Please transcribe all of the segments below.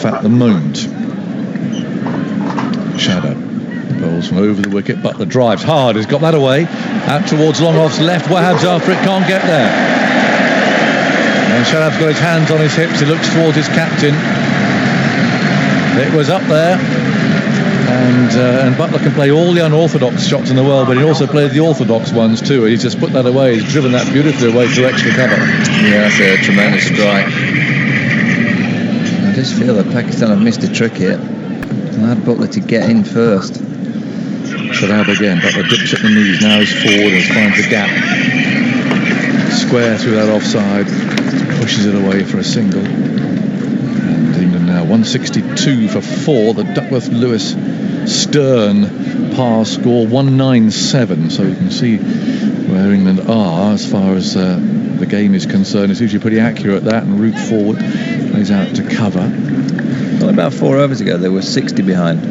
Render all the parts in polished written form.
off at the moment. Shadow bowls from over the wicket. Butler drives hard. He's got that away. Out towards Longoff's left. Wahab's after it. Can't get there. And Shadab's got his hands on his hips. He looks towards his captain. It was up there. And Butler can play all the unorthodox shots in the world, but he also played the orthodox ones too. He's just put that away. He's driven that beautifully away through extra cover. Yeah, that's a tremendous strike. I just feel that Pakistan have missed a trick here. Allowed Butler to get in first. Shadab again. Butler dips at the knees. Now he's forward and finds the gap. Square through that offside. Pushes it away for a single. And England now 162 for 4. The Duckworth-Lewis Stern par score 197, so you can see where England are as far as the game is concerned. It's usually pretty accurate, that, and route forward plays out to cover. Well, about 4 overs ago they were 60 behind,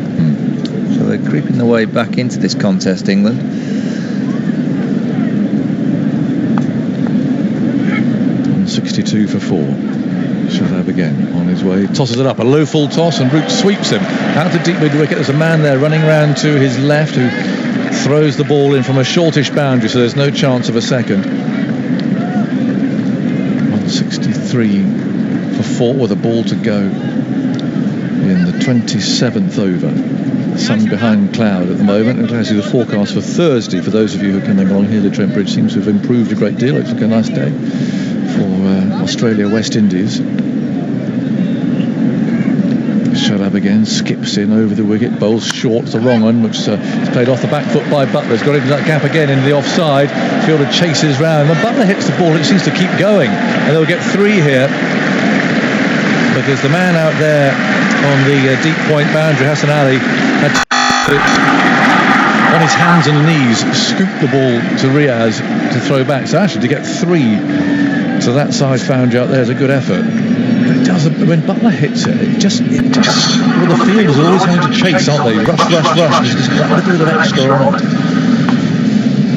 so they're creeping their way back into this contest, England. 162 for 4. Shadab again on his way, tosses it up, a low full toss, and Root sweeps him out to deep mid wicket. There's a man there running round to his left who throws the ball in from a shortish boundary, so there's no chance of a second. 163 for 4 with a ball to go in the 27th over. Sun behind cloud at the moment, and actually the forecast for Thursday, for those of you who are coming along here, the Trent Bridge seems to have improved a great deal. It's like a nice day for Australia, West Indies. Shadab again, skips in over the wicket, bowls short, the wrong one, which is played off the back foot by Butler. He's got into that gap again in the offside. Fielder chases round. When Butler hits the ball, it seems to keep going, and they'll get 3 here because the man out there on the deep point boundary, Hassan Ali, had on his hands and knees scooped the ball to Riaz to throw back. So actually to get 3 to that side found you out there is a good effort. But it does, when Butler hits it, it just well, the fielders are always having to chase, aren't they? Rush. There's just a little bit of extra on it.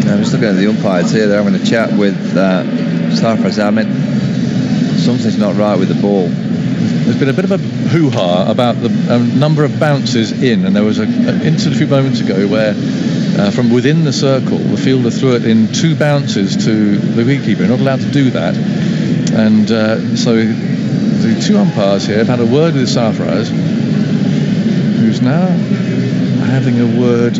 I'm just looking at the umpires here. They're having a chat with Sarfraz Ahmed. Something's not right with the ball. There's been a bit of a hoo-ha about the number of bounces in, and there was an incident a few moments ago where from within the circle the fielder threw it in 2 bounces to the wicketkeeper. You're not allowed to do that, and so the 2 umpires here have had a word with Sarfraz, who's now having a word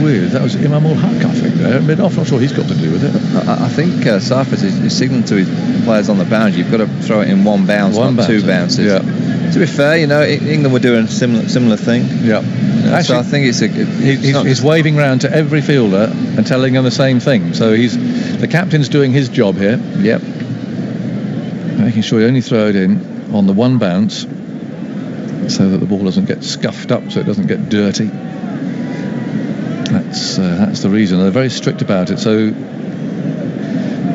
with, that was Imam ul Haq, I think, there mid-off. Not sure he's got to do with it. I think Sarfraz is signaling to his players on the boundary, you've got to throw it in 1 bounce, not 2 bounces. Yeah. To be fair, England were doing a similar thing. Yeah. Actually, so I think he's waving round to every fielder and telling them the same thing. So the captain's doing his job here. Yep. Making sure you only throw it in on the 1 bounce, so that the ball doesn't get scuffed up, so it doesn't get dirty. That's the reason. They're very strict about it. So,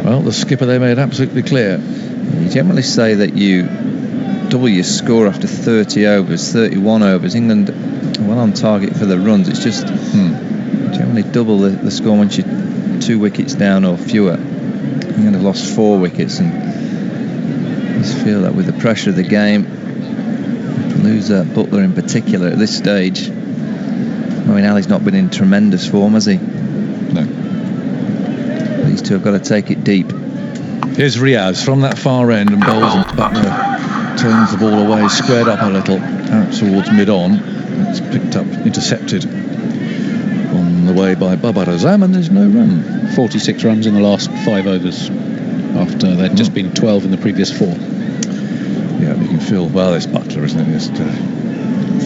well, the skipper, they made absolutely clear. You generally say that you double your score after 30 overs, 31 overs. England well on target for the runs. It's just generally double the score once you're 2 wickets down or fewer. England have lost 4 wickets, and I just feel that with the pressure of the game, to lose Butler in particular at this stage. I mean, Ali's not been in tremendous form, has he? No. These 2 have got to take it deep. Here's Riaz from that far end and bowls, and Butler turns the ball away, squared up a little, out towards mid-on. It's picked up, intercepted on the way by Babar Azam, and there's no run. 46 runs in the last 5 overs after there'd just been 12 in the previous 4. Yeah, you can feel, well, it's Butler, isn't it? Just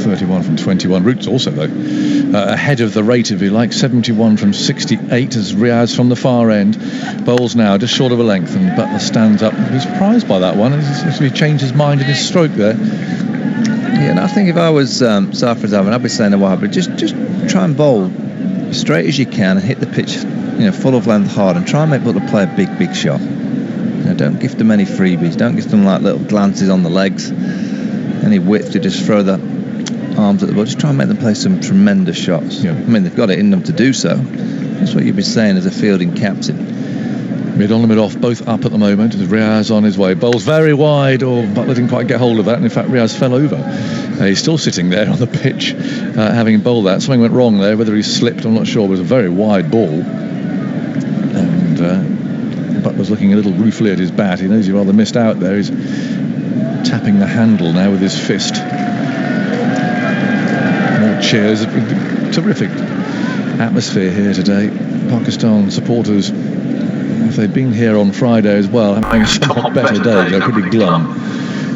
31 from 21. Root's also, though, ahead of the rate, if you like. 71 from 68 as Riaz from the far end bowls now just short of a length, and Butler stands up. He's surprised by that one. He's actually changed his mind in his stroke there. Yeah, and I think if I was Sarfraz Ahmed, I'd be saying to Wahab, just try and bowl as straight as you can and hit the pitch, full of length hard, and try and make Butler play a big shot. Don't give them any freebies. Don't give them like little glances on the legs, any width to just throw the arms at the ball. Just try and make them play some tremendous shots. Yeah. I mean, they've got it in them to do so. That's what you'd be saying as a fielding captain. Mid on and mid off, both up at the moment. Riaz on his way. Bowls very wide. Butler didn't quite get hold of that. And in fact, Riaz fell over. He's still sitting there on the pitch, having bowled that. Something went wrong there. Whether he slipped, I'm not sure. It was a very wide ball. And Butler's looking a little ruefully at his bat. He knows he rather missed out there. He's tapping the handle now with his fist. More cheers. Terrific atmosphere here today. Pakistan supporters, if they'd been here on Friday as well, having a somewhat better day. They're pretty glum.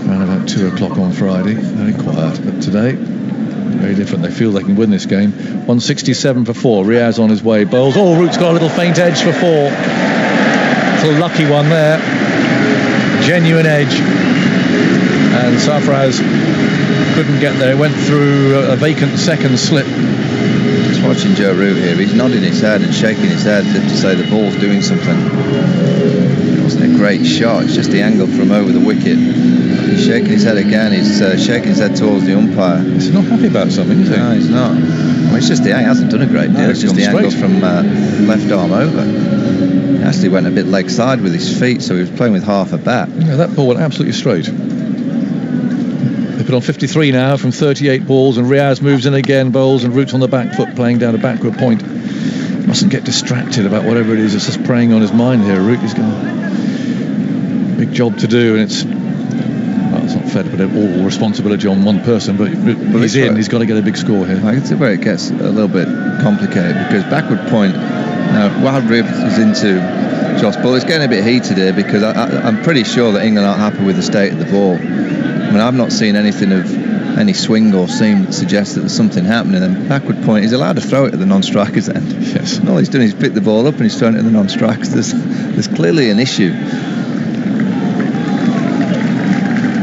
Around about 2 o'clock on Friday. Very quiet. But today, very different. They feel they can win this game. 167 for 4. Riaz on his way. Bowls. Root's got a little faint edge for 4. It's a lucky one there. Genuine edge. And Sarfraz couldn't get there. He went through a vacant second slip. Just watching Joe Root here. He's nodding his head and shaking his head to say the ball's doing something. It wasn't a great shot. It's just the angle from over the wicket. He's shaking his head again. He's shaking his head towards the umpire. He's not happy about something, is he? No, he's not. Well, it's just he hasn't done a great deal. It's just the angle from left arm over. He actually went a bit leg side with his feet, so he was playing with half a bat. Yeah, that ball went absolutely straight. They put on 53 now from 38 balls, and Riaz moves in again, bowls, and Root's on the back foot, playing down a backward point. Mustn't get distracted about whatever it is that's just preying on his mind here. Root, he's got a big job to do, and it's not fair to put all responsibility on one person, but he's in. He's got to get a big score here. I can see where it gets a little bit complicated, because backward point, now Wahab Rib is into Joss Ball. It's getting a bit heated here, because I'm pretty sure that England aren't happy with the state of the ball. I mean, I've not seen anything of any swing or seam that suggests that there's something happening. And backward point, he's allowed to throw it at the non-striker's end. Yes. And all he's doing is pick the ball up and he's throwing it at the non-strikers. There's clearly an issue.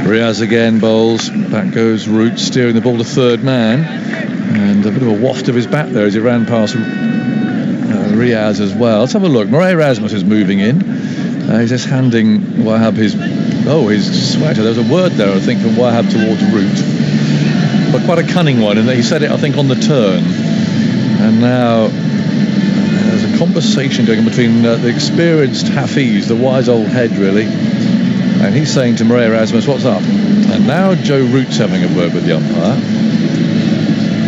Riaz again bowls. Back goes Root, steering the ball to third man. And a bit of a waft of his bat there as he ran past Riaz as well. Let's have a look. Murray Erasmus is moving in. He's just handing Wahab his sweater. There was a word there, I think, from Wahab towards Root, but quite a cunning one, and he said it, I think, on the turn. And now there's a conversation going on between the experienced Hafiz, the wise old head, really, and he's saying to Murray Erasmus, "What's up?" And now Joe Root's having a word with the umpire.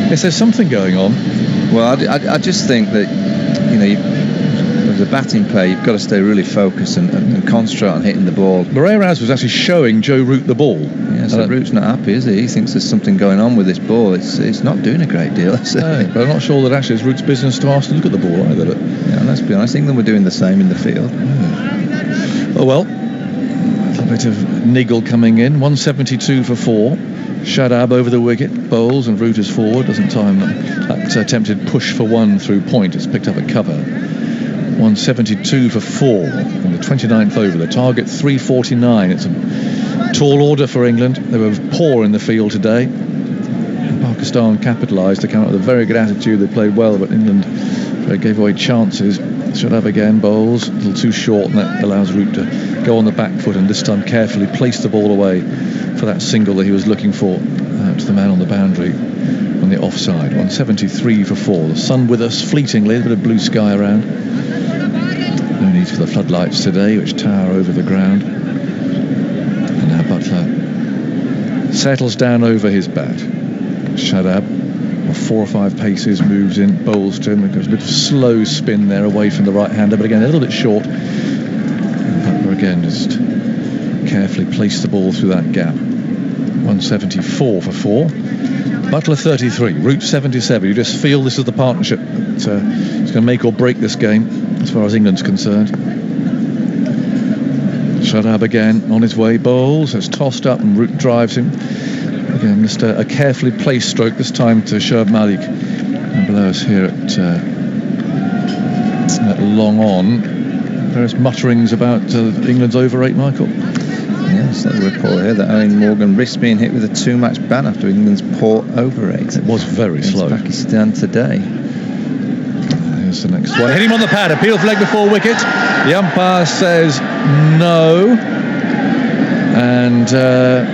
Yes, there's something going on. Well, I just think that, as a batting player, you've got to stay really focused and concentrate on hitting the ball. Murray Erasmus was actually showing Joe Root the ball. Yeah, so Root's not happy, is he? He thinks there's something going on with this ball. It's not doing a great deal, is it? No, but I'm not sure that actually it's Root's business to ask to look at the ball either. But yeah, let's be honest, England were doing the same in the field. Yeah. Oh well, a bit of niggle coming in. 172 for 4. Shadab over the wicket, bowls, and Root is forward. Doesn't time that attempted push for 1 through point. It's picked up a cover. 172 for 4 on the 29th over. The target 349. It's a tall order for England. They were poor in the field today. Pakistan capitalised to come out with a very good attitude. They played well, but England gave away chances. Should have again bowls, a little too short, and that allows Root to go on the back foot and this time carefully place the ball away for that single that he was looking for to the man on the boundary on the offside. 173 for 4. The sun with us fleetingly, a bit of blue sky around. No need for the floodlights today, which tower over the ground. And now Butler settles down over his bat. Shadab, 4 or 5 paces, moves in, bowls to him. There's a bit of slow spin there away from the right-hander, but again a little bit short. And Butler again just carefully placed the ball through that gap. 174 for 4. Butler 33, Root 77. You just feel this is the partnership that's going to make or break this game as far as England's concerned. Shadab again on his way, bowls, has tossed up and Root drives him. Again, just a carefully placed stroke, this time to Shoaib Malik. And below us here at long on, various mutterings about England's over 8, Michael. Yes, that report here that Owen Morgan risks being hit with a 2-match ban after England's poor over 8. It was very slow. Pakistan today. Here's the next one. Hit him on the pad. Appeal for leg before wicket. The umpire says no. And they're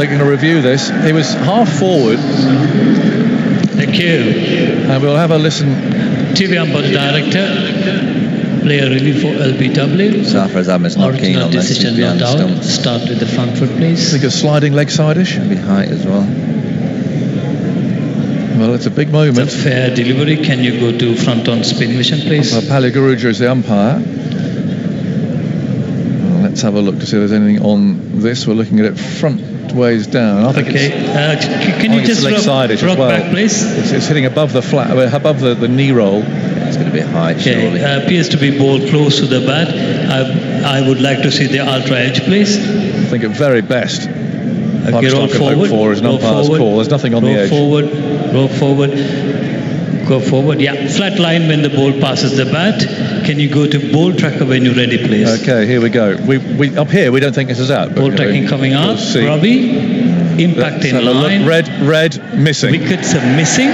going to review this. He was half forward. Thank you. And we'll have a listen. TV umpire director, Player relief for LBW. Sarfraz Ahmed's not keen Original on this. He's decision behind not the out. stumps. Start with the front foot, please. I think a sliding leg side-ish. Maybe height as well. Well, it's a big It's moment. a fair delivery. Can you go to front on spin vision, please? Pali Guruja is the umpire. Well, let's have a look to see if there's anything on this. We're looking at it front ways down. I think Okay. Can you it's just leg side-ish as rock well. back, please? it's hitting above the flat, above the knee roll. It's going to be a height, Okay. surely. Appears to be ball close to the bat. I would like to see the ultra edge, please. I think at very best, Okay, Pakistan roll can hope forward. for is an Roll umpire's forward. call. There's nothing on roll the edge. Forward. Roll forward. Go forward. Yeah. Flat line when the ball passes the bat. Can you go to ball tracker when you're ready, please? Okay, here we go. We up here we don't think this is out. But Ball tracking coming we'll up. see. Robbie. Impact Let's in have a look. line. Red, missing. Wickets are missing.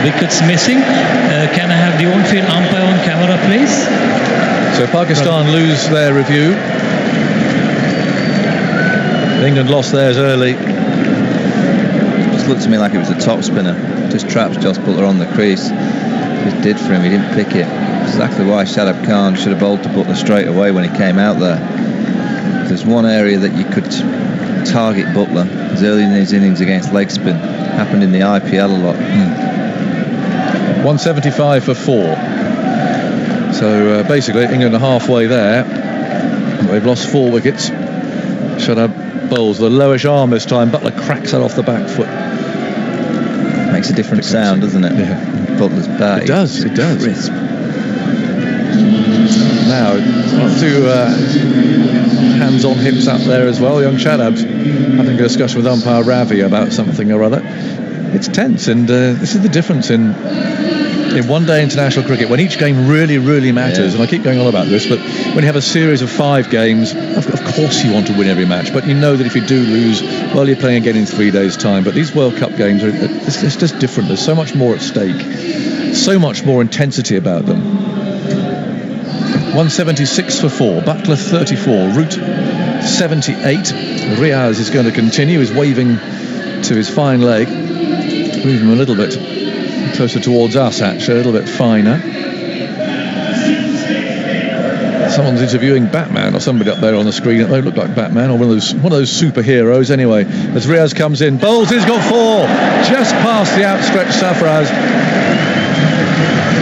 Wickets missing. Can I have the on-field umpire on camera, please? So Pakistan lose their review. England lost theirs early. Just looked to me like it was a top spinner. Just traps Jos Butler on the crease. Just did for him. He didn't pick it. Exactly why Shadab Khan should have bowled to Butler straight away when he came out there. There's one area that you could target Butler. As early in his innings against leg spin. Happened in the IPL a lot. 175 for 4. So basically England are halfway there. They've lost 4 wickets. Shadab bowls the lowish arm this time. Butler cracks that off the back foot. Makes a different sound, doesn't it? Yeah. Butler's bat. It does. Crisp. Now, two hands on hips up there as well. Young Shadab's having a discussion with umpire Ravi about something or other. It's tense, and this is the difference in one-day international cricket, when each game really, really matters. Yeah. And I keep going on about this, but when you have a series of 5 games, of course you want to win every match, but you know that if you do lose, well, you're playing again in 3 days' time. But these World Cup games it's just different. There's so much more at stake, so much more intensity about them. 176 for 4, Butler 34, Root 78. Riaz is going to continue. He's waving to his fine leg, move him a little bit closer towards us, actually, a little bit finer. Someone's interviewing Batman or somebody up there on the screen. It may look like Batman or one of those superheroes. Anyway, as Riaz comes in, bowls, he's got 4, just past the outstretched Sarfraz.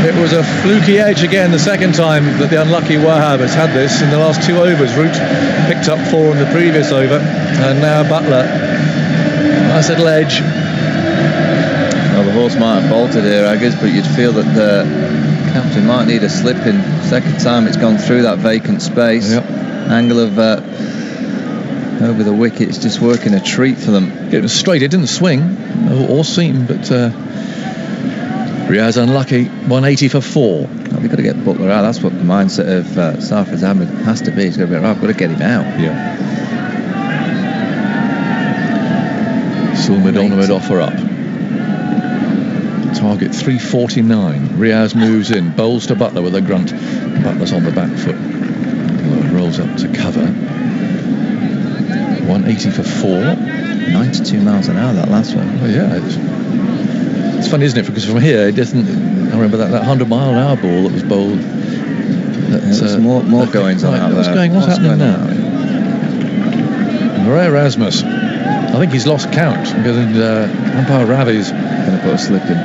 It was a fluky edge again the second time that the unlucky Wahab has had this in the last 2 overs. Root picked up 4 in the previous over, and now Butler. Nice little edge. Well, the horse might have bolted here, Aggers, but you'd feel that the captain might need a slip in. Second time it's gone through that vacant space. Yep. Angle of over the wicket is just working a treat for them. It was straight, it didn't swing or seam, but Riaz unlucky. 180 for 4. Well, we've got to get Butler out. That's what the mindset of Sarfraz Ahmed has to be. He's got to be, right, I've got to get him out. Yeah. Sulmid offer up. Target 349. Riaz moves in, bowls to Butler with a grunt. Butler's on the back foot. Rolls up to cover. 180 for 4. 92 miles an hour, that last one. Well, yeah, it's funny, isn't it? Because from here, it doesn't. I remember that 100-mile-an-hour ball that was bowled. There's more goings on out there. What's happening now? Ray Rasmus. I think he's lost count because umpire Ravi's going to put a slip in.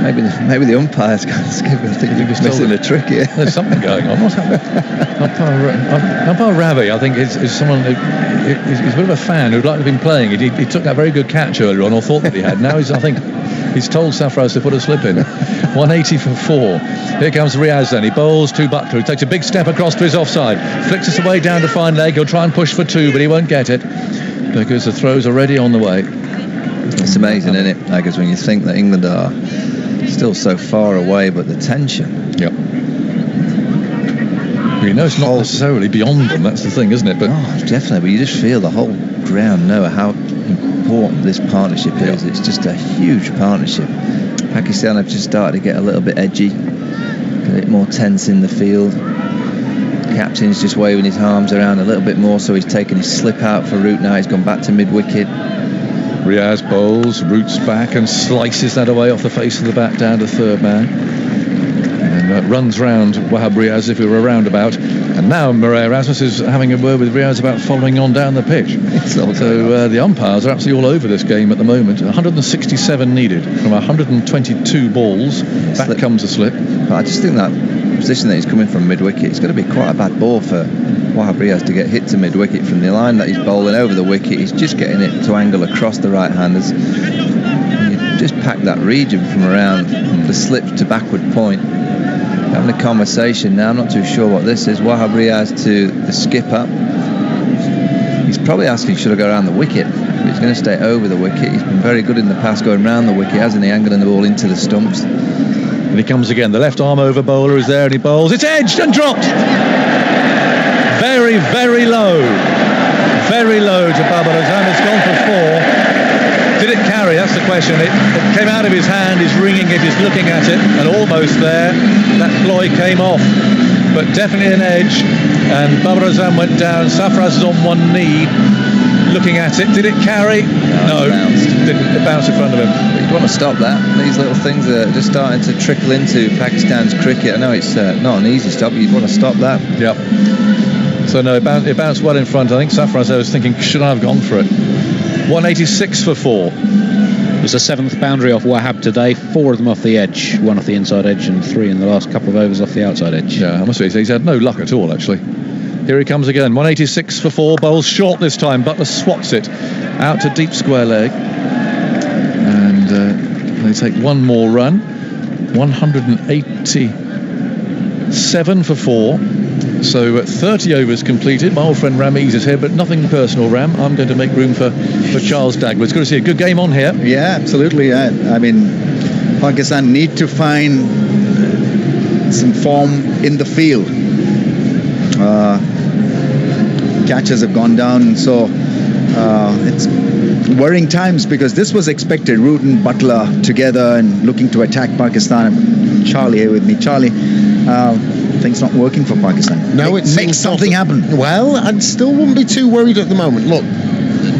Maybe the umpire's going to skip it. I think he's missing a trick here. There's something going on. What's happening? Umpire Ravi, I think, is someone who's a bit of a fan who'd like to have been playing. He took that very good catch earlier on, or thought that he had. Now I think he's told Sarfraz to put a slip in. 180 for 4. Here comes Riaz then. He bowls to Butler. He takes a big step across to his offside. Flicks us away down to fine leg. He'll try and push for 2, but he won't get it because the throw's already on the way. It's amazing, isn't it, Aggers, when you think that England are still so far away, but the tension. Yep. You know, it's not necessarily beyond them. That's the thing, isn't it? But definitely. But you just feel the whole ground know how important this partnership is. It's just a huge partnership. Pakistan have just started to get a little bit edgy, a bit more tense in the field. The captain's just waving his arms around a little bit more, so he's taken his slip out for Root now. He's gone back to mid-wicket. Riaz bowls, Root's back and slices that away off the face of the bat down to third man. And runs round Wahab Riaz if we were a roundabout, and now Murray Erasmus is having a word with Riaz about following on down the pitch. So the umpires are absolutely all over this game at the moment. 167 needed from 122 balls. Back comes a slip. But I just think that position that he's coming from mid-wicket, it's going to be quite a bad ball for Wahab Riaz to get hit to mid-wicket from the line that he's bowling over the wicket. He's just getting it to angle across the right-handers. You just pack that region from around the slip to backward point. Having a conversation now, I'm not too sure what this is. Wahab Riaz to the skipper. He's probably asking, should I go around the wicket? But he's going to stay over the wicket. He's been very good in the past going round the wicket, hasn't he? Angling the ball into the stumps. And he comes again. The left arm over bowler is there and he bowls. It's edged and dropped. Very, very low. Very low to Babar Azam. It's gone for 4. Did it carry? That's the question. It came out of his hand. He's ringing it. He's looking at it. And almost there, that ploy came off. But definitely an edge. And Babar Azam went down. Safraz is on one knee, looking at it. Did it carry? No. It bounced in front of him. You'd want to stop that. These little things are just starting to trickle into Pakistan's cricket. I know it's not an easy stop, but you'd want to stop that. Yep. So no, it bounced well in front. I think Safraz was thinking, should I have gone for it? 186 for 4. It was the 7th boundary off Wahab today. 4 of them off the edge, 1 off the inside edge, and 3 in the last couple of overs off the outside edge. Yeah, I must say he's had no luck at all, actually. Here he comes again. 186 for 4. Bowls short this time. Butler swats it out to deep square leg, and they take one more run. 187 for 4. So 30 overs completed. My old friend Ramiz is here, but nothing personal, Ram. I'm going to make room for Charles Dagwood. It's good to see a good game on here. Yeah, absolutely. I mean, Pakistan need to find some form in the field. Catches have gone down, so it's worrying times, because this was expected. Root and Butler together and looking to attack Pakistan. Charlie here with me. Charlie, things not working for Pakistan. No, it makes something happen. Well, I still wouldn't be too worried at the moment. Look,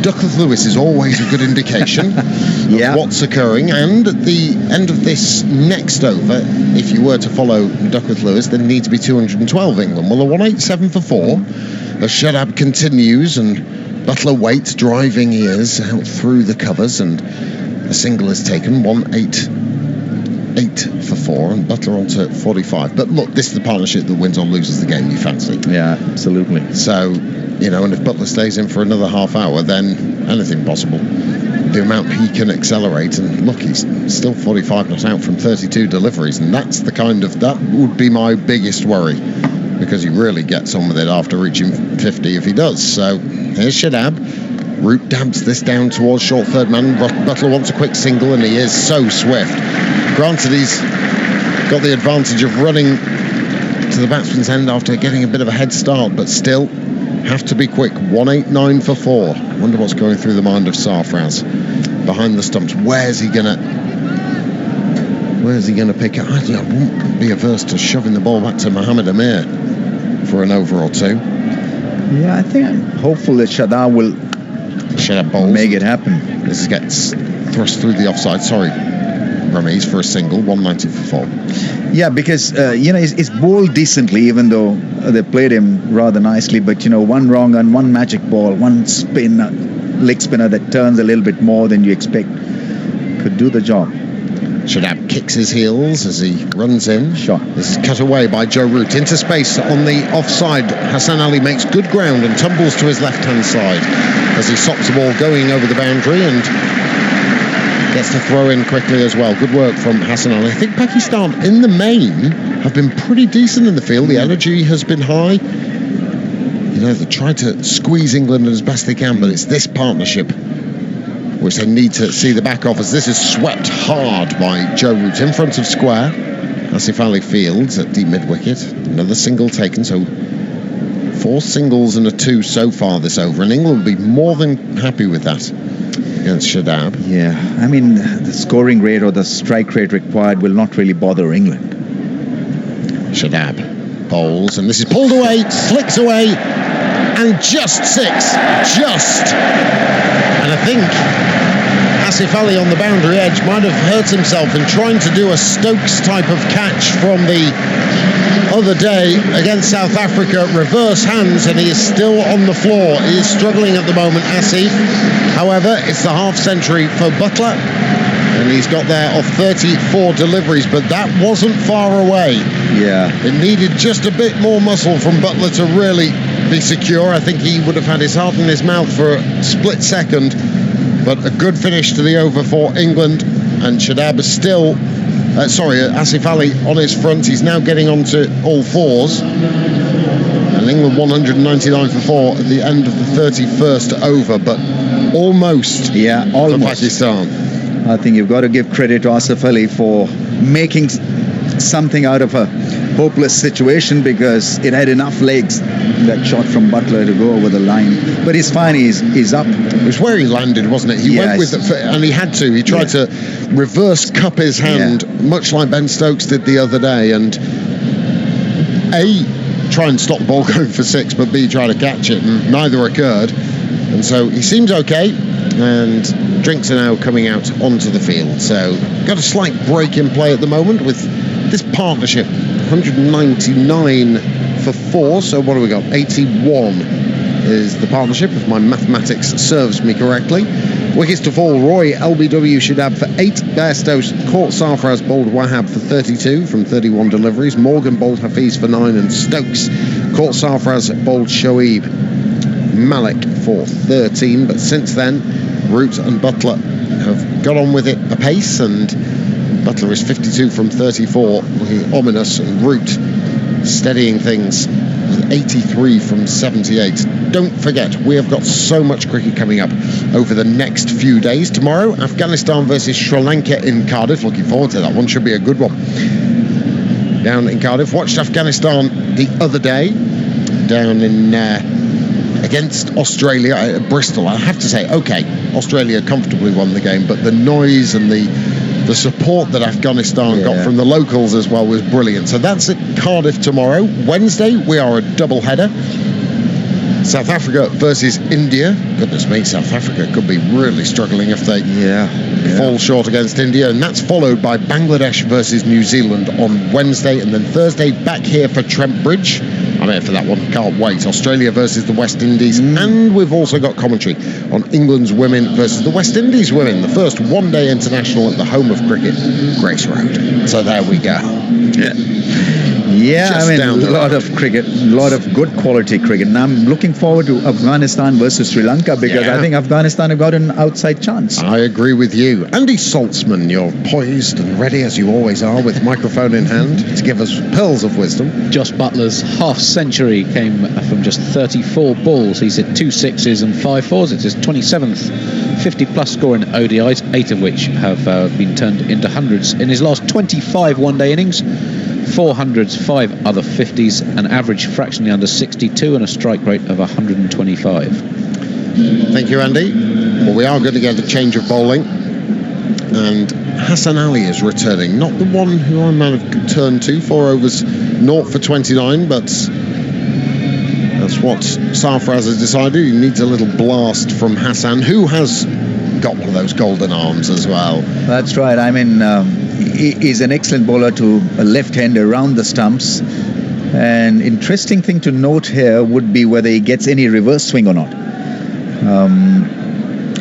Duckworth Lewis is always a good indication of what's occurring, and at the end of this next over, if you were to follow Duckworth Lewis, there need to be 212 England. Well, a 187 for 4. The Shadab continues, and Butler waits, driving he is out through the covers, and the single is taken. 188 for 4, and Butler on to 45. But look, this is the partnership that wins or loses the game you fancy. Yeah, absolutely. So, you know, and if Butler stays in for another half hour, then anything possible. The amount he can accelerate, and look, he's still 45 not out from 32 deliveries, and that would be my biggest worry, because he really gets on with it after reaching 50 if he does. So here's Shadab. Root dabs this down towards short third man. Butler wants a quick single, and he is so swift. Granted, he's got the advantage of running to the batsman's end after getting a bit of a head start, but still have to be quick. 189 for 4. Wonder what's going through the mind of Sarfraz behind the stumps. Where's he gonna pick it? I wouldn't be averse to shoving the ball back to Mohammed Amir for an over or 2. Yeah, I think I'm hopeful that Shadab will make it happen. This gets thrust through the offside. Sorry, Ramiz, for a single. 190 for 4. Yeah, because he's bowled decently, even though they played him rather nicely. But one wrong and one magic ball, one leg spinner that turns a little bit more than you expect could do the job. Shadab kicks his heels as he runs in. Sure. This is cut away by Joe Root into space on the offside. Hassan Ali makes good ground and tumbles to his left-hand side as he sops the ball going over the boundary and gets to throw in quickly as well. Good work from Hassan Ali. I think Pakistan, in the main, have been pretty decent in the field. The energy has been high. They try to squeeze England as best they can, but it's this partnership which they need to see the back of, as this is swept hard by Joe Root in front of square. Asif Ali fields at deep mid-wicket. Another single taken, so 4 singles and a 2 so far this over, and England will be more than happy with that against Shadab. Yeah, I mean, the scoring rate or the strike rate required will not really bother England. Shadab bowls, and this is pulled away, flicks away, and just 6. And I think Asif Ali on the boundary edge might have hurt himself in trying to do a Stokes type of catch from the other day against South Africa. Reverse hands, and he is still on the floor. He is struggling at the moment, Asif. However, it's the half century for Butler, and he's got there off 34 deliveries, but that wasn't far away. Yeah. It needed just a bit more muscle from Butler to really be secure. I think he would have had his heart in his mouth for a split second, but a good finish to the over for England. And Shadab is still Asif Ali on his front. He's now getting onto all fours, and England 199 for 4 at the end of the 31st over, but almost for Pakistan. I think you've got to give credit to Asif Ali for making something out of a hopeless situation, because it had enough legs, that shot from Butler, to go over the line. But he's fine, he's up. It was where he landed, wasn't it? He went with it, and he had to. He tried to reverse cup his hand, much like Ben Stokes did the other day, and A, try and stop the ball going for 6, but B, try to catch it, and neither occurred. And so he seems okay, and drinks are now coming out onto the field. So got a slight break in play at the moment with this partnership. 199 for 4, so what have we got? 81 is the partnership, if my mathematics serves me correctly. Wickets to fall: Roy LBW Shadab for 8, Bairstow caught Sarfraz, bowled Wahab for 32 from 31 deliveries, Morgan bowled Hafiz for 9, and Stokes caught Sarfraz, bowled Shoaib Malik for 13. But since then, Root and Butler have got on with it apace, and Butler is 52 from 34, looking ominous, and Root steadying things with 83 from 78. Don't forget, we have got so much cricket coming up over the next few days. Tomorrow, Afghanistan versus Sri Lanka in Cardiff. Looking forward to that one. Should be a good one down in Cardiff. Watched Afghanistan the other day down in against Australia at Bristol. I have to say, okay, Australia comfortably won the game, but the noise and the support that Afghanistan got from the locals as well was brilliant. So that's at Cardiff tomorrow. Wednesday, we are a double header. South Africa versus India. Goodness me, South Africa could be really struggling if they fall short against India. And that's followed by Bangladesh versus New Zealand on Wednesday. And then Thursday, back here for Trent Bridge. I'm here for that one, can't wait. Australia versus the West Indies. And we've also got commentary on England's women versus the West Indies women. The first one-day international at the home of cricket, Grace Road. So there we go. Yeah, I mean, a lot of cricket, a lot of good quality cricket. And I'm looking forward to Afghanistan versus Sri Lanka, because I think Afghanistan have got an outside chance. I agree with you. Andy Saltzman, you're poised and ready as you always are, with microphone in hand, to give us pearls of wisdom. Josh Butler's half century came from just 34 balls. He's hit 2 sixes and 5 fours. It's his 27th 50-plus score in ODIs, 8 of which have been turned into hundreds. In his last 25 one-day innings, 4 hundreds, 5 other 50s, an average fractionally under 62, and a strike rate of 125. Thank you, Andy. Well, we are going to get a change of bowling, and Hassan Ali is returning. Not the one who I might have turned to. 4 overs, 0 for 29, but that's what Sarfraz has decided. He needs a little blast from Hassan, who has got one of those golden arms as well. That's right. I mean, he's an excellent bowler to a left-hander around the stumps. And interesting thing to note here would be whether he gets any reverse swing or not.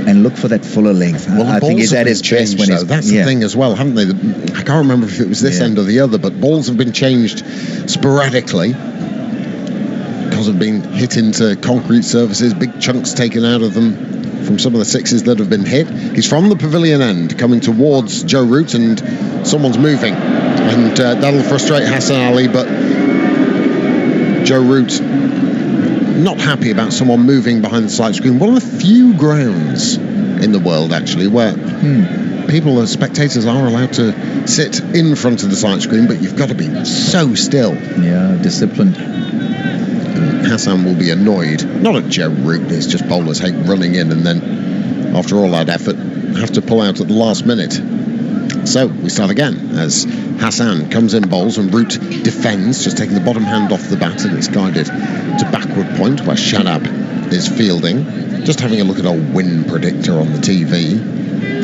And look for that fuller length. Well, I think he's at his best when he's... That's the thing as well, haven't they? I can't remember if it was this end or the other, but balls have been changed sporadically because of being hit into concrete surfaces, big chunks taken out of them from some of the sixes that have been hit. He's from the pavilion end, coming towards Joe Root, and someone's moving, and that'll frustrate Hassan Ali, but Joe Root not happy about someone moving behind the sight screen. One of the few grounds in the world, actually, where people, as spectators, are allowed to sit in front of the sight screen, but you've got to be so still. Yeah, disciplined. Hassan will be annoyed, not at Joe Root. It's just bowlers hate running in and then, after all that effort, have to pull out at the last minute. So we start again as Hassan comes in, bowls, and Root defends, just taking the bottom hand off the bat, and it's guided to backward point where Shadab is fielding. Just having a look at old wind predictor on the TV.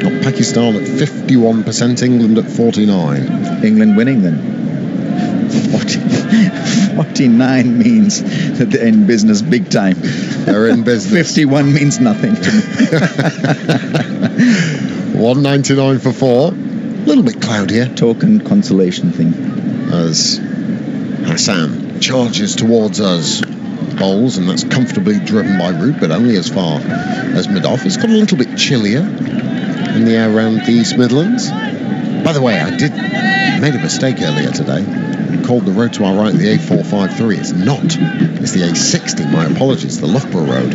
Got Pakistan at 51%, England at 49%. England winning then. 49 means that they're in business big time. They're in business. 51 means nothing to me. 199 for 4. A little bit cloudier. Token consolation thing. As Hassan charges towards us. Bowls, and that's comfortably driven by Root, but only as far as mid-off. It's got a little bit chillier in the air around the East Midlands. By the way, I made a mistake earlier today. I called the road to our right the A453. It's not. It's the A60. My apologies. The Loughborough Road.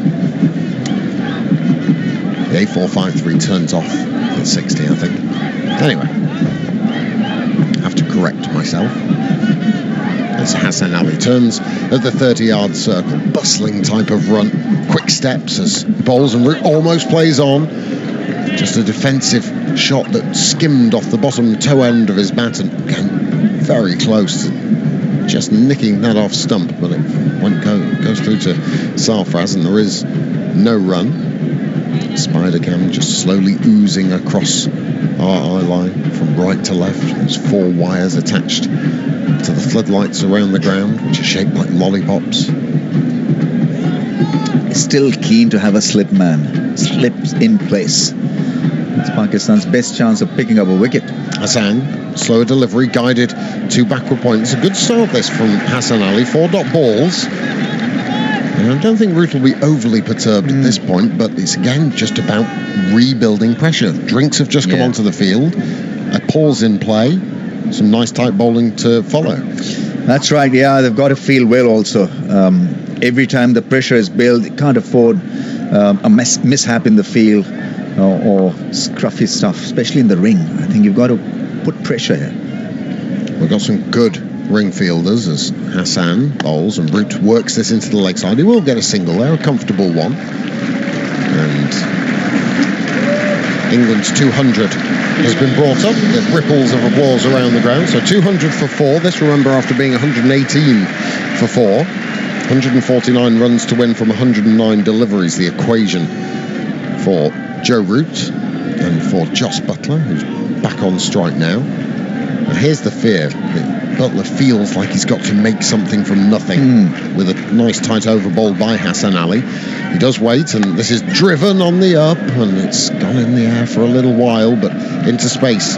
The A453 turns off at 60, I think. Anyway, I have to correct myself. As Hassan Ali turns at the 30-yard circle, bustling type of run, quick steps as bowls and Root almost plays on. Just a defensive shot that skimmed off the bottom toe end of his bat and came very close to just nicking that off stump, but it goes through to Sarfraz, and there is no run. Spider-Cam just slowly oozing across our eye line from right to left. There's 4 wires attached to the floodlights around the ground, which are shaped like lollipops. Still keen to have a slip man. Slips in place. It's Pakistan's best chance of picking up a wicket. Hassan, slow delivery, guided to backward point. It's a good start this from Hassan Ali. 4 dot balls. And I don't think Root will be overly perturbed at this point, but it's again just about rebuilding pressure. Drinks have just come onto the field. A pause in play. Some nice tight bowling to follow. That's right, yeah, they've got to feel well also. Every time the pressure is built, they can't afford a mishap in the field or scruffy stuff, especially in the ring. I think you've got to put pressure here. We've got some good ring fielders as Hassan bowls and Root works this into the leg side. He will get a single there, a comfortable one. And England's 200 has been brought up. There's ripples of applause around the ground. So 200 for 4. This, remember, after being 118 for 4. 149 runs to win from 109 deliveries, the equation for Joe Root and for Jos Buttler, who's back on strike now. And here's the fear. Buttler feels like he's got to make something from nothing with a nice tight over ball by Hassan Ali. He does wait, and this is driven on the up, and it's gone in the air for a little while, but into space.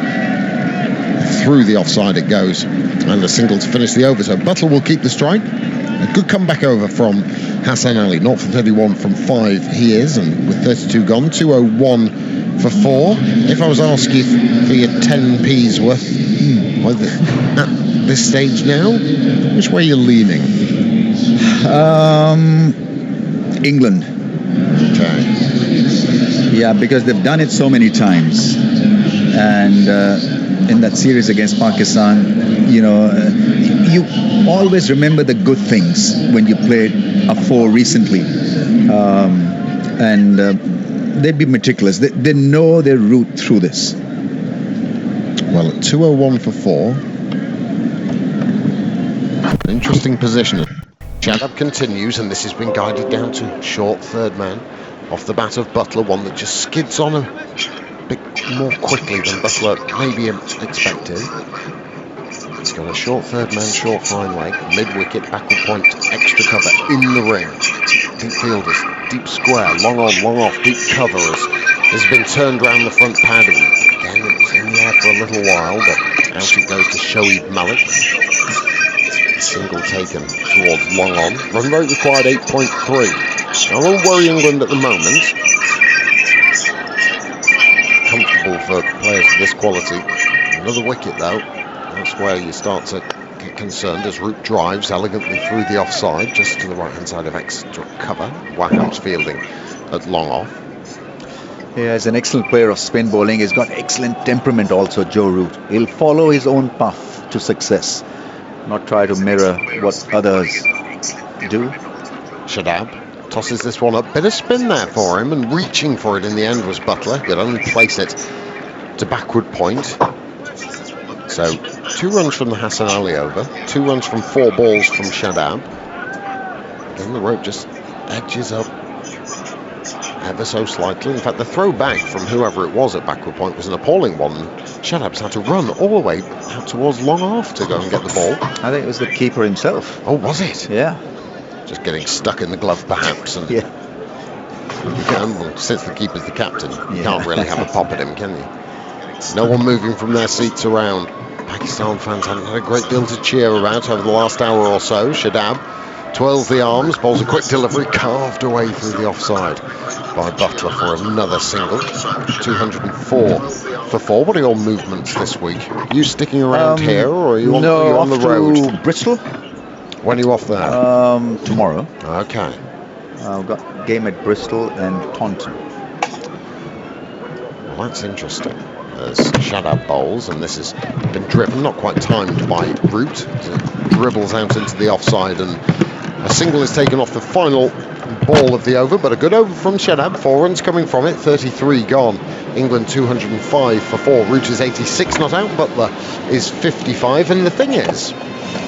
Through the offside it goes, and a single to finish the over. So Buttler will keep the strike. A good comeback over from Hassan Ali. 0 for 31 from 5 he is, and with 32 gone, 201 for 4. If I was asking for your 10p's worth at this stage now, which way are you leaning? England. Okay. Yeah, because they've done it so many times. And in that series against Pakistan, you always remember the good things when you played a 4 recently. And they'd be meticulous. They know their route through this. Well, at 201 for 4. Interesting position. Shadab continues, and this has been guided down to short third man off the bat of Buttler, one that just skids on a bit more quickly than Buttler maybe expected. He's got a short third man, short fine leg, mid-wicket, backward point, extra cover in the ring. Deep fielders, deep square, long on, long off, deep cover has been turned round the front pad. Again, it was in the air for a little while, but out it goes to Shoaib Malik. Single taken towards long on. Run rate required 8.3. I won't worry England at the moment. Comfortable for players of this quality. Another wicket though. That's where you start to get concerned as Root drives elegantly through the offside, just to the right hand side of extra cover. Waham's fielding at long off. Yeah, he's an excellent player of spin bowling. He's got excellent temperament also, Joe Root. He'll follow his own path to success, not try to mirror what others do. Shadab tosses this one up. Bit of spin there for him, and reaching for it in the end was Buttler. Could only place it to backward point. So 2 runs from the Hassan Ali over, 2 runs from 4 balls from Shadab. Then the rope just edges up ever so slightly. In fact, the throw back from whoever it was at backward point was an appalling one. Shadab's had to run all the way out towards long off to go and get the ball. I think it was the keeper himself. Oh, was it? Yeah. Just getting stuck in the glove, perhaps. And Yeah. well, since the keeper's the captain, you can't really have a pop at him, can you? No one moving from their seats around. Pakistan fans haven't had a great deal to cheer about over the last hour or so. Shadab twirls the arms, bowls a quick delivery, carved away through the offside by Butler for another single. 204 for 4. What are your movements this week? Are you sticking around here, or are you on, no, are you on the road? to Bristol When are you off there? tomorrow. Okay. I've got a game at Bristol and Taunton. Well, that's interesting. As Shadab bowls, and this has been driven, not quite timed by Root. It dribbles out into the offside, and a single is taken off the final ball of the over, but a good over from Shadab. 4 runs coming from it, 33 gone. England 205 for 4. Root is 86 not out. Butler is 55. And the thing is,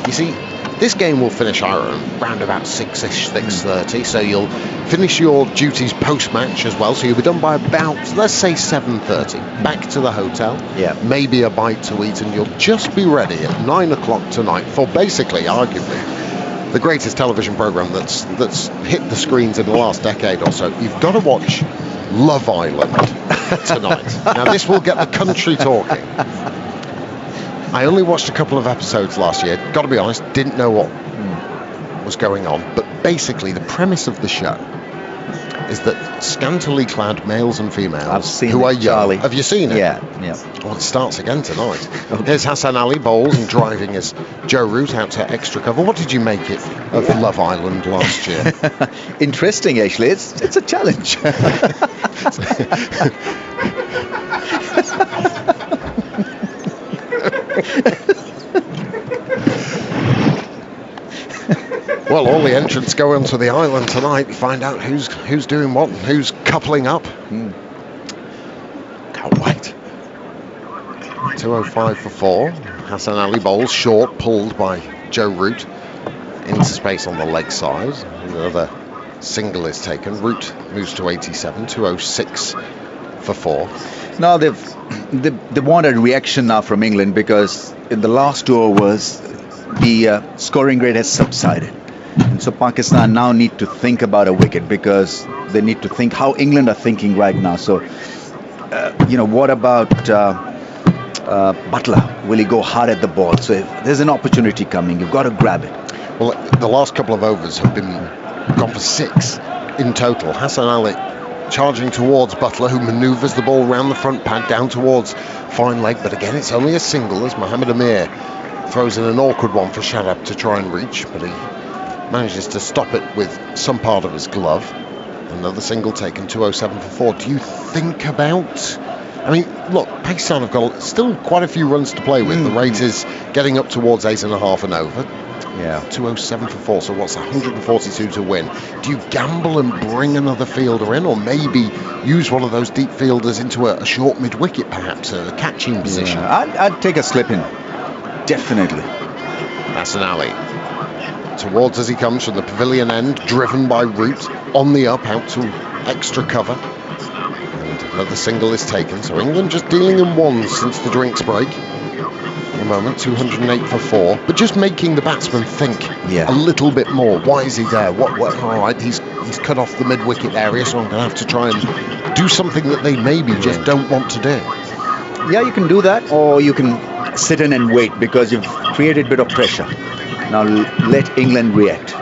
you see, this game will finish around about 6ish, 6:30, so you'll finish your duties post-match as well, so you'll be done by about, let's say, 7:30. Back to the hotel, maybe a bite to eat, and you'll just be ready at 9 o'clock tonight for basically, arguably, the greatest television programme that's hit the screens in the last decade or so. You've got to watch Love Island tonight. Now, this will get the country talking. I only watched a couple of episodes last year. Got to be honest, didn't know what was going on. But basically, the premise of the show is that scantily clad males and females who are young. Charlie. Have you seen it? Yeah. Well, it starts again tonight. Here's Hassan Ali bowls and driving his Joe Root out to extra cover. What did you make it of Love Island last year? Interesting, actually. It's a challenge. Well, all the entrants go onto the island tonight. Find out who's doing what, and who's coupling up. Can't wait. 205 for 4. Hassan Ali bowls short, pulled by Joe Root into space on the leg side. Another single is taken. Root moves to 87. 206 for 4. Now they want a reaction now from England, because in the last 2 overs the scoring rate has subsided, and so Pakistan now need to think about a wicket, because they need to think how England are thinking right now. So what about Butler? Will he go hard at the ball? So if there's an opportunity coming, you've got to grab it. Well, the last couple of overs have gone for 6 in total. Hassan Ali charging towards Butler, who manoeuvres the ball round the front pad down towards fine leg, but again it's only a single as Mohammed Amir throws in an awkward one for Shadab to try and reach, but he manages to stop it with some part of his glove. Another single taken. 207 for 4. Do you think about, I mean, look, Pakistan have got still quite a few runs to play with. The rate is getting up towards 8.5 and over. 207 for 4, so what's 142 to win? Do you gamble and bring another fielder in, or maybe use one of those deep fielders into a short mid-wicket, perhaps, a catching position? I'd take a slip in, definitely. Hassan Ali towards as he comes from the pavilion end, driven by Root, on the up, out to extra cover. And another single is taken, so England just dealing in 1 since the drinks break. At the moment, 208 for 4, but just making the batsman think a little bit more. Why is he there? What? All right, he's cut off the mid-wicket area, so I'm going to have to try and do something that they maybe just don't want to do. Yeah, you can do that, or you can sit in and wait, because you've created a bit of pressure. Now let England react.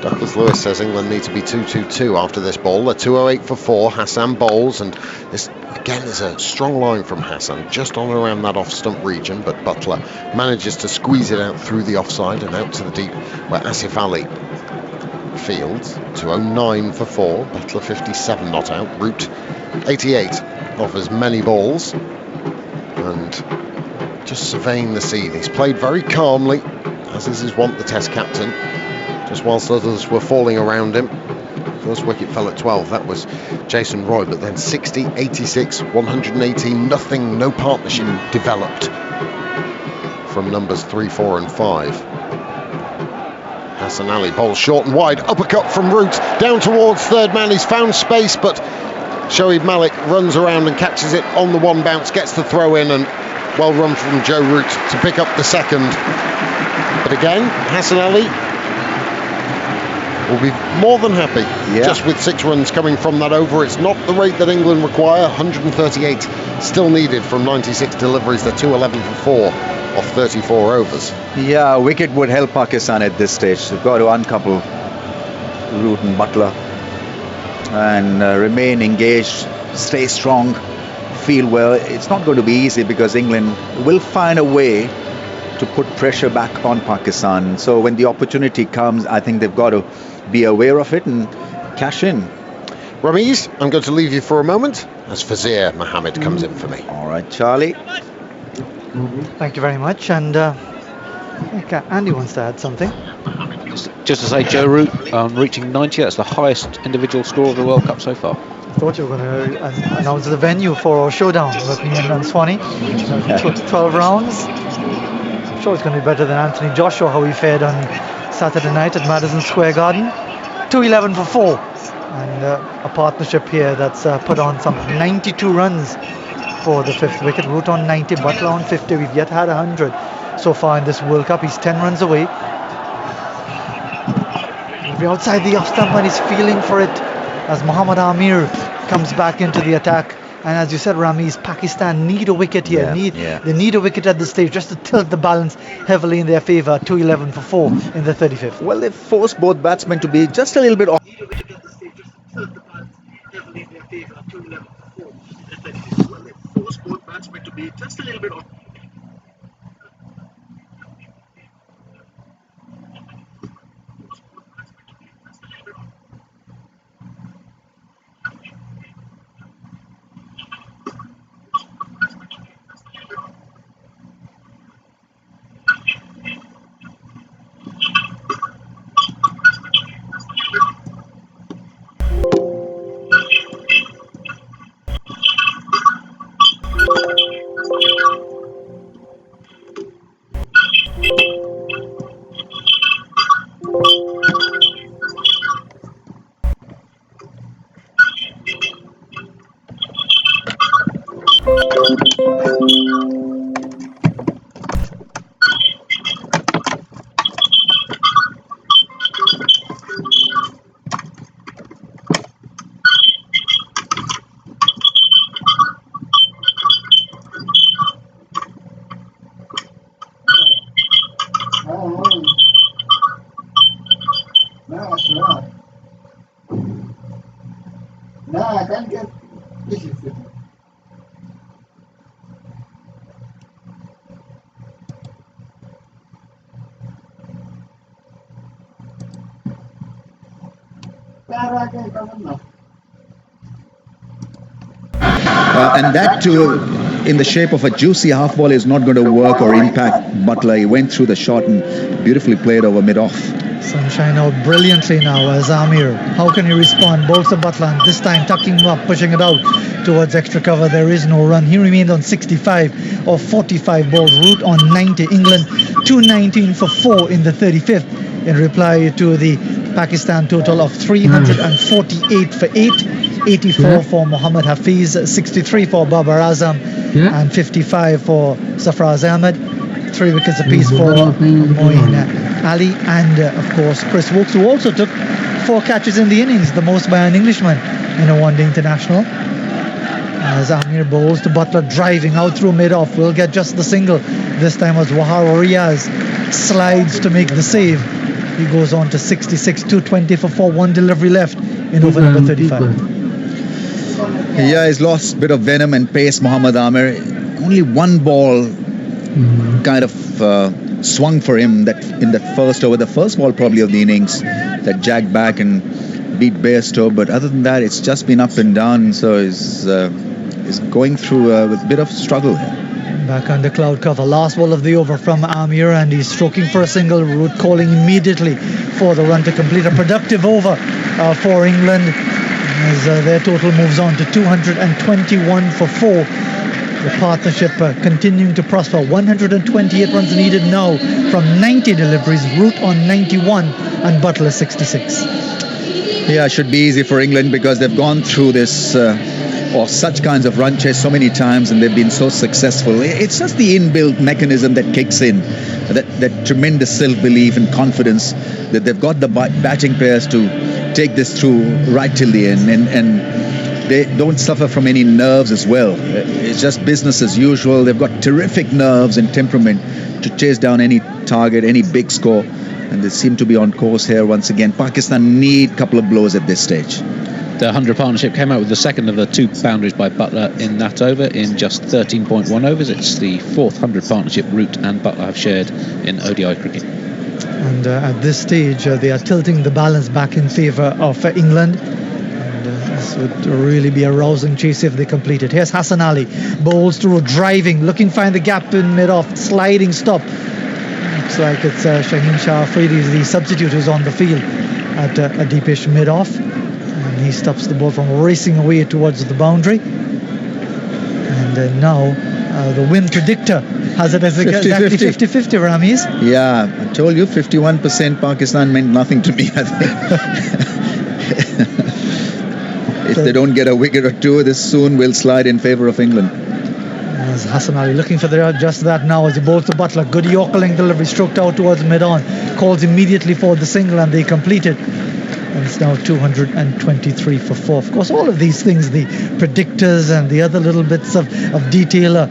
Douglas Lewis says England need to be 2-2-2 after this ball. They're 208 for 4. Hassan bowls, and this again is a strong line from Hassan, just on around that off-stump region, but Butler manages to squeeze it out through the offside and out to the deep where Asif Ali fields. 209 for 4. Butler 57 not out. Root 88 offers many balls, and just surveying the scene. He's played very calmly, as is his wont, the Test captain, just whilst others were falling around him. First wicket fell at 12, that was Jason Roy, but then 60, 86, 118, nothing, no partnership developed from numbers 3, 4 and 5. Hassan Ali bowls short and wide, uppercut from Root, down towards third man. He's found space, but Shoaib Malik runs around and catches it on the one bounce, gets the throw in, and well run from Joe Root to pick up the second. But again, Hassan Ali will be more than happy just with 6 runs coming from that over. It's not the rate that England require. 138 still needed from 96 deliveries. They're 211 for 4 off 34 overs. Yeah, a wicket would help Pakistan at this stage. They've got to uncouple Root and Butler and remain engaged, stay strong, feel well. It's not going to be easy because England will find a way to put pressure back on Pakistan. So when the opportunity comes, I think they've got to be aware of it and cash in. Ramiz, I'm going to leave you for a moment as Fazir Mohammed comes in for me. All right, Charlie. Thank you very much. And I think Andy wants to add something. Just to say, Joe Root reaching 90, that's the highest individual score of the World Cup so far. I thought you were going to announce the venue for our showdown with me and Swanee. 12 rounds. I'm sure it's going to be better than Anthony Joshua, how he fared on Saturday night at Madison Square Garden. 211 for 4. And a partnership here that's put on some 92 runs for the 5th wicket. Root on 90, Butler on 50. We've yet had 100 so far in this World Cup. He's 10 runs away. He'll be outside the off stump and he's feeling for it as Mohammad Amir comes back into the attack. And as you said, Ramiz, Pakistan need a wicket here. They need a wicket at this stage just to tilt the balance heavily in their favour. 211 for 4 in the 35th. Well, they've forced both batsmen to be just a little bit off. And that too, in the shape of a juicy half ball, is not going to work or impact Butler. He went through the shot and beautifully played over mid-off. Sunshine out brilliantly now as Amir. How can he respond? Bowls to Butler and this time tucking him up, pushing it out towards extra cover. There is no run. He remained on 65 of 45 balls. Root on 90. England 219 for 4 in the 35th in reply to the Pakistan total of 348 for 8. 84 for Mohammad Hafiz, 63 for Babar Azam, and 55 for Safraz Ahmed. 3 wickets apiece for Moeen Ali and of course Chris Wokes, who also took 4 catches in the innings, the most by an Englishman in a one-day international. As Amir bowls to Butler, driving out through mid-off, will get just the single this time as Wahar Riaz slides to make the save. He goes on to 66, 220 for 4, 1 delivery left in over number 35. Yeah, he's lost a bit of venom and pace, Mohammad Amir. Only one ball kind of swung for him that in that first over, the first ball probably of the innings, that jagged back and beat Bairstow. But other than that, it's just been up and down. So he's going through a bit of struggle here. Back under cloud cover. Last ball of the over from Amir, and he's stroking for a single. Root calling immediately for the run to complete. A productive over for England as their total moves on to 221 for 4. The partnership continuing to prosper. 128 runs needed now from 90 deliveries. Root on 91 and Butler 66. Yeah, it should be easy for England because they've gone through this or such kinds of run chase so many times and they've been so successful. It's just the inbuilt mechanism that kicks in, that tremendous self-belief and confidence that they've got the batting players to take this through right till the end, and they don't suffer from any nerves as well. It's just business as usual. They've got terrific nerves and temperament to chase down any target, any big score, and they seem to be on course here once again. Pakistan need a couple of blows at this stage. The 100 partnership came out with the second of the 2 boundaries by Butler in that over in just 13.1 overs. It's the 4th 100 partnership Root and Butler have shared in ODI cricket. And at this stage, they are tilting the balance back in favour of England. And this would really be a rousing chase if they complete it. Here's Hassan Ali, bowls through, driving, looking to find the gap in mid-off, sliding stop. Looks like it's Shaheen Shah Afridi, the substitute, who's on the field at a deepish mid-off. And he stops the ball from racing away towards the boundary. And now the win predictor has it as exactly 50-50, Ramiz. Yeah, I told you 51% Pakistan meant nothing to me, I think. If they don't get a wicket or two, this soon will slide in favour of England. As Hassan Ali looking for just that now as he bowls to Butler. Good Yorker length delivery, stroked out towards mid-on. Calls immediately for the single and they complete it. And it's now 223 for 4. Of course, all of these things, the predictors and the other little bits of detail,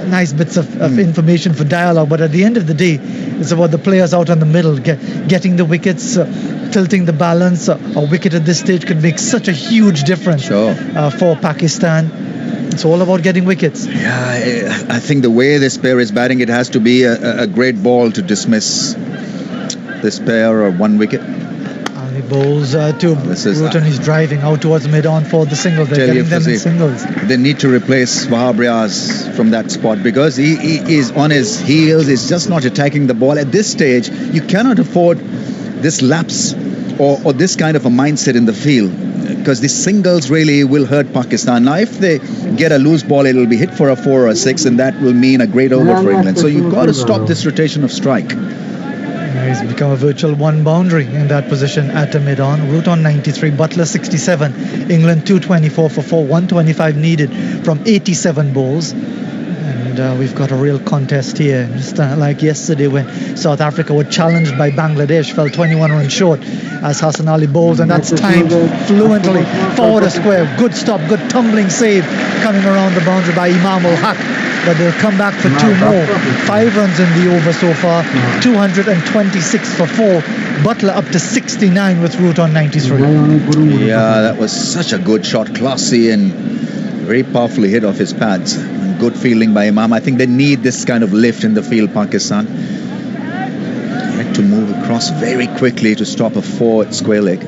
nice bits of information for dialogue. But at the end of the day, it's about the players out on the middle, getting the wickets, tilting the balance. A wicket at this stage could make such a huge difference for Pakistan. It's all about getting wickets. Yeah, I think the way this pair is batting, it has to be a great ball to dismiss this pair or 1 wicket. He bowls to Root and he's driving out towards mid-on for the single. They're getting them in singles. They need to replace Wahab Riaz from that spot because he is on his heels. He's just not attacking the ball. At this stage, you cannot afford this lapse or this kind of a mindset in the field because the singles really will hurt Pakistan. Now, if they get a loose ball, it'll be hit for a 4 or a 6 and that will mean a great over for England. So you've got to stop this rotation of strike. He's become a virtual 1 boundary in that position at a mid-on. Root on 93, Butler 67, England 224 for 4, 125 needed from 87 balls. And we've got a real contest here. Just like yesterday when South Africa were challenged by Bangladesh, fell 21 runs short as Hassan Ali bowls, and that's timed fluently forward a square. Good stop, good tumbling save coming around the boundary by Imam ul-Haq. But they'll come back for 2 more. 5 runs in the over so far. 226 for 4. Butler up to 69 with Root on 93. Yeah, that was such a good shot. Classy and very powerfully hit off his pads. And good fielding by Imam. I think they need this kind of lift in the field, Pakistan. They had to move across very quickly to stop a 4 square leg.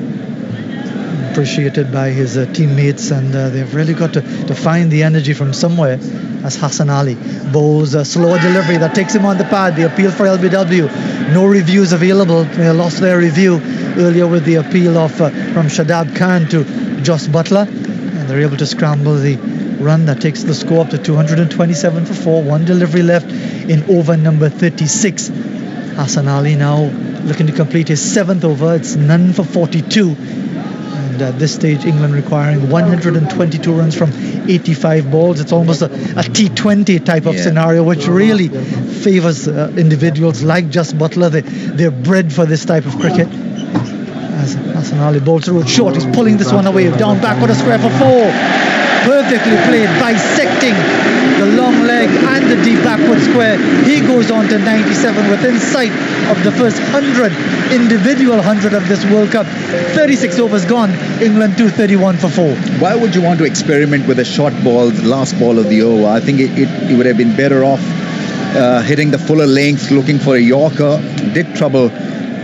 Appreciated by his teammates, and they've really got to find the energy from somewhere as Hassan Ali bowls a slower delivery that takes him on the pad. The appeal for LBW, no reviews available. They lost their review earlier with the appeal of from Shadab Khan to Jos Butler, and they're able to scramble the run that takes the score up to 227 for 4. 1 delivery left in over number 36. Hassan Ali now looking to complete his 7th over. It's none for 42. At this stage, England requiring 122 runs from 85 balls. It's almost a T20 type of scenario, which really favours individuals like Jos Butler. They're bred for this type of cricket. As Hassan Ali bowls through it short, he's pulling this one away. Down backward a square for 4. Perfectly played, bisecting the long leg and the deep backward square. He goes on to 97 within sight of the first 100, individual 100 of this World Cup. 36 overs gone, England 231 for 4. Why would you want to experiment with a short ball, the last ball of the over? I think it would have been better off hitting the fuller length, looking for a Yorker. Did trouble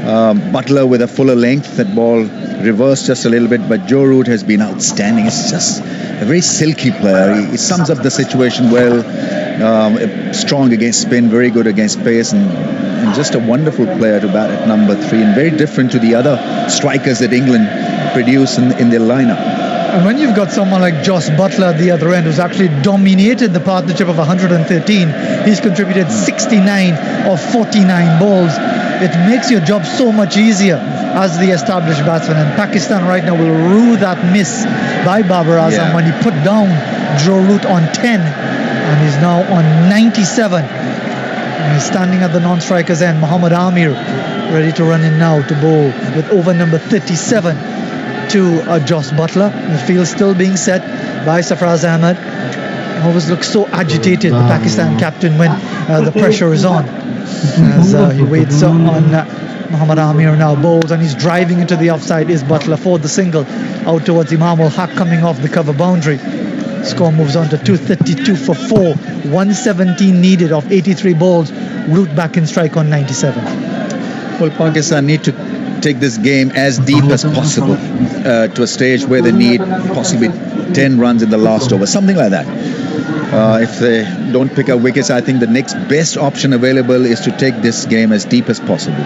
Butler with a fuller length. That ball reversed just a little bit, but Joe Root has been outstanding. It's just a very silky player. He sums up the situation well. Strong against spin, very good against pace, and just a wonderful player to bat at number 3, and very different to the other strikers that England produce in their lineup. And when you've got someone like Joss Butler at the other end, who's actually dominated the partnership of 113, he's contributed 69 of 49 balls. It makes your job so much easier as the established batsman. And Pakistan right now will rue that miss by Babar Azam when he put down Joe Root on 10, and he's now on 97. And he's standing at the non-striker's end. Muhammad Amir ready to run in now to bowl with over number 37 to Joss Butler. The field still being set by Sarfraz Ahmed. Always looks so agitated, the Pakistan captain, when the pressure is on. As he waits on Muhammad Amir now bowls, and he's driving into the offside is Butler for the single out towards Imam ul Haq coming off the cover boundary. Score moves on to 232 for 4, 117 needed of 83 balls. Root back in strike on 97. Well, Pakistan need to take this game as deep as possible to a stage where they need possibly 10 runs in the last over, something like that. If they don't pick up wickets, I think the next best option available is to take this game as deep as possible.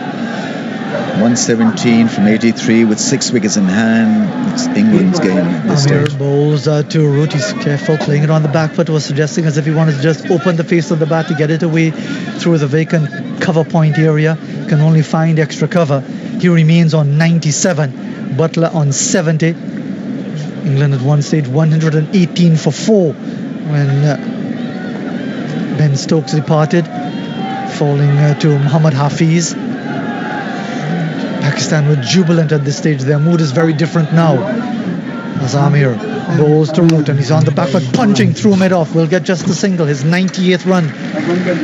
117 from 83 with 6 wickets in hand. It's England's game at this stage. Bowls to Root. He's careful, playing it on the back foot, was suggesting as if he wanted to just open the face of the bat to get it away through the vacant cover point area. Can only find extra cover. He remains on 97. Butler on 70. England at one stage 118 for 4 when Ben Stokes departed, falling to Muhammad Hafiz. Pakistan were jubilant at this stage. Their mood is very different now. As Amir bowls to Root, and he's on the back foot, punching through mid-off. Will get just the single. His 98th run,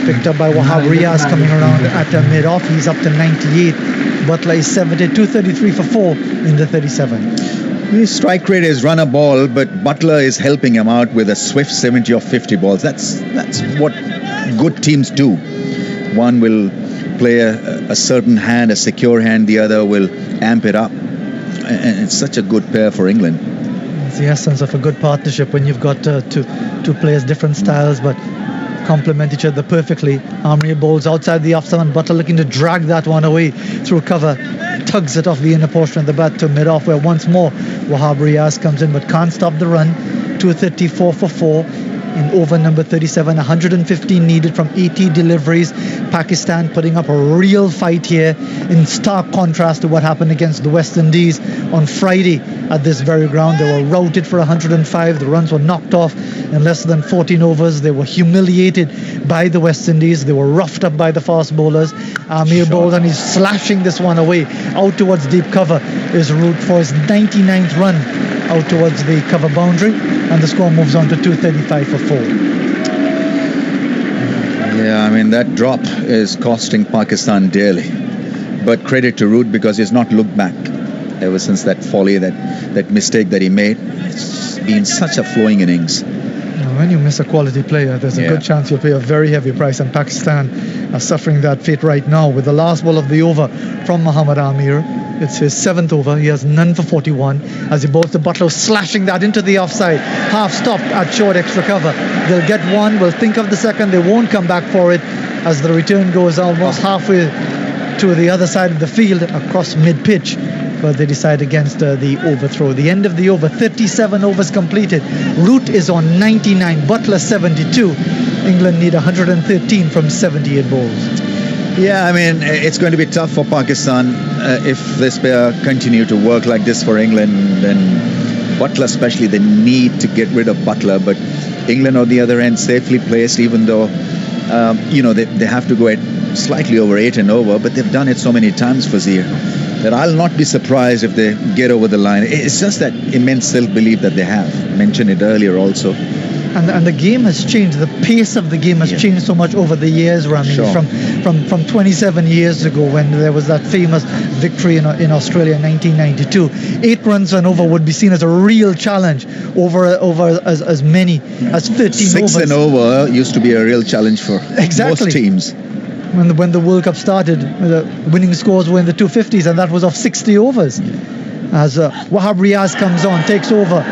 picked up by Wahab Riaz coming around at mid-off. He's up to 98. Butler is 70, 233 for 4 in the 37. His strike rate is run a ball, but Butler is helping him out with a swift 70 of 50 balls. That's what good teams do. One will play a certain hand, a secure hand. The other will amp it up. And it's such a good pair for England. It's the essence of a good partnership when you've got two players, different styles, but complement each other perfectly. Amir bowls outside the off stump, Butler looking to drag that one away through cover. Tugs it off the inner portion of the bat to mid-off, where once more Wahab Riaz comes in but can't stop the run. 234 for 4 in over number 37. 115 needed from 80 deliveries. Pakistan putting up a real fight here, in stark contrast to what happened against the West Indies on Friday at this very ground. They were routed for 105. The runs were knocked off in less than 14 overs. They were humiliated by the West Indies. They were roughed up by the fast bowlers. Amir bowls, and he's slashing this one away out towards deep cover. Is Root for his 99th run out towards the cover boundary, and the score moves on to 235 for 4. Yeah, I mean, that drop is costing Pakistan dearly. But credit to Root, because he's not looked back ever since that folly, that mistake that he made. It's been such a flowing innings. When you miss a quality player, there's a good chance you'll pay a very heavy price, and Pakistan are suffering that fate right now with the last ball of the over from Muhammad Amir. It's his 7th over. He has none for 41 as he bowls to Butler, slashing that into the offside. Half stop at short extra cover. They'll get one, will think of the second. They won't come back for it as the return goes almost halfway to the other side of the field across mid-pitch. But they decide against the overthrow. The end of the over, 37 overs completed. Root is on 99, Butler 72. England need 113 from 78 balls. Yeah, I mean, it's going to be tough for Pakistan if this pair continue to work like this for England. And Butler especially, they need to get rid of Butler. But England on the other end, safely placed, even though, they have to go at slightly over 8 and over. But they've done it so many times, Fazir, that I'll not be surprised if they get over the line. It's just that immense self-belief that they have. I mentioned it earlier also. And the game has changed. The pace of the game has changed so much over the years, Rami. Sure. From 27 years ago, when there was that famous victory in Australia in 1992. 8 runs and over would be seen as a real challenge over as many as 13 6 overs. 6 and over used to be a real challenge for most teams. When the World Cup started, the winning scores were in the 250s, and that was off 60 overs. As Wahab Riaz comes on, takes over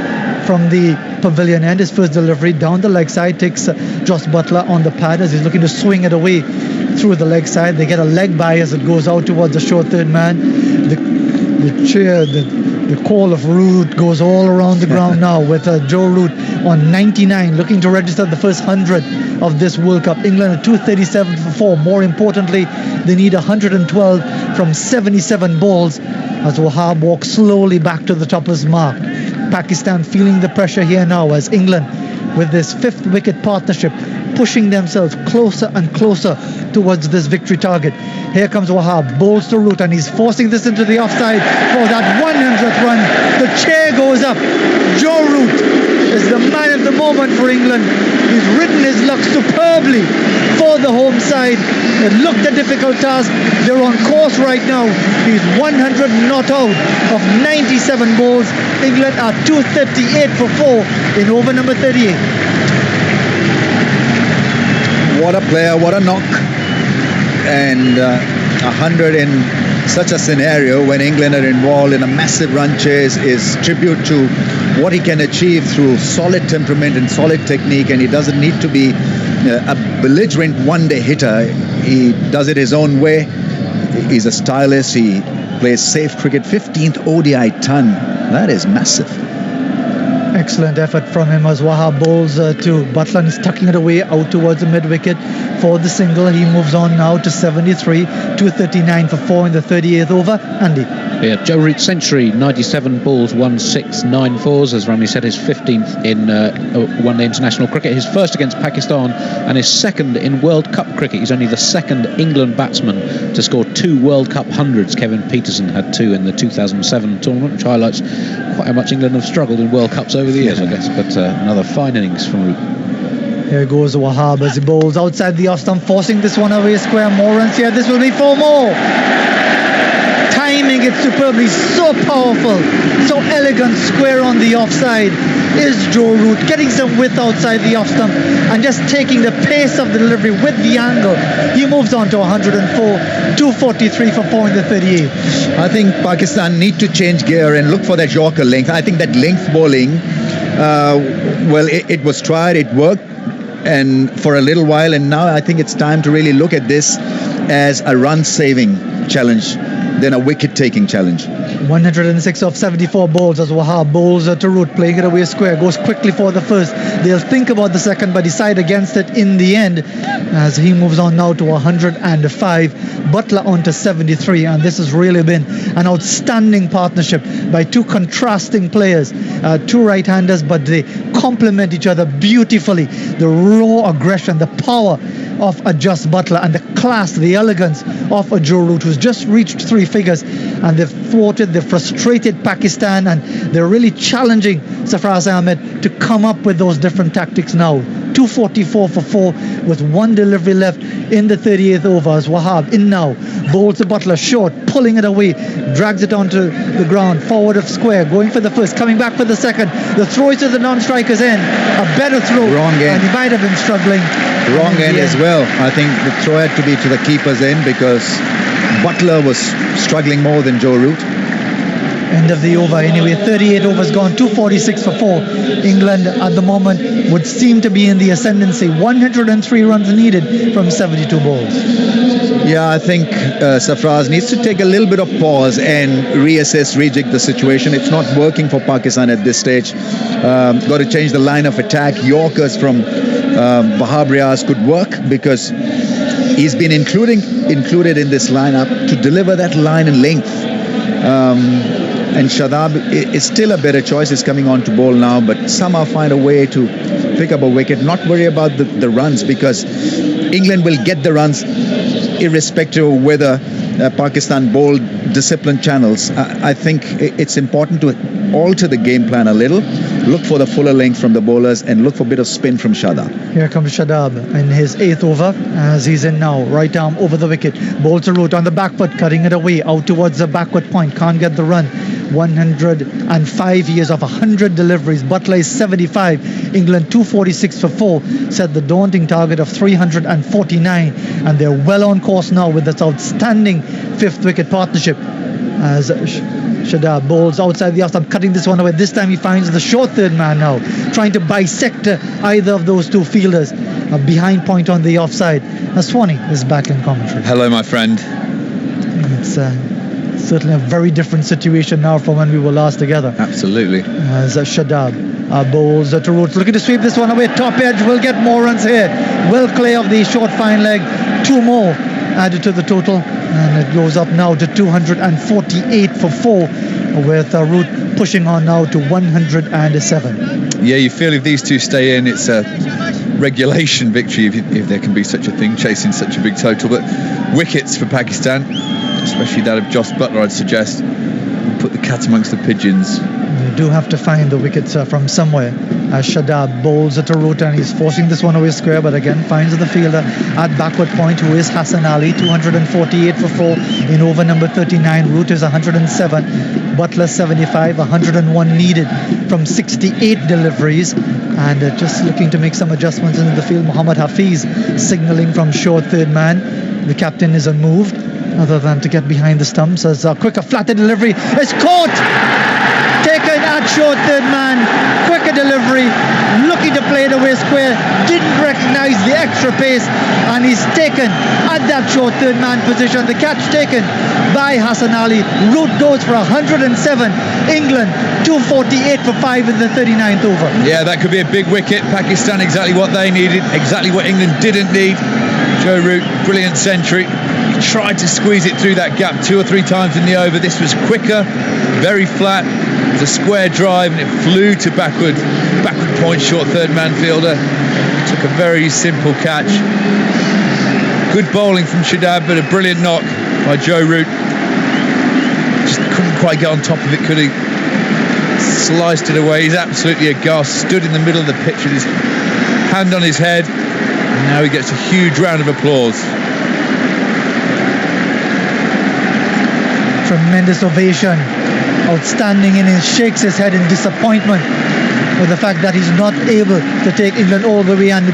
from the pavilion end, his first delivery down the leg side, takes Joss Butler on the pad as he's looking to swing it away through the leg side. They get a leg by as it goes out towards the short third man. The The call of Root goes all around the ground now with Joe Root on 99, looking to register the first 100 of this World Cup. England at 237 for 4. More importantly, they need 112 from 77 balls as Wahab walks slowly back to the topper's mark. Pakistan feeling the pressure here now as England, with this 5th wicket partnership, pushing themselves closer and closer towards this victory target. Here comes Wahab, bowls to Root, and he's forcing this into the offside for that 100th run. The chair goes up. Joe Root is the man of the moment for England. He's ridden his luck superbly for the home side. It looked a difficult task. They're on course right now. He's 100 not out of 97 balls. England are 238 for 4 in over number 38. What a player, what a knock. And 100 in such a scenario when England are involved in a massive run chase is tribute to what he can achieve through solid temperament and solid technique, and he doesn't need to be a belligerent one-day hitter. He does it his own way. He's a stylist. He plays safe cricket. 15th ODI ton. That is massive. Excellent effort from him as Wahab bowls to Butler, and he's tucking it away out towards the mid-wicket for the single. He moves on now to 73, 239 for 4 in the 38th over. Andy. Yeah, Joe Root's century, 97 balls, 1694s, as Rami said, his 15th in one-day international cricket, his first against Pakistan, and his second in World Cup cricket. He's only the second England batsman to score 2 World Cup hundreds. Kevin Peterson had 2 in the 2007 tournament, which highlights quite how much England have struggled in World Cups over the years, I guess. But another fine innings from Root. Here goes Wahab as he bowls outside the off stump, forcing this one away square. More runs here. This will be 4 more. Timing it superbly, so powerful, so elegant, square on the offside is Joe Root, getting some width outside the off stump and just taking the pace of the delivery with the angle. He moves on to 104, 243 for 4 in the 38. I think Pakistan need to change gear and look for that Yorker length. I think that length bowling, it was tried, it worked, and for a little while, and now I think it's time to really look at this as a run-saving challenge than a wicket-taking challenge. 106 of 74 balls as Wahab bowls to Root, playing it away square, goes quickly for the first. They'll think about the second but decide against it in the end as he moves on now to 105. Butler on to 73, and this has really been an outstanding partnership by 2 contrasting players, 2 right-handers, but they complement each other beautifully. The raw aggression, the power of a Just Butler, and the class, the elegance of a Joe Root, who's just reached 3 figures, and they've thwarted, they've frustrated Pakistan, and they're really challenging Sarfraz Ahmed to come up with those different tactics now. 244 for 4 with 1 delivery left in the 38th over as Wahab in now, bowls to Butler short, pulling it away, drags it onto the ground, forward of square, going for the first, coming back for the second. The throw is to the non-striker's end, a better throw. Wrong end. And he might have been struggling. Wrong end as well. I think the throw had to be to the keeper's end because Butler was struggling more than Joe Root. End of the over anyway. 38 overs gone, 246 for 4. England at the moment would seem to be in the ascendancy. 103 runs needed from 72 balls. Yeah, I think Sarfraz needs to take a little bit of pause and reassess, rejig the situation. It's not working for Pakistan at this stage. Got to change the line of attack. Yorkers from Wahab Riaz could work because he's been included in this lineup to deliver that line and length. And Shadab is still a better choice. He's coming on to bowl now, but somehow find a way to pick up a wicket, not worry about the runs, because England will get the runs irrespective of whether Pakistan bowl disciplined channels. I think it's important to alter the game plan a little, look for the fuller length from the bowlers and look for a bit of spin from Shadab. Here comes Shadab in his 8th over as he's in now, right arm over the wicket, bowls to Root on the back foot, cutting it away out towards the backward point, can't get the run. 105 years of 100 deliveries. Butler is 75. England 246 for 4, set the daunting target of 349, and they're well on course now with this outstanding 5th wicket partnership as Shadab bowls outside the off stump, cutting this one away. This time he finds the short third man now, trying to bisect either of those 2 fielders. A behind point on the offside. Swanee is back in commentary. Hello, my friend. It's certainly a very different situation now from when we were last together. Absolutely. As Shadab bowls to Roots, looking to sweep this one away. Top edge will get more runs here. Well clear of the short fine leg. 2 more added to the total, and it goes up now to 248 for 4, with Root pushing on now to 107. Yeah, you feel if these two stay in, it's a regulation victory, if there can be such a thing, chasing such a big total. But wickets for Pakistan, especially that of Jos Buttler, I'd suggest, put the cat amongst the pigeons. You do have to find the wickets from somewhere. As Shadab bowls to Root, and he's forcing this one away square, but again finds the fielder at backward point, who is Hassan Ali. 248 for 4 in over number 39. Root is 107. Butler 75, 101 needed from 68 deliveries, and just looking to make some adjustments in the field. Muhammad Hafiz signaling from short third man. The captain is unmoved other than to get behind the stumps, as a quicker flatter delivery is caught, taken at short third man. Quicker delivery, looking to play it away square, didn't recognize the extra pace, and he's taken at that short third man position. The catch taken by Hassan Ali. Root goes for 107. England 248 for 5 in the 39th over. Yeah, that could be a big wicket. Pakistan exactly what they needed, exactly what England didn't need. Joe Root, brilliant century. He tried to squeeze it through that gap 2 or 3 times in the over. This was quicker, very flat. It was a square drive, and it flew to backward point, short third man fielder. Took a very simple catch. Good bowling from Shadab, but a brilliant knock by Joe Root. Just couldn't quite get on top of it, could he? Sliced it away. He's absolutely aghast. Stood in the middle of the pitch with his hand on his head. And now he gets a huge round of applause. Tremendous ovation. Outstanding innings. Shakes his head in disappointment with the fact that he's not able to take England all the way, and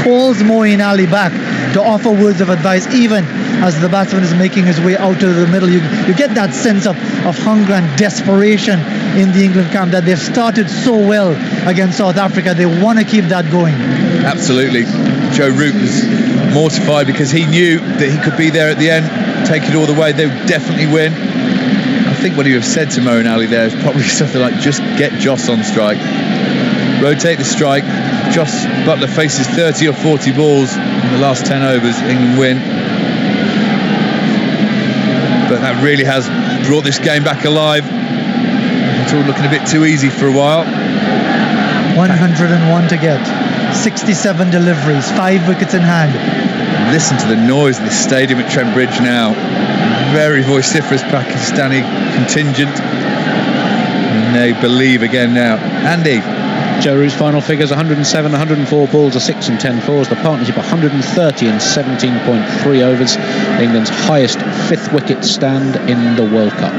calls Moeen Ali back to offer words of advice, even as the batsman is making his way out to the middle. You get that sense of hunger and desperation in the England camp, that they've started so well against South Africa. They want to keep that going. Absolutely. Joe Root was mortified because he knew that he could be there at the end, take it all the way. They would definitely win. I think what he would have said to Moeen Ali there is probably something like, just get Jos on strike. Rotate the strike. Jos Buttler faces 30 or 40 balls in the last 10 overs. England win. But that really has brought this game back alive. It's all looking a bit too easy for a while. 101 to get. 67 deliveries, 5 wickets in hand. Listen to the noise of the stadium at Trent Bridge now. Very vociferous Pakistani contingent. And they believe again now. Andy. Joe Root's final figures: 107, 104 balls, a 6 and 10 fours. The partnership 130 and 17.3 overs. England's highest 5th wicket stand in the World Cup.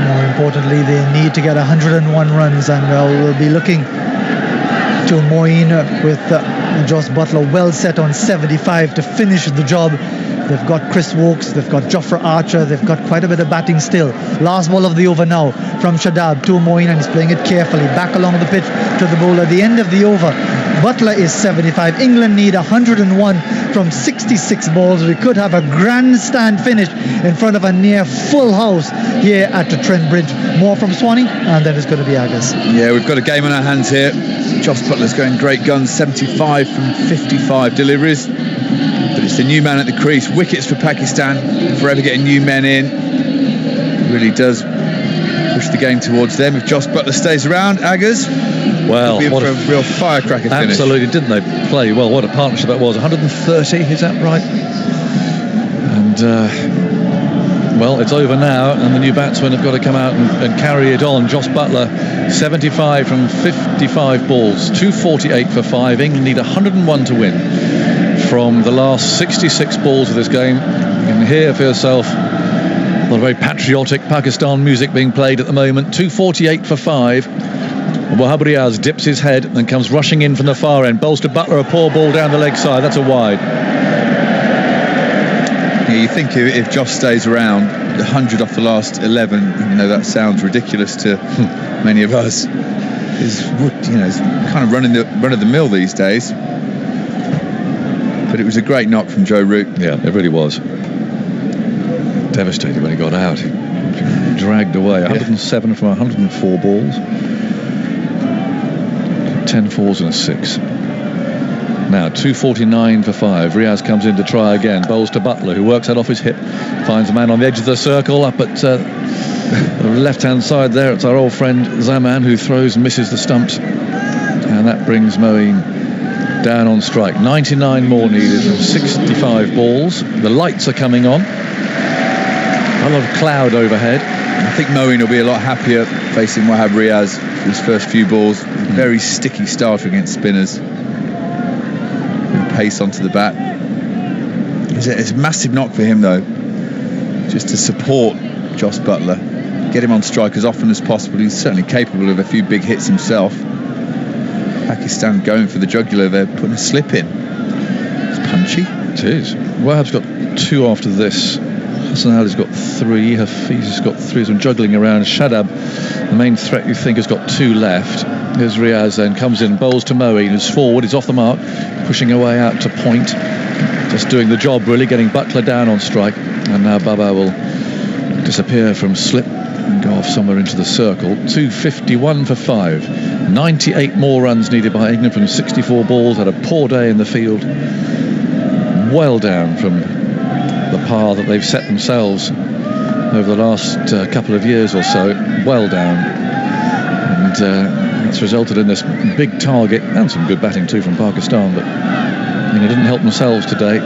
More importantly, they need to get 101 runs, and we'll be looking to Moeen with Jos Buttler well set on 75 to finish the job. They've got Chris Wokes, they've got Jofra Archer, they've got quite a bit of batting still. Last ball of the over now from Shadab to Moeen, and he's playing it carefully back along the pitch to the bowler. The end of the over, Buttler is 75. England need 101 from 66 balls. We could have a grandstand finish in front of a near full house here at the Trent Bridge. More from Swanee, and then it's going to be Agus. Yeah, we've got a game on our hands here. Jos Buttler's going great guns, 75 from 55 deliveries. But it's the new man at the crease. Wickets for Pakistan, forever getting new men in. It really does push the game towards them. If Jos Buttler stays around, Aggers, well, what a real firecracker finish. Absolutely, didn't they play well? What a partnership that was. 130, is that right? And well, it's over now, and the new batsmen have got to come out and carry it on. Jos Buttler, 75 from 55 balls, 248 for 5. England need 101 to win from the last 66 balls of this game. You can hear for yourself a lot of very patriotic Pakistan music being played at the moment. 248 for 5. Wahab Riaz dips his head and comes rushing in from the far end. Bowls to Buttler, a poor ball down the leg side. That's a wide. Yeah, you think if Jos stays around, 100 off the last 11, you know, that sounds ridiculous to many of us. It's kind of run of the mill these days. But it was a great knock from Joe Root. Yeah, it really was. Devastated when he got out. He dragged away 107 from 104 balls. 10 fours and a 6. Now 249 for 5. Riaz comes in to try again. Bowls to Butler, who works that off his hip. Finds a man on the edge of the circle up at the left-hand side there. It's our old friend Zaman, who throws and misses the stumps. And that brings Moeen down on strike. 99 more needed from 65 balls. The lights are coming on. A lot of cloud overhead. I think Moeen will be a lot happier facing Wahab Riaz for his first few balls. Very sticky starter against spinners. Pace onto the bat. It's a massive knock for him though, just to support Jos Buttler, get him on strike as often as possible. He's certainly capable of a few big hits himself. Pakistan going for the jugular there, putting a slip in. It's punchy. It is. Wahab's got 2 after this. Hassan Ali's got 3. Hafiz has got 3. Some juggling around. Shadab, the main threat, you think, has got 2 left. Here's Riaz then, comes in, bowls to Moeen, who's forward, he's off the mark, pushing away out to point. Just doing the job, really, getting Buttler down on strike. And now Baba will disappear from slip and go off somewhere into the circle. 251 for 5. 98 more runs needed by England from 64 balls. Had a poor day in the field. Well down from the par that they've set themselves over the last couple of years or so. Well down. And it's resulted in this big target and some good batting too from Pakistan, but they didn't help themselves today.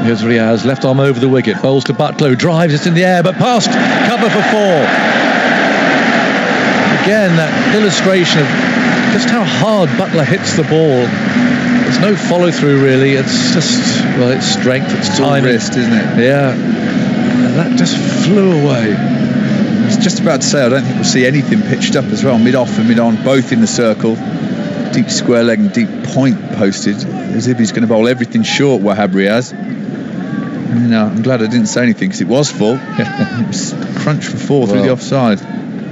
Here's Riaz, left arm over the wicket, bowls to Butler, who drives it in the air, but past cover for 4. Again, that illustration of just how hard Butler hits the ball. There's no follow through really. It's just, well, it's strength, it's timing. Wrist, isn't it? Yeah, and that just flew away. I was just about to say, I don't think we'll see anything pitched up as well. Mid-off and mid-on, both in the circle. Deep square leg and deep point posted, as if he's going to bowl everything short, Wahab Riaz. And, I'm glad I didn't say anything, because it was full. It was crunch for 4 through the offside.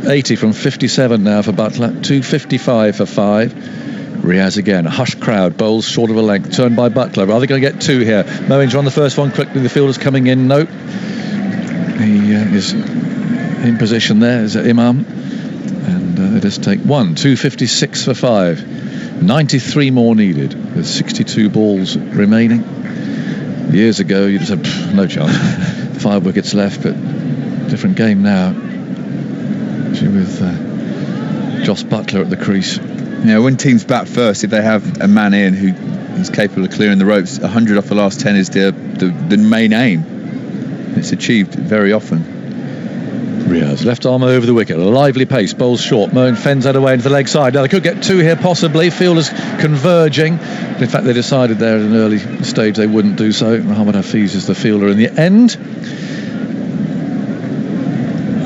80 from 57 now for Butler. 255 for 5. Riaz again, a hushed crowd, bowls short of a length, turned by Butler. Are they going to get 2 here? Moeen's on the first one quickly, the fielder's coming in. Nope. He is in position there as Imam, and they just take 1. 256 for 5. 93 more needed with 62 balls remaining. Years ago you just had no chance. 5 wickets left, but different game now, with Jos Buttler at the crease. Yeah, when teams bat first, if they have a man in who is capable of clearing the ropes, 100 off the last 10 is the main aim. It's achieved very often. Riaz, left arm over the wicket, a lively pace, bowls short. Moeen fends that away into the leg side. Now they could get 2 here possibly. Fielders converging. In fact, they decided there at an early stage they wouldn't do so. Mohammad Hafiz is the fielder in the end.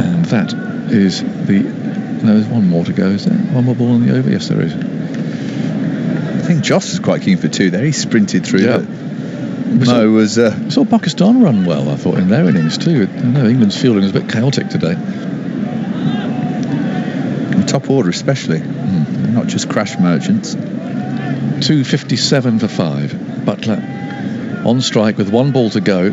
And that is the... No, there's one more to go, is there? One more ball in the over? Yes, there is. I think Jos was quite keen for 2 there. He sprinted through that. Mo was... saw Pakistan run well, I thought, in their innings too. I know England's fielding is a bit chaotic today. In top order especially. Not just crash merchants. 257 for 5. Butler on strike with 1 ball to go.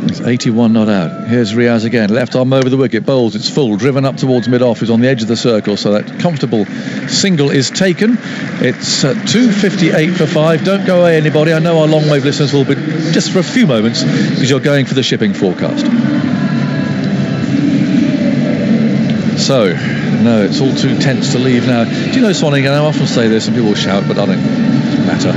It's 81 not out. Here's Riaz again, left arm over the wicket, bowls, it's full, driven up towards mid-off, is on the edge of the circle, so that comfortable single is taken. It's 258 for 5. Don't go away, anybody. I know our long wave listeners will be just for a few moments, because you're going for the shipping forecast. So, no, it's all too tense to leave now. Do you know, Swanning, and I often say this and people will shout, but I don't matter.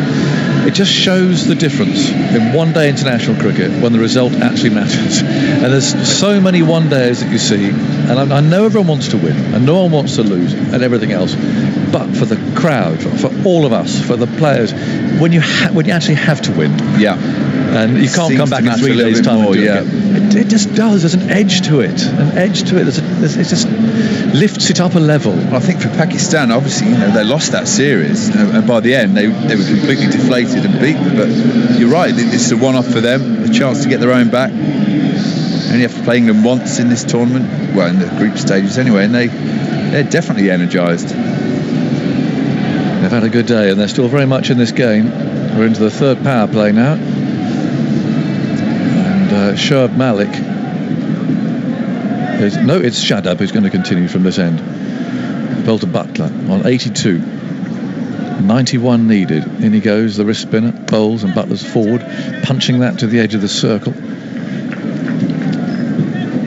It just shows the difference in one-day international cricket when the result actually matters. And there's so many one-days that you see, and I know everyone wants to win, and no one wants to lose, and everything else. But for the crowd, for all of us, for the players, when you actually have to win, and you can't come back in 3 days' time and do it just does. There's an edge to it. It just lifts it up a level. I think for Pakistan, obviously, they lost that series, and by the end they were completely deflated and beaten. But you're right, it's a one-off for them, a chance to get their own back. Only have to play England once in this tournament, well, in the group stages anyway, and they're definitely energised. They've had a good day, and they're still very much in this game. We're into the 3rd power play now. And Shoaib Malik it's Shadab who's going to continue from this end. Bowled to Butler on 82. 91 needed. In he goes, the wrist spinner, bowls, and Butler's forward, punching that to the edge of the circle.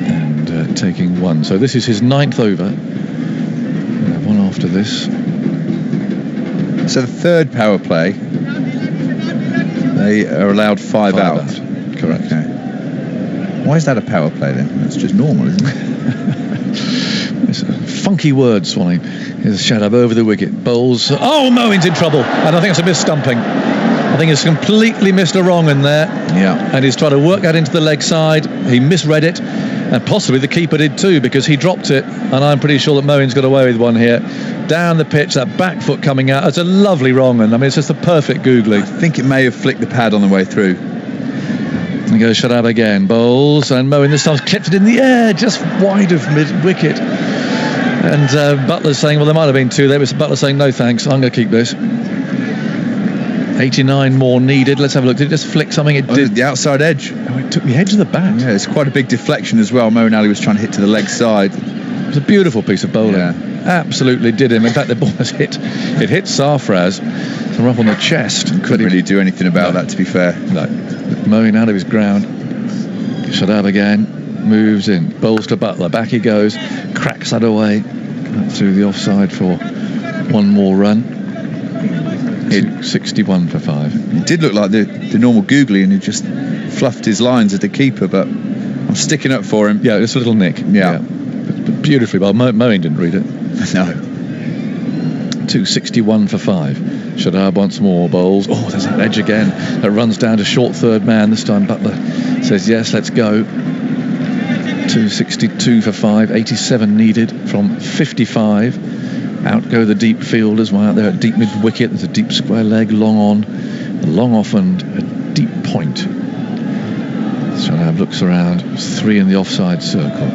And taking one. So this is his 9th over. We'll have one after this. So the third power play, they are allowed five out. Correct. Okay. Why is that a power play then? That's just normal, isn't it? It's funky word, Swanee. Here's Shadab over the wicket. Bowls. Oh, Moeen's in trouble. And I think it's a mis-stumping. I think he's completely missed a wrong in there. Yeah. And he's trying to work that into the leg side. He misread it. And possibly the keeper did too, because he dropped it. And I'm pretty sure that Moeen's got away with one here. Down the pitch, that back foot coming out. It's a lovely wrong. And I mean, it's just a perfect googly. I think it may have flicked the pad on the way through. And goes Shadab again. Bowls. And Moeen this time kept it in the air, just wide of mid-wicket. And Butler's saying, well, there might have been two there, but Butler's saying, no thanks, I'm going to keep this. 89 more needed. Let's have a look. Did it just flick something? It did. The outside edge. Oh, it took the edge of the bat. Yeah, it's quite a big deflection as well. Moeen Ali was trying to hit to the leg side. It was a beautiful piece of bowling. Yeah. Absolutely did him. In fact, the ball was hit. It hit Sarfraz. Some rough on the chest. Couldn't really do anything about that, to be fair. No. Moeen out of his ground. Shadab again. Moves in. Bowls to Butler. Back he goes. Cracks that away. Through the offside for one more run. 61 for 5. It did look like the normal googly, and he just fluffed his lines at the keeper, but I'm sticking up for him. Yeah, it's a little nick. Yeah. But beautifully well. Moeen didn't read it. No. 261 for 5. Shadab once more bowls. Oh, there's that edge again. That runs down to short third man. This time Butler says, yes, let's go. 262 for 5. 87 needed from 55. Out go the deep fielders. One out there at deep mid-wicket. There's a deep square leg, long on, a long off, and a deep point. Shadab looks around. There's 3 in the offside circle.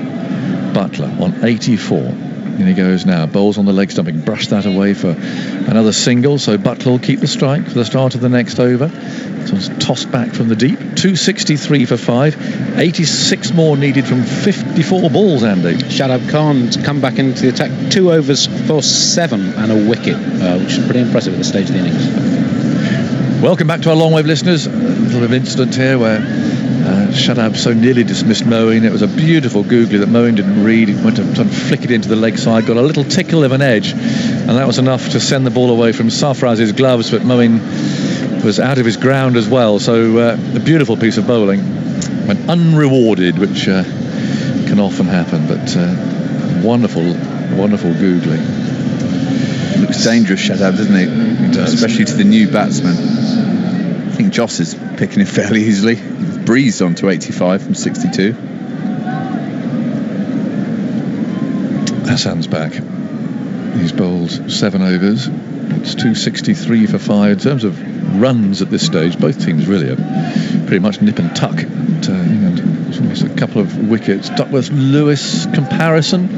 Butler on 84. In he goes now. Bowls on the leg stumping. Brush that away for another single. So Butler will keep the strike for the start of the next over. So it's tossed back from the deep. 263 for 5. 86 more needed from 54 balls, Andy. Shadab Khan's come back into the attack. 2 overs for 7 and a wicket, which is pretty impressive at this stage of the innings. Welcome back to our long wave listeners. A little bit of incident here where Shadab so nearly dismissed Moeen. It was a beautiful googly that Moeen didn't read. He went to try and flick it into the leg side, got a little tickle of an edge, and that was enough to send the ball away from Sarfraz's gloves, but Moeen was out of his ground as well. So a beautiful piece of bowling, went unrewarded, which can often happen, but wonderful googly. Looks dangerous, Shadab, doesn't he? He does. Especially to the new batsman. I think Joss is picking it fairly easily. He's breezed on to 85 from 62. Hassan's back. He's bowled 7 overs. It's 263 for 5. In terms of runs at this stage, both teams really are pretty much nip and tuck. England, it's a couple of wickets. Duckworth-Lewis comparison,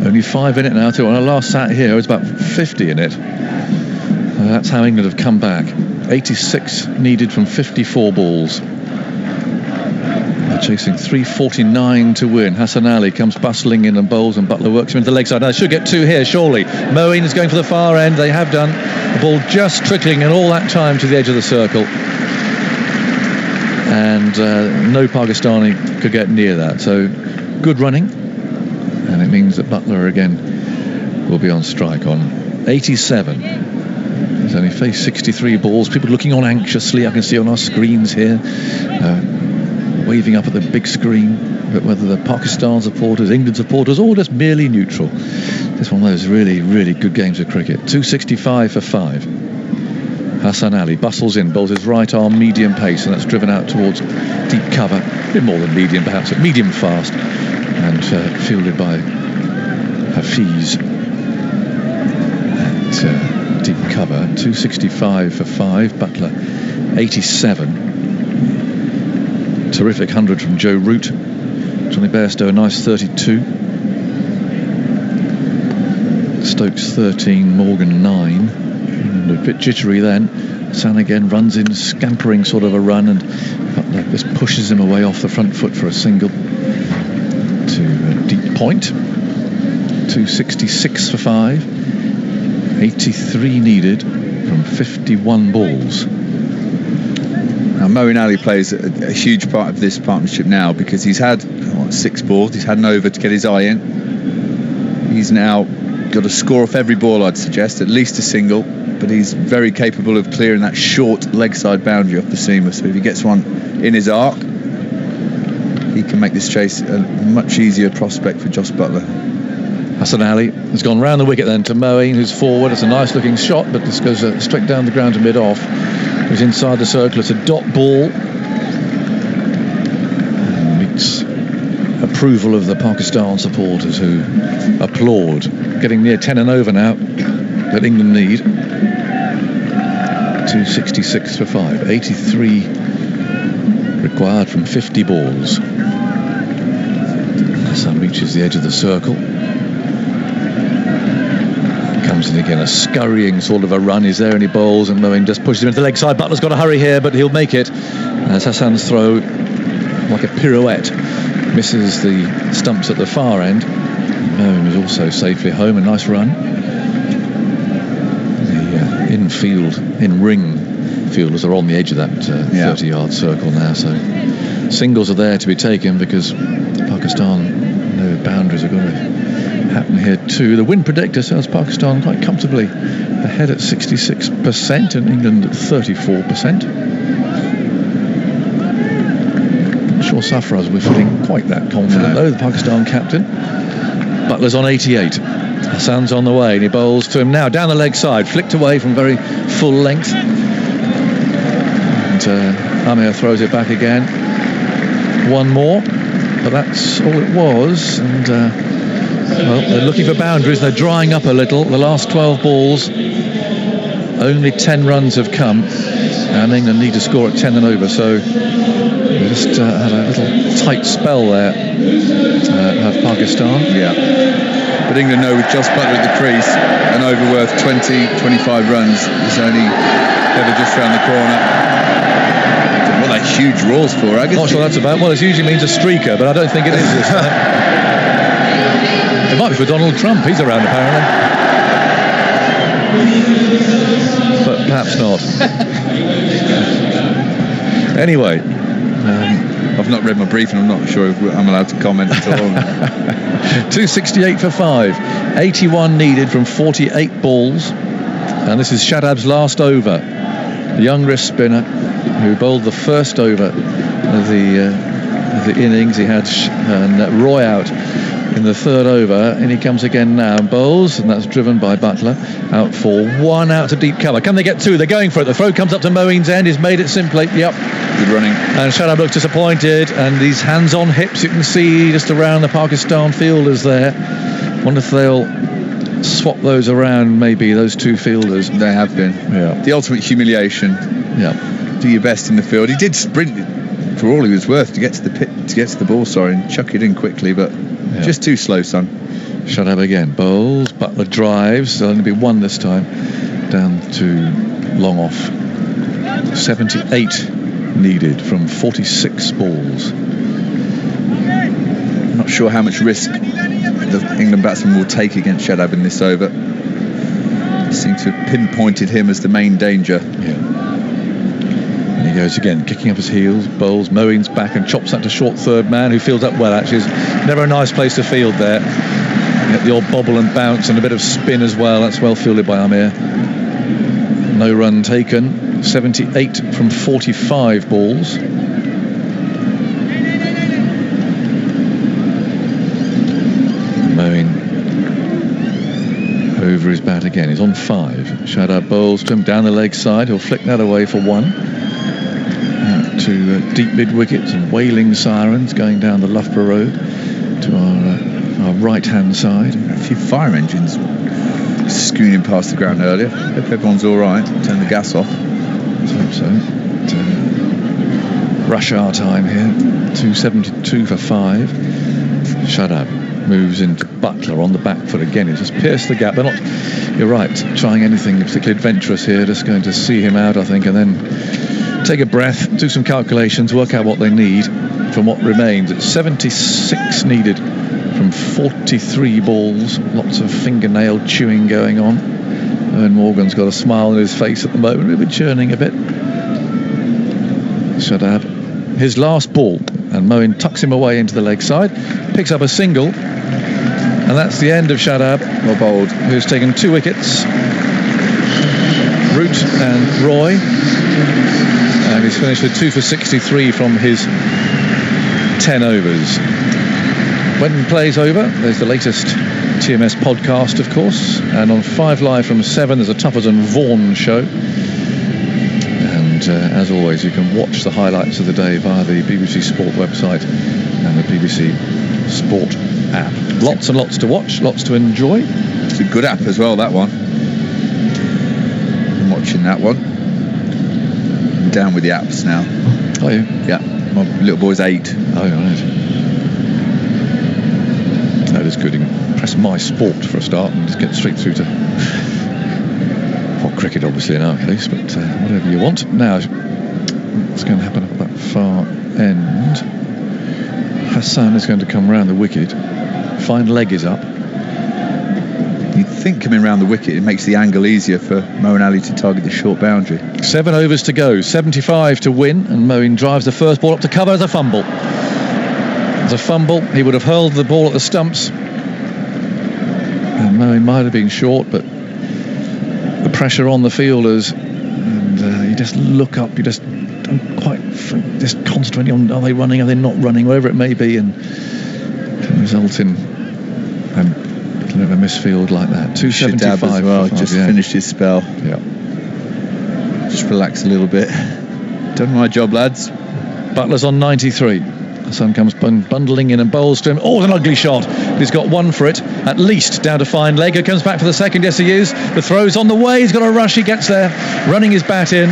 only 5 in it now too. When I last sat here, it was about 50 in it. That's how England have come back. 86 needed from 54 balls. They're chasing 349 to win. Hassan Ali comes bustling in and bowls, and Butler works him into the leg side. Now, they should get 2 here, surely. Moeen is going for the far end. They have done. The ball just trickling in all that time to the edge of the circle. And no Pakistani could get near that. So, good running. And it means that Butler again will be on strike on 87. He's only faced 63 balls. People looking on anxiously. I can see on our screens here, waving up at the big screen. But whether the Pakistan supporters, England supporters, or just merely neutral, it's one of those really, really good games of cricket. 265 for 5. Hassan Ali bustles in, bowls his right arm medium pace, and that's driven out towards deep cover. A bit more than medium, perhaps, but medium fast, and fielded by Hafiz. Deep cover. 265 for 5. Butler 87. Terrific 100 from Joe Root. Johnny Bairstow a nice 32. Stokes 13. Morgan 9. And a bit jittery then. San again runs in, scampering sort of a run, and Butler just pushes him away off the front foot for a single to deep point. 266 for 5. 83 needed from 51 balls. Now, Moeen Ali plays a huge part of this partnership now because he's had 6 balls. He's had an over to get his eye in. He's now got a score off every ball, I'd suggest, at least a single. But he's very capable of clearing that short leg side boundary off the seamer. So if he gets one in his arc, he can make this chase a much easier prospect for Jos Buttler. Hassan Ali has gone round the wicket then to Moeen, who's forward. It's a nice looking shot, but this goes straight down the ground to mid-off. He's inside the circle. It's a dot ball. And meets approval of the Pakistan supporters, who applaud. Getting near 10 and over now that England need. 266 for 5. 83 required from 50 balls. Hassan reaches the edge of the circle. Comes in again, a scurrying sort of a run. Is there any bowls? And Moeen just pushes him into the leg side. Butler's got to hurry here, but he'll make it. As Hassan's throw, like a pirouette, misses the stumps at the far end. Moeen is also safely home. A nice run. The in-ring fielders are on the edge of that 30-yard circle now. So singles are there to be taken because Pakistan, no boundaries are going to happen here too. The win predictor says Pakistan quite comfortably ahead at 66% and England at 34%. Not sure Safraz we're feeling quite that confident though, the Pakistan captain. Butler's on 88. Hassan's on the way and he bowls to him now down the leg side, flicked away from very full length. And Amir throws it back again. One more, but that's all it was. And well, they're looking for boundaries. They're drying up a little. The last 12 balls, only 10 runs have come, and England need to score at 10 and over. So we just had a little tight spell there. Have Pakistan. Yeah. But England know with Jos Buttler at the crease, an over worth 20-25 runs is only ever just round the corner. What that huge roar's for, I guess. Not sure that's about. Well, it usually means a streaker, but I don't think it is this time. It might be for Donald Trump. He's around apparently, but perhaps not. Anyway, I've not read my briefing. I'm not sure if I'm allowed to comment at all. 268 for 5. 81 needed from 48 balls, and this is Shadab's last over. The young wrist spinner who bowled the first over of the innings. He had Roy out in the third over, and he comes again now and bowls, and that's driven by Butler. Out for 1, out to deep cover. Can they get 2? They're going for it. The throw comes up to Moeen's end. He's made it simply. Yep. Good running. And Shadab looks disappointed, and these hands on hips you can see just around the Pakistan fielders there. Wonder if they'll swap those around, maybe, those two fielders. They have been. Yeah. The ultimate humiliation. Yeah. Do your best in the field. He did sprint for all he was worth to get to the pit, to get to the ball, and chuck it in quickly, but just too slow, son. Shadab again bowls. Butler drives. There'll only be 1 this time. Down to long off. 78 needed from 46 balls. I'm not sure how much risk the England batsman will take against Shadab in this over. He seems to have pinpointed him as the main danger. Yeah. And he goes again, kicking up his heels, bowls. Moeen's back and chops that to short third man, who fields up well. Actually, it's never a nice place to field there. You get the odd bobble and bounce and a bit of spin as well. That's well fielded by Amir. No run taken. 78 from 45 balls. Moeen over his bat again. He's on 5. Shadab bowls to him down the leg side. He'll flick that away for 1. Out to deep mid wickets and wailing sirens going down the Loughborough Road to our right hand side. A few fire engines scooting past the ground earlier. Hope everyone's all right. Turn the gas off. Let's hope so. Rush hour time here. 272 for 5. Shadab moves into Butler on the back foot again. He's just pierced the gap. They're not, you're right, trying anything particularly adventurous here. Just going to see him out, I think, and then take a breath, do some calculations, work out what they need from what remains. It's 76 needed from 43 balls. Lots of fingernail chewing going on. Eoin Morgan's got a smile on his face at the moment. We've been churning a bit. Shadab, his last ball, and Moeen tucks him away into the leg side, picks up a single, and that's the end of Shadab, Well bowled. who's taken 2 wickets. Root and Roy, and he's finished with 2 for 63 from his 10 overs. When play's over, there's the latest TMS podcast, of course, and on 5 Live from 7 there's a Tuffers and Vaughan show, and as always you can watch the highlights of the day via the BBC Sport website and the BBC Sport app. Lots and lots to watch, lots to enjoy. It's a good app as well, that one. I'm watching that one. I'm down with the apps now. Are you? Yeah, my little boy's 8. Oh, right. That is good. You can press My Sport for a start and just get straight through to cricket, obviously, in our case, but whatever you want. Now, what's going to happen at that far end? Hassan is going to come round the wicket. Fine leg is up. You'd think coming round the wicket, it makes the angle easier for Moeen Ali to target the short boundary. 7 overs to go, 75 to win, and Moeen drives the first ball up to cover as a fumble. As a fumble, he would have hurled the ball at the stumps, and Moeen might have been short, but the pressure on the fielders, and you just look up, you just don't quite, just concentrating on, are they running, are they not running, whatever it may be, and can result in a bit of a misfield like that. 275 as well, just finished his spell. Yeah. Just relax a little bit. Done my job, lads. Butler's on 93. The sun comes bundling in and bowls to him. Oh, an ugly shot. He's got 1 for it, at least, down to fine leg. He comes back for the second. Yes, he is. The throw's on the way. He's got a rush. He gets there, running his bat in.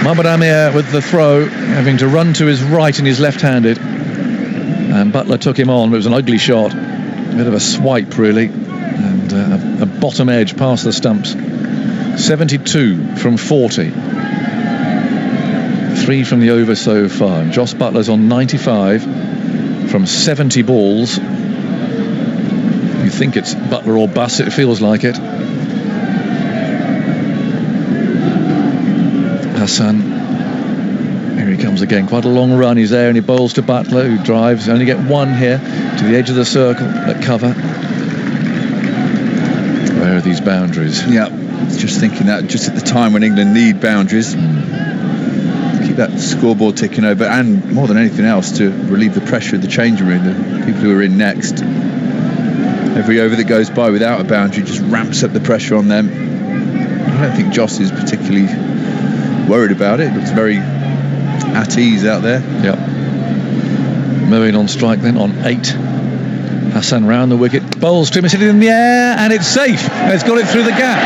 Mohammad Amir with the throw, having to run to his right and he's left-handed. And Butler took him on. It was an ugly shot. A bit of a swipe, really. And a bottom edge past the stumps. 72 from 40. 3 from the over so far. And Jos Buttler's on 95 from 70 balls. You think it's Butler or bust, it feels like it. Hassan, here he comes again. Quite a long run. He's there and he bowls to Butler, who drives. Only get 1 here to the edge of the circle at cover. Where are these boundaries? Yeah, just thinking that just at the time when England need boundaries. Keep that scoreboard ticking over, and more than anything else, to relieve the pressure of the changing room, the people who are in next. Every over that goes by without a boundary just ramps up the pressure on them. I don't think Jos is particularly worried about it. Looks very at ease out there. Yep. Moeen on strike then on 8. Hassan round the wicket, bowls to him, it's hit it in the air, and it's safe. And it's got it through the gap.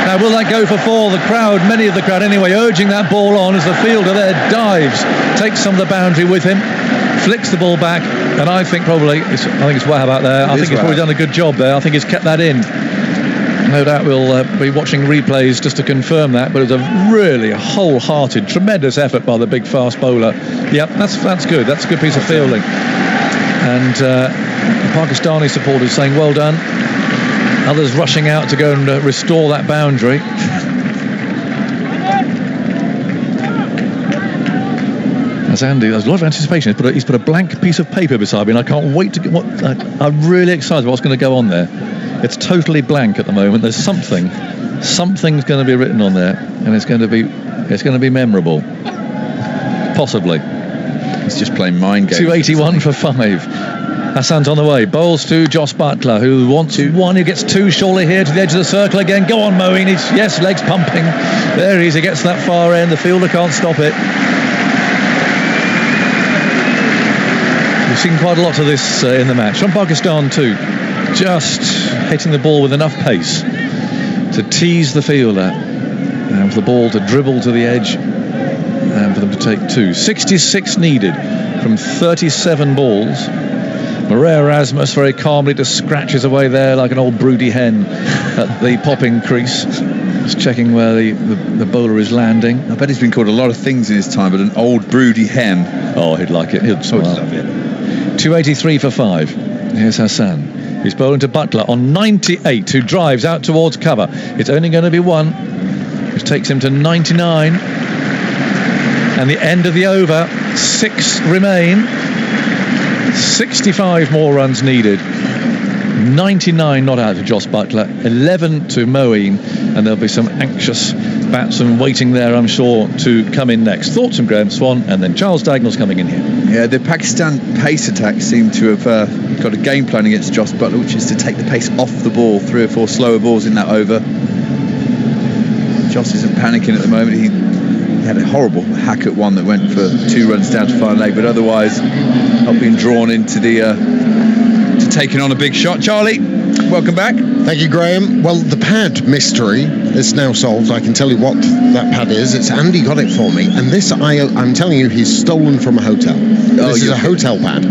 Now, will that go for 4? The crowd, many of the crowd anyway, urging that ball on as the fielder there dives, takes some of the boundary with him, flicks the ball back, and I think it's Wahab out there. I think he's probably done a good job there. I think he's kept that in. No doubt we'll be watching replays just to confirm that, but it was a really wholehearted, tremendous effort by the big fast bowler. Yep, that's good. That's a good piece of fielding. And the Pakistani supporters saying, well done. Others rushing out to go and restore that boundary. As Andy, there's a lot of anticipation. He's put a blank piece of paper beside me, and I can't wait to get I'm really excited about what's going to go on there. It's totally blank at the moment. There's something's going to be written on there, and it's going to be memorable. Possibly. He's just playing mind games. 281 for 5. Hassan's on the way, bowls to Jos Buttler, who wants 1, he gets 2 surely here to the edge of the circle again. Go on, Moeen, yes, legs pumping. There he is, he gets that far end, the fielder can't stop it. We've seen quite a lot of this in the match. From Pakistan too, just hitting the ball with enough pace to tease the fielder, and for the ball to dribble to the edge, and for them to take 2. 66 needed from 37 balls. Maria Erasmus very calmly just scratches away there like an old broody hen at the popping crease. Just checking where the bowler is landing. I bet he's been called a lot of things in his time, but an old broody hen. Oh, he'd like it. He'd smile. love it. 283 for 5. Here's Hassan. He's bowling to Butler on 98, who drives out towards cover. It's only going to be one, which takes him to 99. And the end of the over. 6 remain. 65 more runs needed. 99 not out to Jos Buttler, 11 to Moeen, and there'll be some anxious batsmen waiting there, I'm sure, to come in next. Thoughts from Graham Swan, and then Charles Dagnall's coming in here. Yeah, the Pakistan pace attack seem to have got a game plan against Jos Buttler, which is to take the pace off the ball, 3 or 4 slower balls in that over. Jos isn't panicking at the moment. He had a horrible hack at one that went for 2 runs down to final leg, but otherwise not being drawn into the to taking on a big shot. Charlie, welcome back. Thank you, Graham. Well, the pad mystery is now solved. I can tell you what that pad is. It's Andy got it for me, and this I'm telling you, he's stolen from a hotel. This is a hotel pad.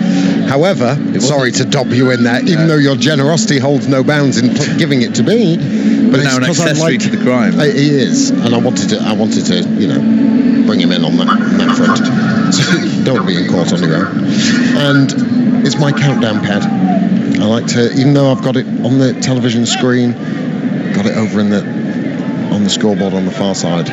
However, sorry to dob you in there, even though your generosity holds no bounds in giving it to me, but now an accessory to the crime. He is, and I wanted to, bring him in on that front. So don't want to be in court on your own. And it's my countdown pad. I like to, even though I've got it on the television screen, got it over on the scoreboard on the far side.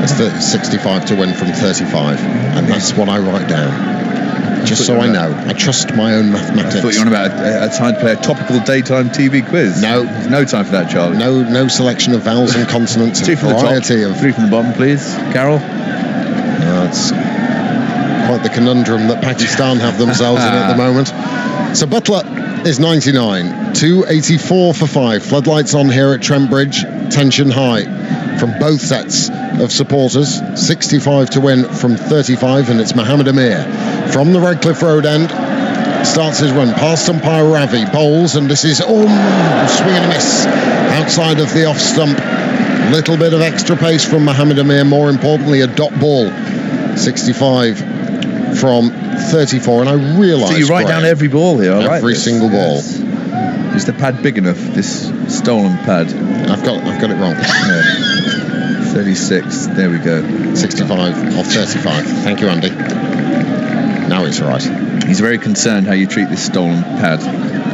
It's the 65 to win from 35, and that's what I write down. Just so I know. I trust my own mathematics. I thought you were on about a time to play a topical daytime TV quiz. No. There's no time for that, Charlie. No selection of vowels and consonants. 2 from the top, 3 from the bottom, please. Carol? That's quite the conundrum that Pakistan have themselves in at the moment. So Butler is 99, 284 for 5. Floodlights on here at Trent Bridge, tension high from both sets of supporters. 65 to win from 35, and it's Mohammed Amir from the Redcliffe Road end. Starts his run past umpire Ravi, bowls, and this is swing and a miss outside of the off stump. Little bit of extra pace from Mohammed Amir, more importantly a dot ball. 65 from 34, and I realise. So you write down every ball here, every single ball. Is the pad big enough? This stolen pad. I've got it wrong. Yeah. 36. There we go. 65 off 35. Thank you, Andy. Now it's right. He's very concerned how you treat this stolen pad.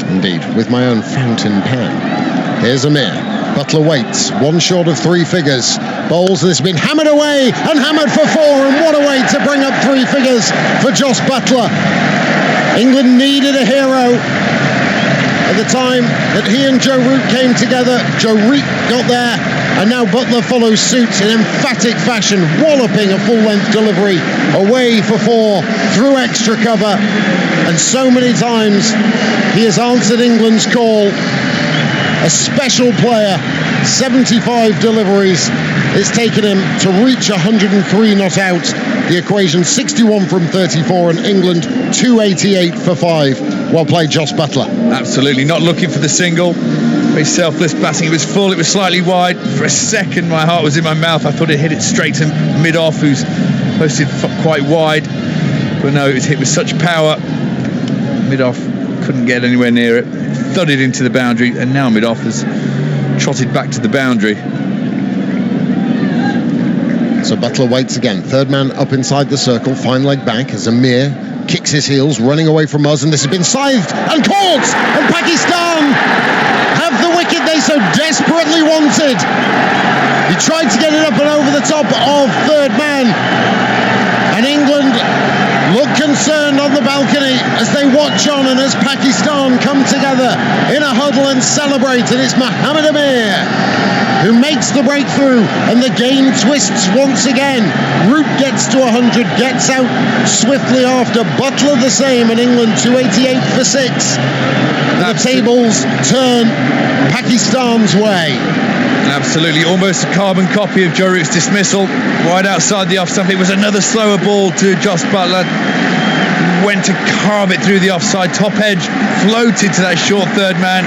Indeed, with my own fountain pen. Here's Amir. Butler waits, 1 short of 3 figures. Bowls, this has been hammered away and hammered for 4, and what a way to bring up 3 figures for Jos Buttler. England needed a hero. At the time that he and Joe Root came together, Joe Root got there, and now Butler follows suit in emphatic fashion, walloping a full-length delivery away for 4 through extra cover, and so many times he has answered England's call. A special player, 75 deliveries. It's taken him to reach 103 not out. The equation 61 from 34, and England 288 for 5. Well played, Jos Buttler. Absolutely, not looking for the single. Very selfless batting. It was full, it was slightly wide. For a second, my heart was in my mouth. I thought it hit it straight to mid-off, who's posted quite wide. But no, it was hit with such power. Mid-off couldn't get anywhere near it. Thudded into the boundary, and now mid-off has trotted back to the boundary. So Butler waits again. Third man up inside the circle. Fine leg back as Amir kicks his heels, running away from us, and this has been scythed and caught, and Pakistan have the wicket they so desperately wanted. He tried to get it up and over the top of third man, and England look concerned on the balcony as they watch on, and as Pakistan come together in a huddle and celebrate. And it's Mohammed Amir who makes the breakthrough, and the game twists once again. Root gets to 100, gets out swiftly after. Butler the same, and England 288 for 6. The tables turn Pakistan's way. Absolutely, almost a carbon copy of Joe Root's dismissal. Wide outside the off stump. It was another slower ball to Jos Buttler. Went to carve it through the offside top edge, floated to that short third man.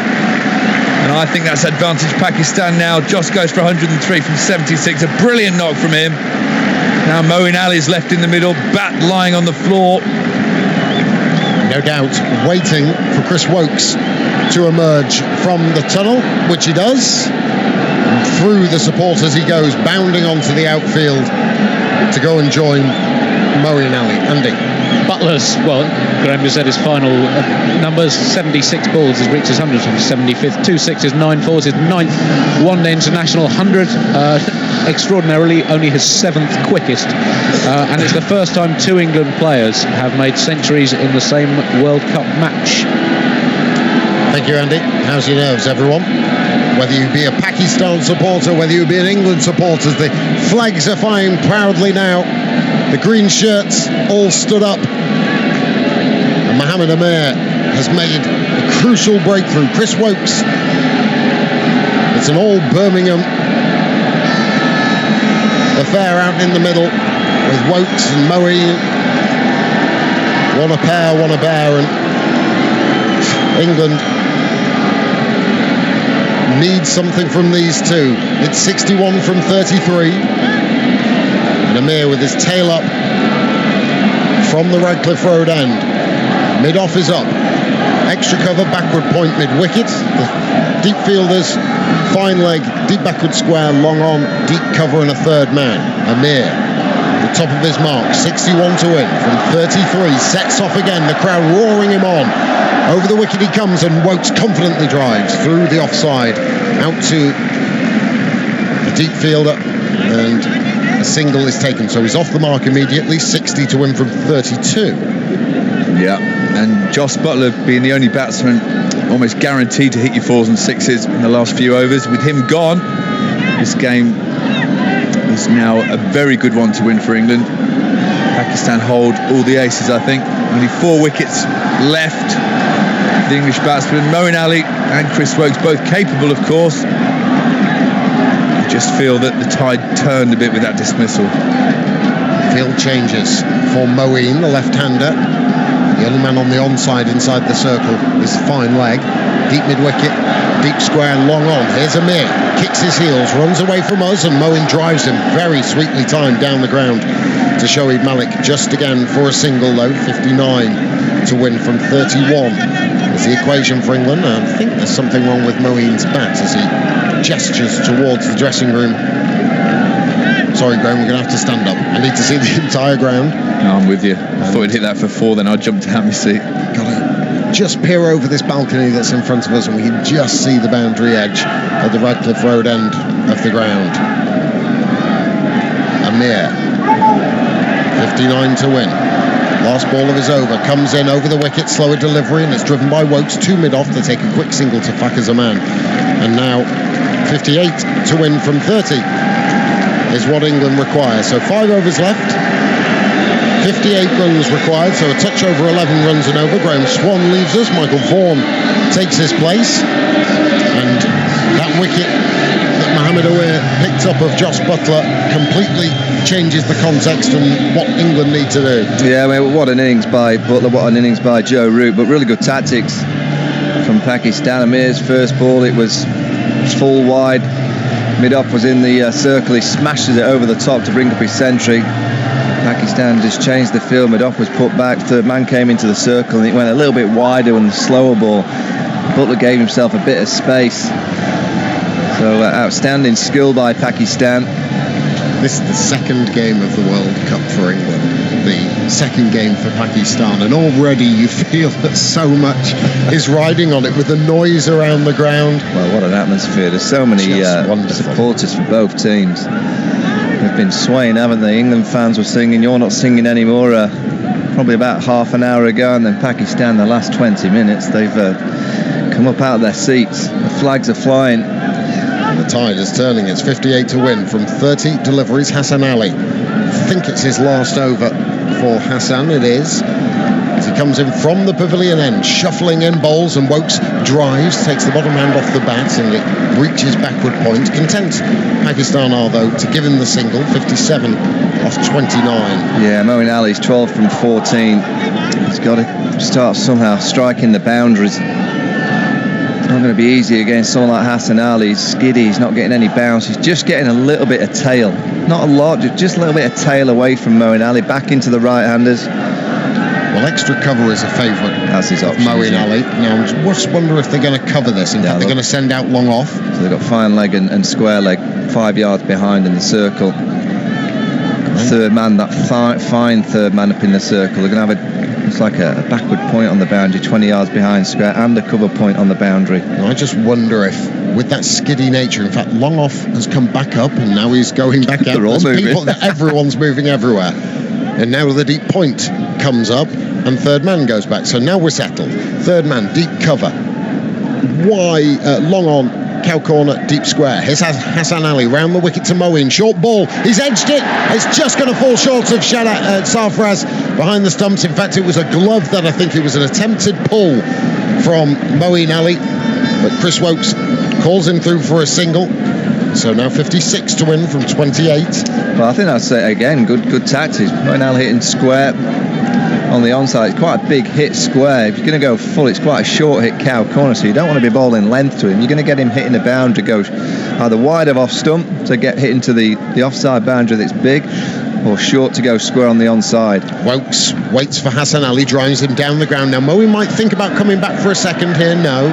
And I think that's advantage Pakistan now. Jos goes for 103 from 76. A brilliant knock from him. Now Moeen Ali's left in the middle, bat lying on the floor. No doubt waiting for Chris Wokes to emerge from the tunnel, which he does. And through the supporters he goes, bounding onto the outfield to go and join Moeen Ali. Andy. Butler's, well, Graham just said his final numbers, 76 balls, he's reached his 175th, 2 sixes, 9 fours, his 9th one-day international, 100, extraordinarily only his 7th quickest, and it's the first time 2 England players have made centuries in the same World Cup match. Thank you, Andy. How's your nerves, everyone? Whether you be a Pakistan supporter, whether you be an England supporter, the flags are flying proudly now. The green shirts all stood up. And Mohamed Amir has made a crucial breakthrough. Chris Wokes. It's an all Birmingham affair out in the middle with Wokes and Moeen. One a pair, one a bear, and England needs something from these two. It's 61 from 33. And Amir with his tail up from the Radcliffe Road end. Mid-off is up. Extra cover, backward point, mid-wicket. The deep fielders, fine leg, deep backward square, long on, deep cover and a third man. Amir, the top of his mark, 61 to win from 33. Sets off again, the crowd roaring him on. Over the wicket he comes and Wokes confidently drives through the offside out to the deep fielder, and a single is taken, so he's off the mark immediately. 60 to win from 32. Yeah, and Jos Buttler being the only batsman almost guaranteed to hit your 4s and 6s in the last few overs. With him gone, this game is now a very good one to win for England. Pakistan hold all the aces, I think. Only 4 wickets left. The English batsmen, Moeen Ali and Chris Wokes, both capable, of course. I just feel that the tide turned a bit with that dismissal. Field changes for Moeen, the left-hander. The only man on the onside inside the circle is fine leg. Deep mid-wicket, deep square, long on. Here's Amir, kicks his heels, runs away from us, and Moeen drives him very sweetly timed down the ground to Shoaib Malik. Just again for a single though, 59 to win from 31. Is the equation for England. I think there's something wrong with Moeen's bat as he gestures towards the dressing room. Sorry, Graham, we're going to have to stand up. I need to see the entire ground. No, I'm with you. I thought he'd hit that for 4, then I jumped out of my seat. Got to just peer over this balcony that's in front of us, and we can just see the boundary edge at the Radcliffe Road end of the ground. Amir, 59 to win. Last ball of his over, comes in over the wicket, slower delivery, and it's driven by Wokes to mid-off. They take a quick single to Fakhar Zaman. And now 58 to win from 30 is what England require. So 5 overs left, 58 runs required, so a touch over 11 runs and over. Graham Swan leaves us, Michael Vaughan takes his place, and that wicket that Mohamed Amir picked up of Jos Buttler completely changes the context and what England need to do. Yeah, I mean, what an innings by Buttler, what an innings by Joe Root, but really good tactics from Pakistan. Amir's first ball, it was full wide, mid-off was in the circle, he smashes it over the top to bring up his century. Pakistan just changed the field, mid-off was put back, third man came into the circle and it went a little bit wider on the slower ball. Buttler gave himself a bit of space. So outstanding skill by Pakistan. This is the second game of the World Cup for England, the second game for Pakistan, and already you feel that so much is riding on it with the noise around the ground. Well, what an atmosphere. There's so many supporters for both teams. They've been swaying, haven't they? England fans were singing, "You're not singing anymore," probably about half an hour ago, and then Pakistan, the last 20 minutes, they've come up out of their seats. The flags are flying. The tide is turning. It's 58 to win from 30 deliveries. Hassan Ali, I think it's his last over for Hassan. It is. As he comes in from the pavilion end, shuffling in bowls, and Wokes drives, takes the bottom hand off the bat, and it reaches backward point. Content Pakistan are, though, to give him the single. 57 off 29. Yeah, Moeen Ali's 12 from 14. He's got to start somehow striking the boundaries. It's not going to be easy against someone like Hassan Ali. He's skiddy, he's not getting any bounce, he's just getting a little bit of tail, not a lot, just a little bit of tail away from Moeen Ali, back into the right-handers. Well, extra cover is a favourite. That's his option. Moeen Ali. Now, I just wonder if they're going to cover this. In fact, they're going to send out long off. So they've got fine leg and square leg 5 yards behind in the circle. Third man, that fine third man up in the circle. They're going to have it's like a backward point on the boundary, 20 yards behind square, and a cover point on the boundary. Now, I just wonder if, with that skiddy nature, in fact, long off has come back up and now he's going back out. They're all moving. Everyone's moving everywhere. And now the deep point comes up and third man goes back. So now we're settled. Third man, deep cover. Long on, cow corner, deep square. Here's Hassan Ali round the wicket to Moeen. Short ball. He's edged it. It's just going to fall short of Sarfraz behind the stumps. In fact, it was a glove that I think it was an attempted pull from Moeen Ali. But Chris Wokes calls him through for a single. So now 56 to win from 28. Well, I think that's again good tactics. Moeen Ali hitting square on the onside. It's quite a big hit square. If you're going to go full, it's quite a short hit cow corner, so you don't want to be bowling length to him. You're going to get him hitting the boundary, go either wide of off stump to get hit into the offside boundary that's big, or short to go square on the onside. Wokes waits for Hassan Ali, drives him down the ground. Now Moeen might think about coming back for a second here. No.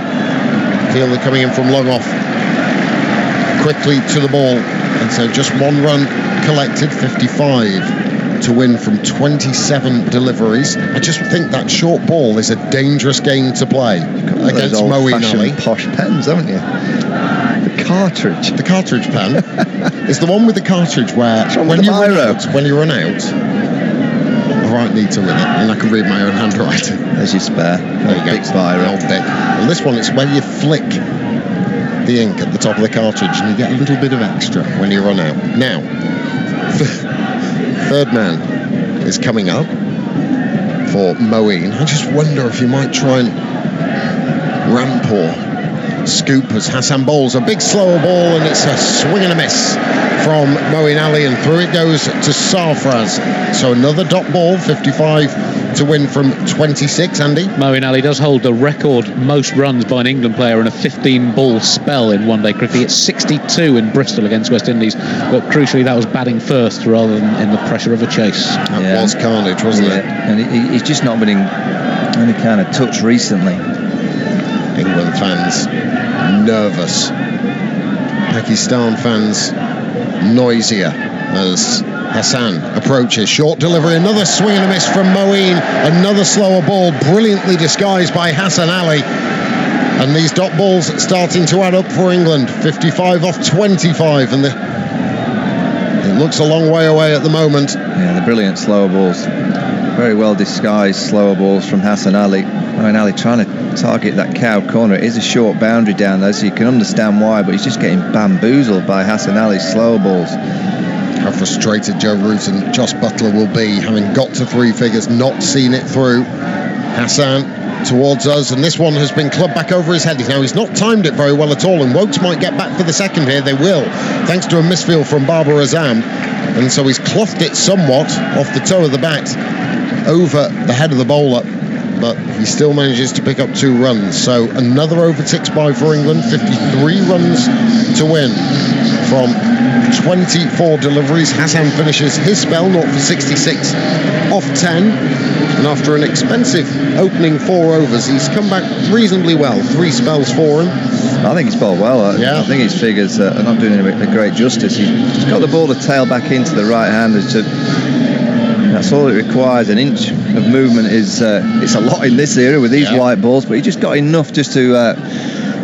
Feel they're coming in from long off quickly to the ball, and so just one run collected. 55 to win from 27 deliveries. I just think that short ball is a dangerous game to play against Moeen Ali. Posh pens, haven't you? The cartridge pen is the one with the cartridge where when you run out, I write neater with it and I can read my own handwriting. There's your spare. There you go. Big biro. Old Dick. Well, this one, it's where you flick the ink at the top of the cartridge and you get a little bit of extra when you run out. Now, third man is coming up for Moeen. I just wonder if you might try and ramp or scoop as Hassan bowls a big slower ball, and it's a swing and a miss from Moeen Ali, and through it goes to Sarfraz. So another dot ball. 55 to win from 26. Andy? Moeen Ali does hold the record most runs by an England player in a 15-ball spell in one-day cricket. It's 62 in Bristol against West Indies, but crucially that was batting first rather than in the pressure of a chase. That was carnage, wasn't it? And he's just not been in any kind of touch recently. England fans nervous. Pakistan fans noisier as Hassan approaches. Short delivery, another swing and a miss from Moeen. Another slower ball, brilliantly disguised by Hassan Ali. And these dot balls starting to add up for England. 55 off 25, and it looks a long way away at the moment. Yeah, the brilliant slower balls. Very well disguised slower balls from Hassan Ali. Moeen Ali trying to target that cow corner. It is a short boundary down there, so you can understand why, but he's just getting bamboozled by Hassan Ali's slower balls. How frustrated Joe Root and Joss Buttler will be, having got to three figures, not seen it through. Hassan towards us, and this one has been clubbed back over his head. Now he's not timed it very well at all, and Wokes might get back for the second here. They will, thanks to a misfield from Babar Azam, and so he's clothed it somewhat off the toe of the bat over the head of the bowler, but he still manages to pick up 2 runs. So another over 6 by for England. 53 runs to win from 24 deliveries. Hassan finishes his spell, 0 for 66 off 10, and after an expensive opening 4 overs, he's come back reasonably well. 3 spells for him. I think he's bowled well. I think his figures are not doing him a great justice. He's got the ball to tail back into the right hand. That's all it requires. An inch of movement is it's a lot in this era with these white balls, but he just got enough just to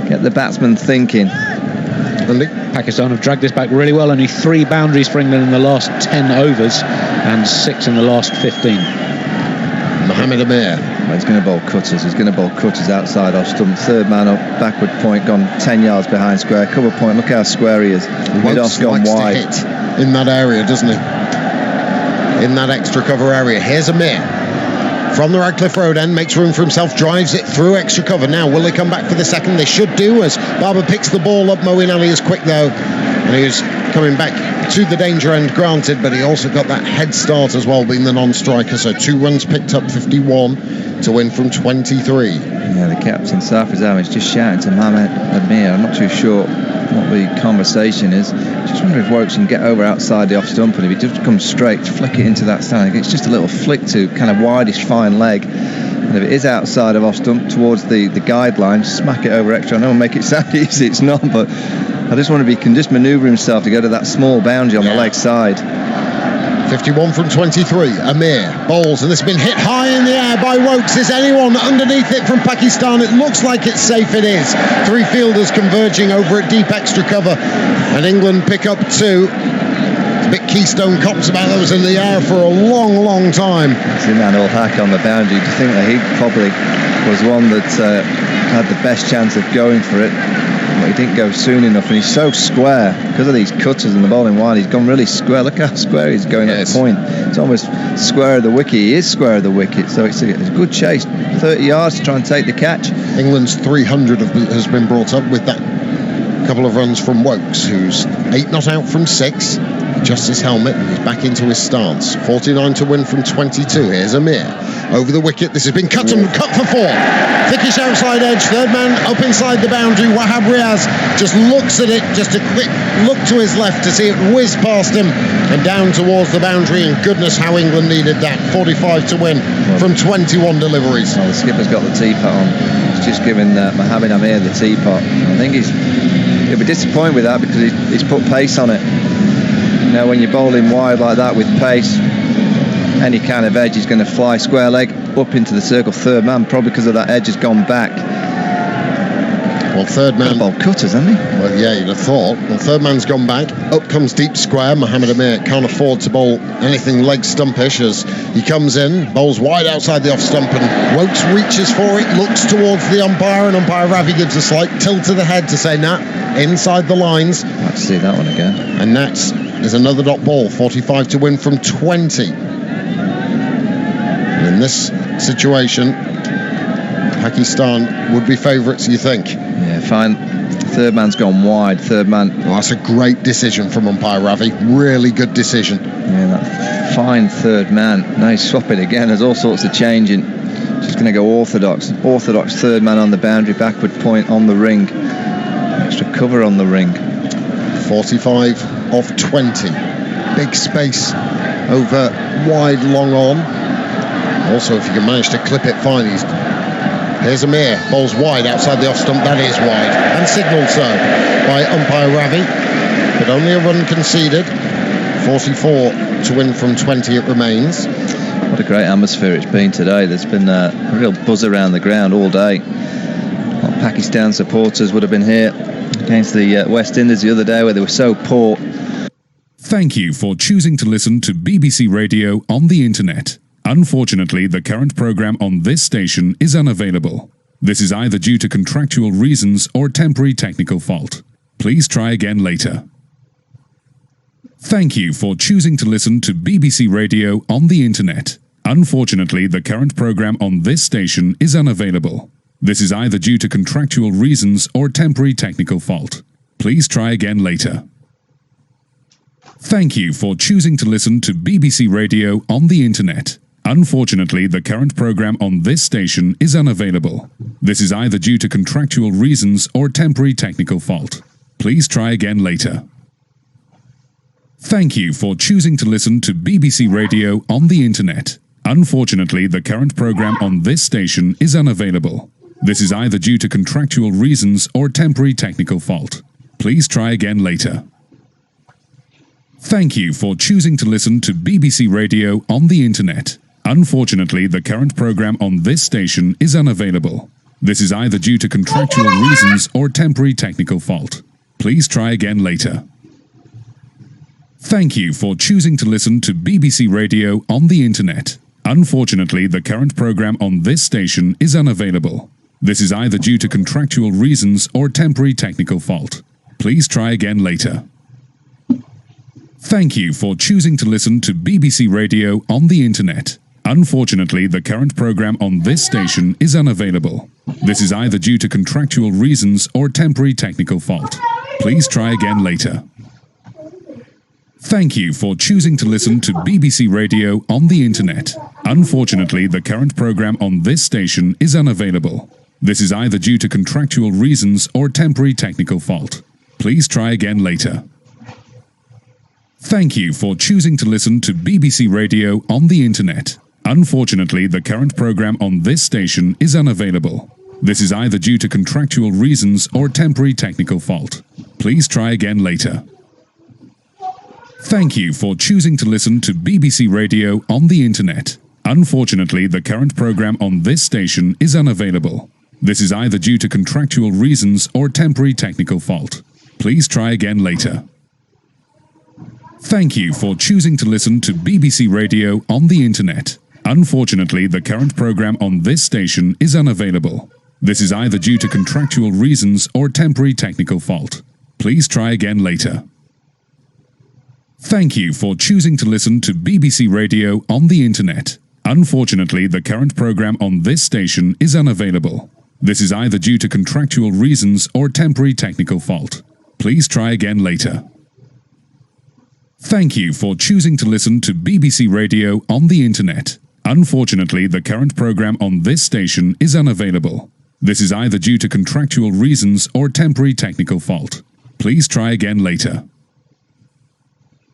get the batsman thinking. Pakistan have dragged this back really well. Only 3 boundaries for England in the last 10 overs and 6 in the last 15. Mohammed Amir. Well, he's going to bowl cutters. He's going to bowl cutters outside off stump. Third man up, backward point gone 10 yards behind square. Cover point. Look how square he is. Mid-off's gone wide. To hit in that area, doesn't he? In that extra cover area. Here's Amir from the Radcliffe Road end, makes room for himself, drives it through extra cover. Now will they come back for the second? They should do, as Barber picks the ball up. Moeen Ali is quick though, and he was coming back to the danger end, granted, but he also got that head start as well, being the non-striker. So 2 runs picked up, 51 to win from 23. Yeah, the captain Sarfraz is just shouting to Mohammed Amir. I'm not too sure what the conversation is. Just wonder if Wokes can get over outside the off stump, and if he just comes straight, flick it into that stand. It's just a little flick to kind of wideish fine leg. And if it is outside of off stump towards the guideline, smack it over extra. I know, make it sound easy, it's not, but I just wonder if he can just manoeuvre himself to go to that small boundary on the leg side. 51 from 23. Amir bowls, and this has been hit high in the air by Wokes. Is anyone underneath it from Pakistan? It looks like it's safe. It is. 3 fielders converging over at deep extra cover, and England pick up 2. It's a bit Keystone Cops about those in the air for a long time. Seen that all hack on the boundary. Do you think that he probably was one that had the best chance of going for it? But he didn't go soon enough, and he's so square because of these cutters and the bowling wide. He's gone really square. Look how square he's going at the point. It's almost square of the wicket. He is square of the wicket, so it's a good chase. 30 yards to try and take the catch. England's 300 has been brought up with that couple of runs from Wokes, who's 8 not out from 6. Adjusts his helmet and he's back into his stance. 49 to win from 22. Here's Amir over the wicket. This has been cut for 4. Thickish outside edge. Third man up inside the boundary. Wahab Riaz just looks at it, just a quick look to his left to see it whiz past him and down towards the boundary. And goodness, how England needed that. 45 to win from 21 deliveries. Well, the skipper's got the teapot on. He's just given Mohammed Amir the teapot. I think he'll be disappointed with that because he's put pace on it. You know, when you're bowling wide like that with pace, any kind of edge is going to fly square leg up into the circle. Third man, probably because of that edge, has gone back. Well, third man bowled cutters, hasn't he? Well, yeah, you'd have thought. Well, third man's gone back. Up comes deep square. Mohammed Amir can't afford to bowl anything leg stumpish as he comes in, bowls wide outside the off stump, and Wokes reaches for it, looks towards the umpire, and umpire Ravi gives a slight tilt of the head to say, nah, inside the lines. I'd like to see that one again. And that's is another dot ball. 45 to win from 20. And in this situation, Pakistan would be favourites, you think? Yeah, fine. Third man's gone wide. Third man. Well, that's a great decision from umpire Ravi. Really good decision. Yeah, that fine third man. Now he's swapping again. There's all sorts of changing. Just going to go orthodox. Orthodox third man on the boundary, backward point on the ring. Extra cover on the ring. 45 off 20. Big space over wide, long on. Also, if you can manage to clip it fine, here's Amir, bowls wide outside the off stump. That is wide, and signalled so by umpire Ravi. But only a run conceded. 44 to win from 20 it remains. What a great atmosphere it's been today. There's been a real buzz around the ground all day. Well, Pakistan supporters would have been here against the West Indies the other day where they were so poor. Thank you for choosing to listen to BBC Radio on the internet. Unfortunately, the current programme on this station is unavailable. This is either due to contractual reasons or temporary technical fault. Please try again later. Thank you for choosing to listen to BBC Radio on the internet. Unfortunately, the current programme on this station is unavailable. This is either due to contractual reasons or temporary technical fault. Please try again later. Thank you for choosing to listen to BBC Radio on the internet. Unfortunately, the current programme on this station is unavailable. This is either due to contractual reasons or temporary technical fault. Please try again later. Thank you for choosing to listen to BBC Radio on the internet. Unfortunately, the current programme on this station is unavailable. This is either due to contractual reasons or temporary technical fault. Please try again later. Thank you for choosing to listen to BBC Radio on the internet. Unfortunately, the current programme on this station is unavailable. This is either due to contractual reasons or temporary technical fault. Please try again later. Thank you for choosing to listen to BBC Radio on the internet. Unfortunately, the current programme on this station is unavailable. This is either due to contractual reasons or temporary technical fault. Please try again later. Thank you for choosing to listen to BBC Radio on the internet. Unfortunately, the current programme on this station is unavailable. This is either due to contractual reasons or temporary technical fault. Please try again later. Thank you for choosing to listen to BBC Radio on the internet. Unfortunately, the current programme on this station is unavailable. This is either due to contractual reasons or temporary technical fault. Please try again later. Thank you for choosing to listen to BBC Radio on the Internet. Unfortunately, the current program on this station is unavailable. This is either due to contractual reasons or temporary technical fault. Please try again later. Thank you for choosing to listen to BBC Radio on the Internet. Unfortunately, the current program on this station is unavailable. This is either due to contractual reasons or temporary technical fault. Please try again later. Thank you for choosing to listen to BBC Radio on the Internet. Unfortunately, the current program on this station is unavailable. This is either due to contractual reasons or temporary technical fault. Please try again later. Thank you for choosing to listen to BBC Radio on the Internet. Unfortunately, the current program on this station is unavailable. This is either due to contractual reasons or temporary technical fault. Please try again later. Thank you for choosing to listen to BBC Radio on the Internet. Unfortunately, the current program on this station is unavailable. This is either due to contractual reasons or temporary technical fault. Please try again later.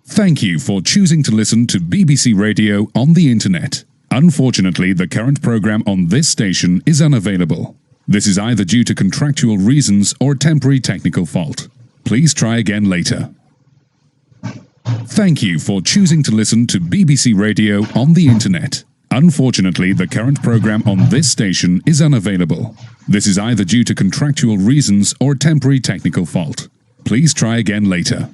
Thank you for choosing to listen to BBC Radio on the Internet. Unfortunately, the current program on this station is unavailable. This is either due to contractual reasons or temporary technical fault. Please try again later. Thank you for choosing to listen to BBC Radio on the Internet. Unfortunately, the current program on this station is unavailable. This is either due to contractual reasons or temporary technical fault. Please try again later.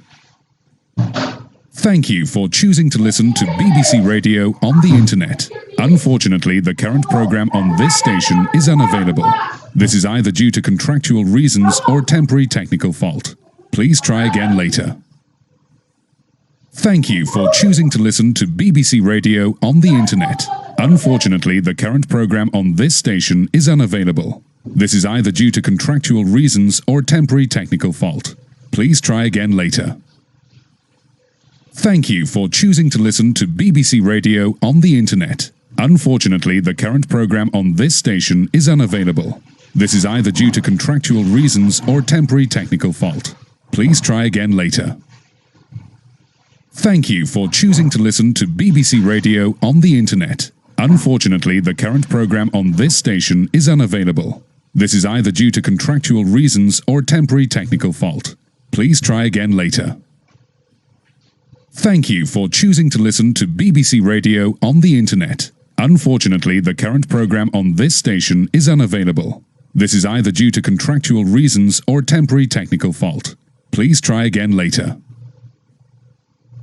Thank you for choosing to listen to BBC Radio on the Internet. Unfortunately, the current program on this station is unavailable. This is either due to contractual reasons or temporary technical fault. Please try again later. Thank you for choosing to listen to BBC Radio on the Internet. Unfortunately, the current program on this station is unavailable. This is either due to contractual reasons or temporary technical fault. Please try again later. Thank you for choosing to listen to BBC Radio on the Internet. Unfortunately, the current program on this station is unavailable. This is either due to contractual reasons or temporary technical fault. Please try again later. Thank you for choosing to listen to BBC Radio on the Internet. Unfortunately, the current program on this station is unavailable. This is either due to contractual reasons or temporary technical fault. Please try again later. Thank you for choosing to listen to BBC Radio on the Internet. Unfortunately, the current program on this station is unavailable. This is either due to contractual reasons or temporary technical fault. Please try again later.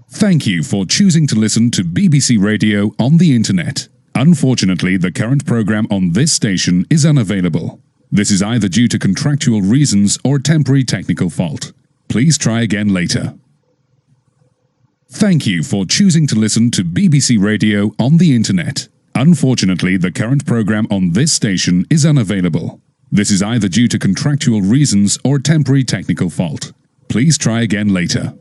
Thank you for choosing to listen to BBC Radio on the Internet. Unfortunately, the current program on this station is unavailable. This is either due to contractual reasons or temporary technical fault. Please try again later. Thank you for choosing to listen to BBC Radio on the Internet. Unfortunately, the current program on this station is unavailable. This is either due to contractual reasons or temporary technical fault. Please try again later.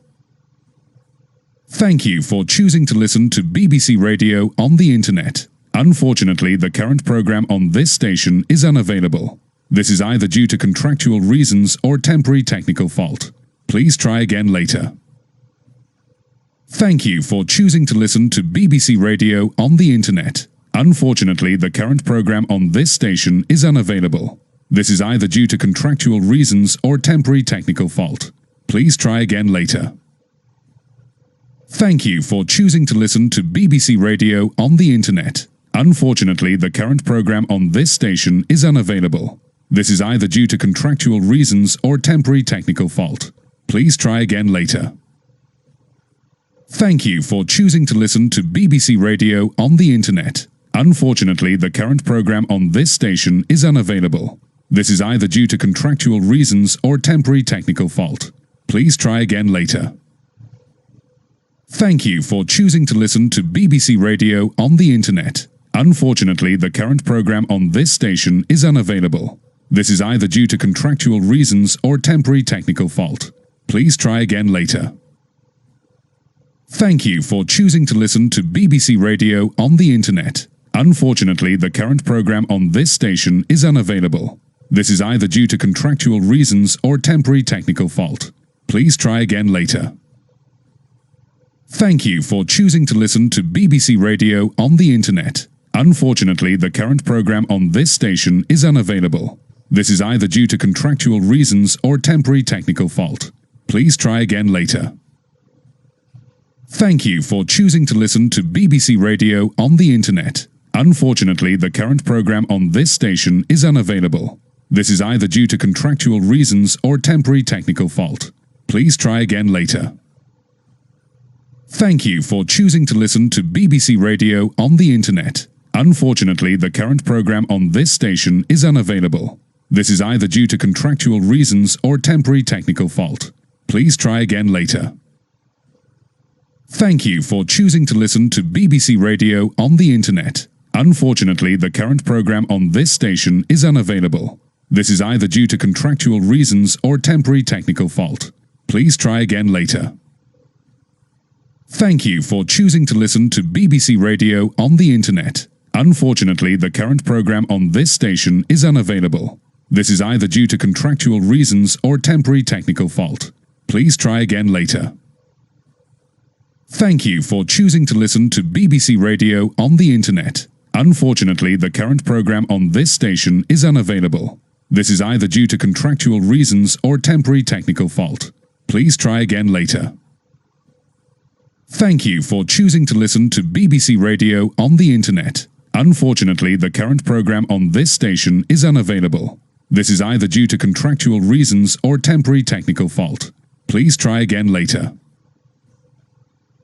Thank you for choosing to listen to BBC Radio on the Internet. Unfortunately, the current program on this station is unavailable. This is either due to contractual reasons or temporary technical fault. Please try again later. Thank you for choosing to listen to BBC Radio on the Internet. Unfortunately, the current program on this station is unavailable. This is either due to contractual reasons or temporary technical fault. Please try again later. Thank you for choosing to listen to BBC Radio on the Internet. Unfortunately, the current program on this station is unavailable. This is either due to contractual reasons or temporary technical fault. Please try again later. Thank you for choosing to listen to BBC Radio on the Internet. Unfortunately, the current program on this station is unavailable. This is either due to contractual reasons or temporary technical fault. Please try again later. Thank you for choosing to listen to BBC Radio on the Internet. Unfortunately, the current program on this station is unavailable. This is either due to contractual reasons or temporary technical fault. Please try again later. Thank you for choosing to listen to BBC Radio on the Internet. Unfortunately, the current program on this station is unavailable. This is either due to contractual reasons or temporary technical fault. Please try again later. Thank you for choosing to listen to BBC Radio on the Internet. Unfortunately, the current program on this station is unavailable. This is either due to contractual reasons or temporary technical fault. Please try again later. Thank you for choosing to listen to BBC Radio on the Internet. Unfortunately, the current program on this station is unavailable. This is either due to contractual reasons or temporary technical fault. Please try again later. Thank you for choosing to listen to BBC Radio on the Internet. Unfortunately, the current program on this station is unavailable. This is either due to contractual reasons or temporary technical fault. Please try again later. Thank you for choosing to listen to BBC Radio on the Internet. Unfortunately, the current program on this station is unavailable. This is either due to contractual reasons or temporary technical fault. Please try again later. Thank you for choosing to listen to BBC Radio on the Internet. Unfortunately, the current program on this station is unavailable. This is either due to contractual reasons or temporary technical fault. Please try again later. Thank you for choosing to listen to BBC Radio on the Internet. Unfortunately, the current program on this station is unavailable. This is either due to contractual reasons or temporary technical fault. Please try again later. Thank you for choosing to listen to BBC Radio on the Internet. Unfortunately, the current program on this station is unavailable. This is either due to contractual reasons or temporary technical fault. Please try again later.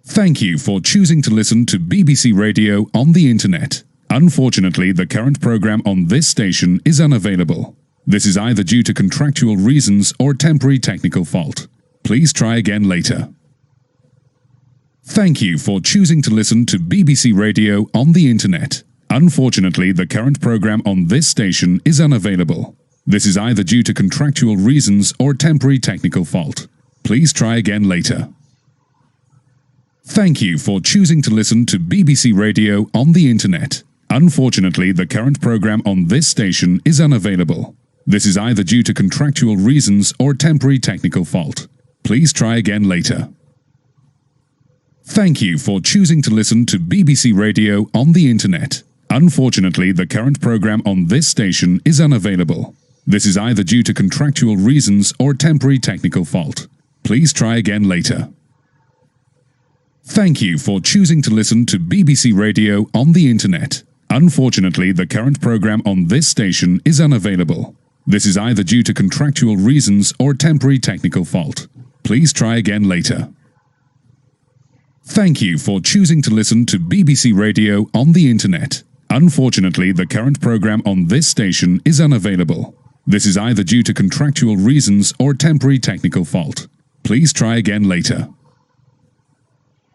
Thank you for choosing to listen to BBC Radio on the Internet. Unfortunately, the current program on this station is unavailable. This is either due to contractual reasons or temporary technical fault. Please try again later. Thank you for choosing to listen to BBC Radio on the Internet. Unfortunately, the current program on this station is unavailable. This is either due to contractual reasons or temporary technical fault. Please try again later. Thank you for choosing to listen to BBC Radio on the Internet. Unfortunately, the current program on this station is unavailable. This is either due to contractual reasons or temporary technical fault. Please try again later. Thank you for choosing to listen to BBC Radio on the Internet. Unfortunately, the current program on this station is unavailable. This is either due to contractual reasons or temporary technical fault. Please try again later. Thank you for choosing to listen to BBC Radio on the Internet. Unfortunately, the current program on this station is unavailable. This is either due to contractual reasons or temporary technical fault. Please try again later. Thank you for choosing to listen to BBC Radio on the Internet. Unfortunately, the current program on this station is unavailable. This is either due to contractual reasons or temporary technical fault. Please try again later.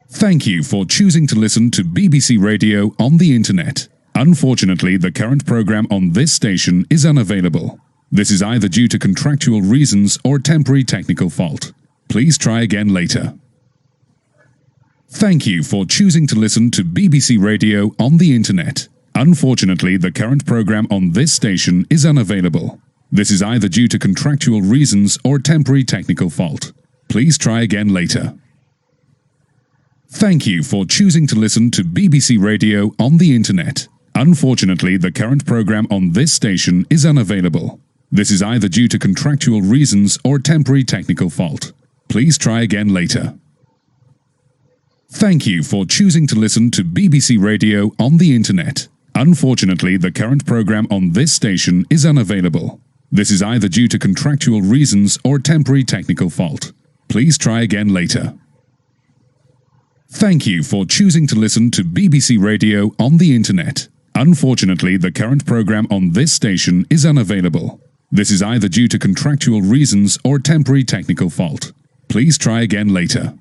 Thank you for choosing to listen to BBC Radio on the Internet. Unfortunately, the current program on this station is unavailable. This is either due to contractual reasons or temporary technical fault. Please try again later. Thank you for choosing to listen to BBC Radio on the Internet. Unfortunately, the current program on this station is unavailable. This is either due to contractual reasons or temporary technical fault. Please try again later. Thank you for choosing to listen to BBC Radio on the Internet. Unfortunately, the current program on this station is unavailable. This is either due to contractual reasons or temporary technical fault. Please try again later. Thank you for choosing to listen to BBC Radio on the Internet. Unfortunately, the current program on this station is unavailable. This is either due to contractual reasons or temporary technical fault. Please try again later. Thank you for choosing to listen to BBC Radio on the Internet. Unfortunately, the current program on this station is unavailable. This is either due to contractual reasons or temporary technical fault. Please try again later.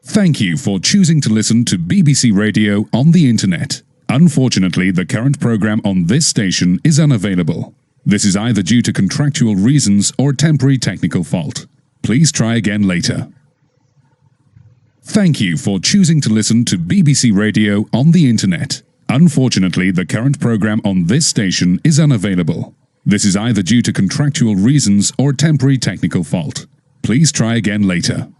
Thank you for choosing to listen to BBC Radio on the Internet. Unfortunately, the current program on this station is unavailable. This is either due to contractual reasons or temporary technical fault. Please try again later. Thank you for choosing to listen to BBC Radio on the Internet. Unfortunately, the current program on this station is unavailable. This is either due to contractual reasons or temporary technical fault. Please try again later.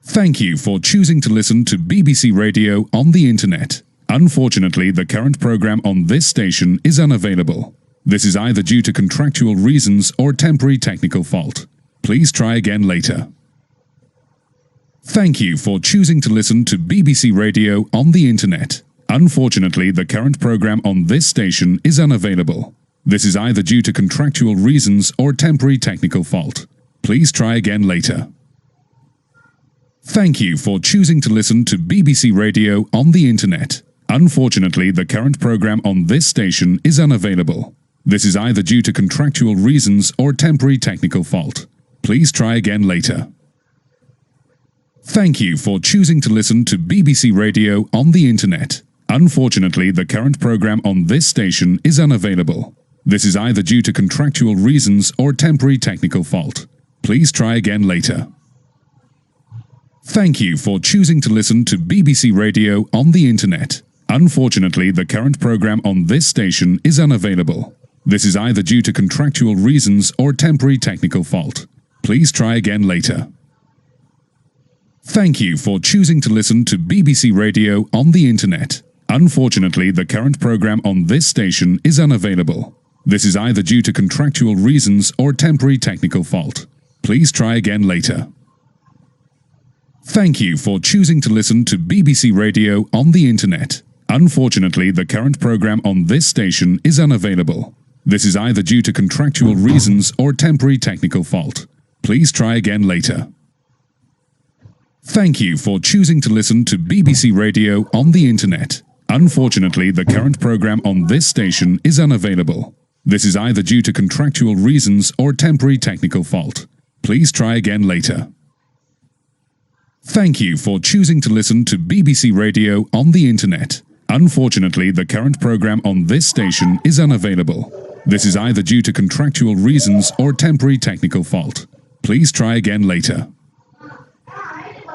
Thank you for choosing to listen to BBC Radio on the Internet. Unfortunately, the current program on this station is unavailable. This is either due to contractual reasons or temporary technical fault. Please try again later. Thank you for choosing to listen to BBC Radio on the Internet. Unfortunately, the current program on this station is unavailable. This is either due to contractual reasons or temporary technical fault. Please try again later. Thank you for choosing to listen to BBC Radio on the Internet. Unfortunately, the current program on this station is unavailable. This is either due to contractual reasons or temporary technical fault. Please try again later. Thank you for choosing to listen to BBC Radio on the Internet. Unfortunately, the current program on this station is unavailable. This is either due to contractual reasons or temporary technical fault. Please try again later. Thank you for choosing to listen to BBC Radio on the Internet. Unfortunately, the current program on this station is unavailable. This is either due to contractual reasons or temporary technical fault. Please try again later. Thank you for choosing to listen to BBC Radio on the Internet. Unfortunately, the current program on this station is unavailable. This is either due to contractual reasons or temporary technical fault. Please try again later. Thank you for choosing to listen to BBC Radio on the Internet. Unfortunately, the current program on this station is unavailable. This is either due to contractual reasons or temporary technical fault. Please try again later. Thank you for choosing to listen to BBC Radio on the Internet. Unfortunately, the current program on this station is unavailable. This is either due to contractual reasons or temporary technical fault. Please try again later. Thank you for choosing to listen to BBC Radio on the Internet. Unfortunately, the current program on this station is unavailable. This is either due to contractual reasons or temporary technical fault. Please try again later.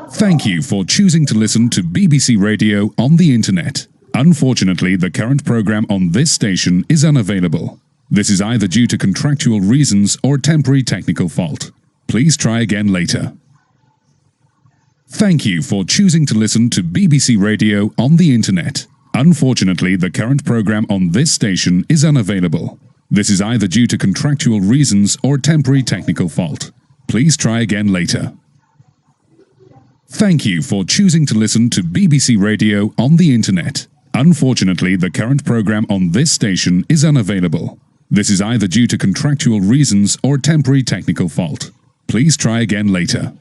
Thank you for choosing to listen to BBC Radio on the Internet. Unfortunately, the current program on this station is unavailable. This is either due to contractual reasons or temporary technical fault. Please try again later. Thank you for choosing to listen to BBC Radio on the Internet. Unfortunately, the current program on this station is unavailable. This is either due to contractual reasons or temporary technical fault. Please try again later. Thank you for choosing to listen to BBC Radio on the Internet. Unfortunately, the current program on this station is unavailable. This is either due to contractual reasons or temporary technical fault. Please try again later.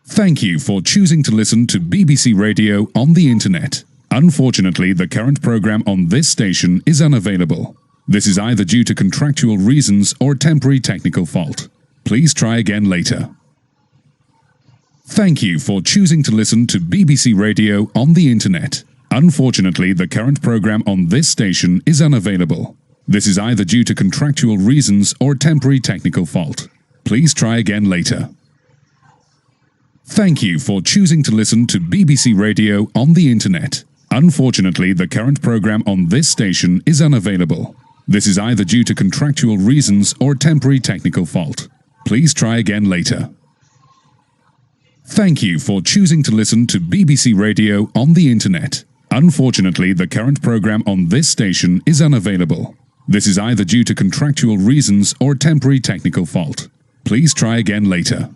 Thank you for choosing to listen to BBC Radio on the Internet. Unfortunately, the current program on this station is unavailable. This is either due to contractual reasons or temporary technical fault. Please try again later. Thank you for choosing to listen to BBC Radio on the Internet. Unfortunately, the current program on this station is unavailable. This is either due to contractual reasons or temporary technical fault. Please try again later. Thank you for choosing to listen to BBC Radio on the Internet. Unfortunately, the current program on this station is unavailable. This is either due to contractual reasons or temporary technical fault. Please try again later. Thank you for choosing to listen to BBC Radio on the Internet. Unfortunately, the current program on this station is unavailable. This is either due to contractual reasons or temporary technical fault. Please try again later.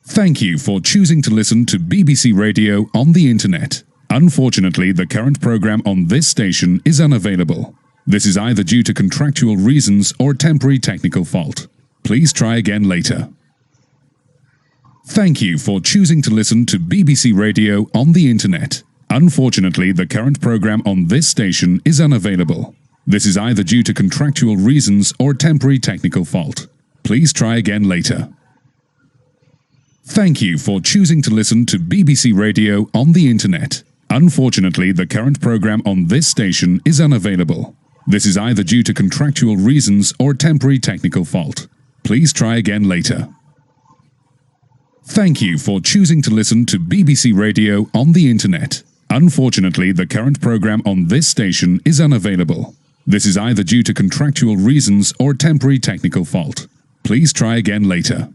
Thank you for choosing to listen to BBC Radio on the Internet. Unfortunately, the current program on this station is unavailable. This is either due to contractual reasons or temporary technical fault. Please try again later. Thank you for choosing to listen to BBC Radio on the Internet. Unfortunately, the current program on this station is unavailable. This is either due to contractual reasons or temporary technical fault. Please try again later. Thank you for choosing to listen to BBC Radio on the Internet. Unfortunately, the current program on this station is unavailable. This is either due to contractual reasons or temporary technical fault. Please try again later. Thank you for choosing to listen to BBC Radio on the Internet. Unfortunately, the current program on this station is unavailable. This is either due to contractual reasons or temporary technical fault. Please try again later.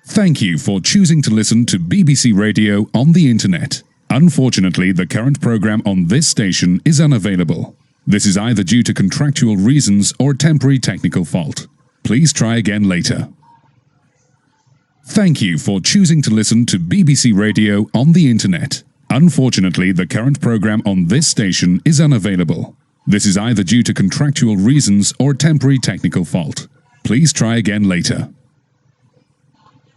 Thank you for choosing to listen to BBC Radio on the Internet. Unfortunately, the current program on this station is unavailable. This is either due to contractual reasons or temporary technical fault. Please try again later. Thank you for choosing to listen to BBC Radio on the Internet. Unfortunately, the current program on this station is unavailable. This is either due to contractual reasons or temporary technical fault. Please try again later.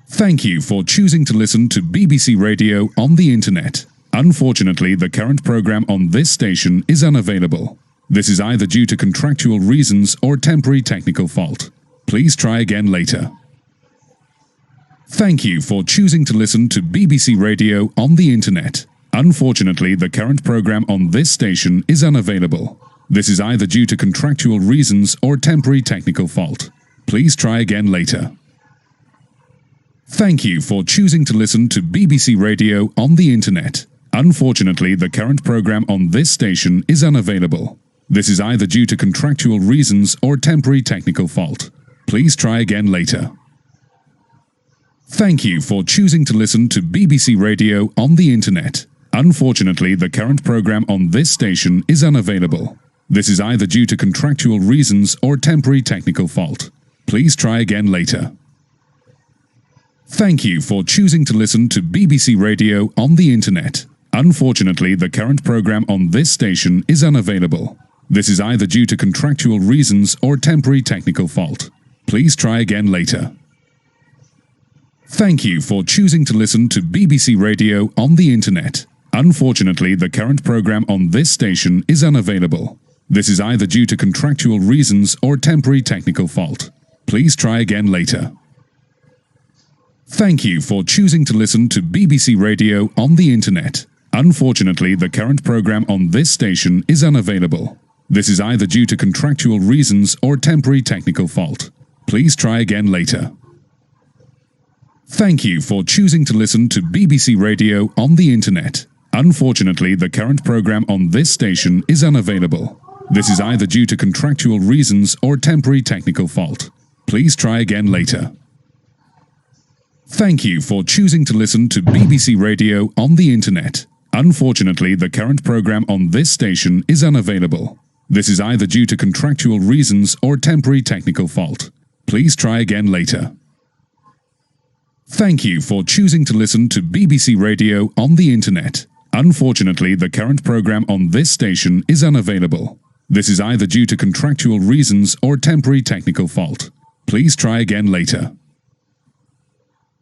Thank you for choosing to listen to BBC Radio on the Internet. Unfortunately, the current program on this station is unavailable. This is either due to contractual reasons or temporary technical fault. Please try again later. Thank you for choosing to listen to BBC Radio on the Internet. Unfortunately, the current program on this station is unavailable. This is either due to contractual reasons or temporary technical fault. Please try again later. Thank you for choosing to listen to BBC Radio on the Internet. Unfortunately, the current program on this station is unavailable. This is either due to contractual reasons or temporary technical fault. Please try again later. Thank you for choosing to listen to BBC Radio on the Internet. Unfortunately, the current program on this station is unavailable. This is either due to contractual reasons or temporary technical fault. Please try again later. Thank you for choosing to listen to BBC Radio on the Internet. Unfortunately, the current program on this station is unavailable. This is either due to contractual reasons or temporary technical fault. Please try again later. Thank you for choosing to listen to BBC Radio on the Internet. Unfortunately, the current program on this station is unavailable. This is either due to contractual reasons or temporary technical fault. Please try again later. Thank you for choosing to listen to BBC Radio on the Internet. Unfortunately, the current program on this station is unavailable. This is either due to contractual reasons or temporary technical fault. Please try again later. Thank you for choosing to listen to BBC Radio on the Internet. Unfortunately, the current program on this station is unavailable. This is either due to contractual reasons or temporary technical fault. Please try again later. Thank you for choosing to listen to BBC Radio on the Internet. Unfortunately, the current program on this station is unavailable. This is either due to contractual reasons or temporary technical fault. Please try again later. Thank you for choosing to listen to BBC Radio on the Internet. Unfortunately, the current program on this station is unavailable. This is either due to contractual reasons or temporary technical fault. Please try again later.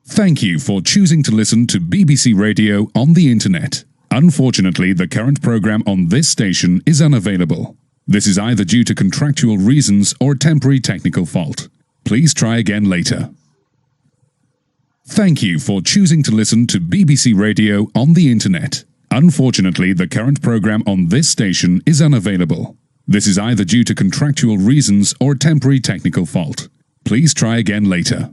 Thank you for choosing to listen to BBC Radio on the Internet. Unfortunately, the current program on this station is unavailable. This is either due to contractual reasons or temporary technical fault. Please try again later. Thank you for choosing to listen to BBC Radio on the Internet. Unfortunately, the current program on this station is unavailable. This is either due to contractual reasons or temporary technical fault. Please try again later.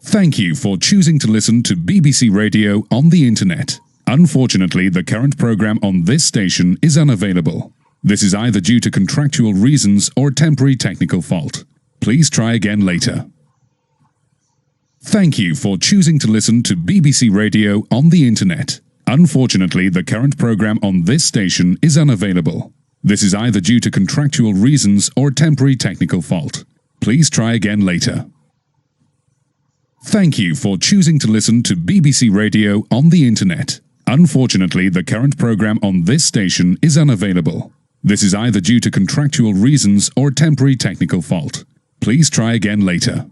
Thank you for choosing to listen to BBC Radio on the Internet. Unfortunately, the current program on this station is unavailable. This is either due to contractual reasons or temporary technical fault. Please try again later. Thank you for choosing to listen to BBC Radio on the Internet. Unfortunately, the current program on this station is unavailable. This is either due to contractual reasons or temporary technical fault. Please try again later. Thank you for choosing to listen to BBC Radio on the Internet. Unfortunately, the current program on this station is unavailable. This is either due to contractual reasons or temporary technical fault. Please try again later.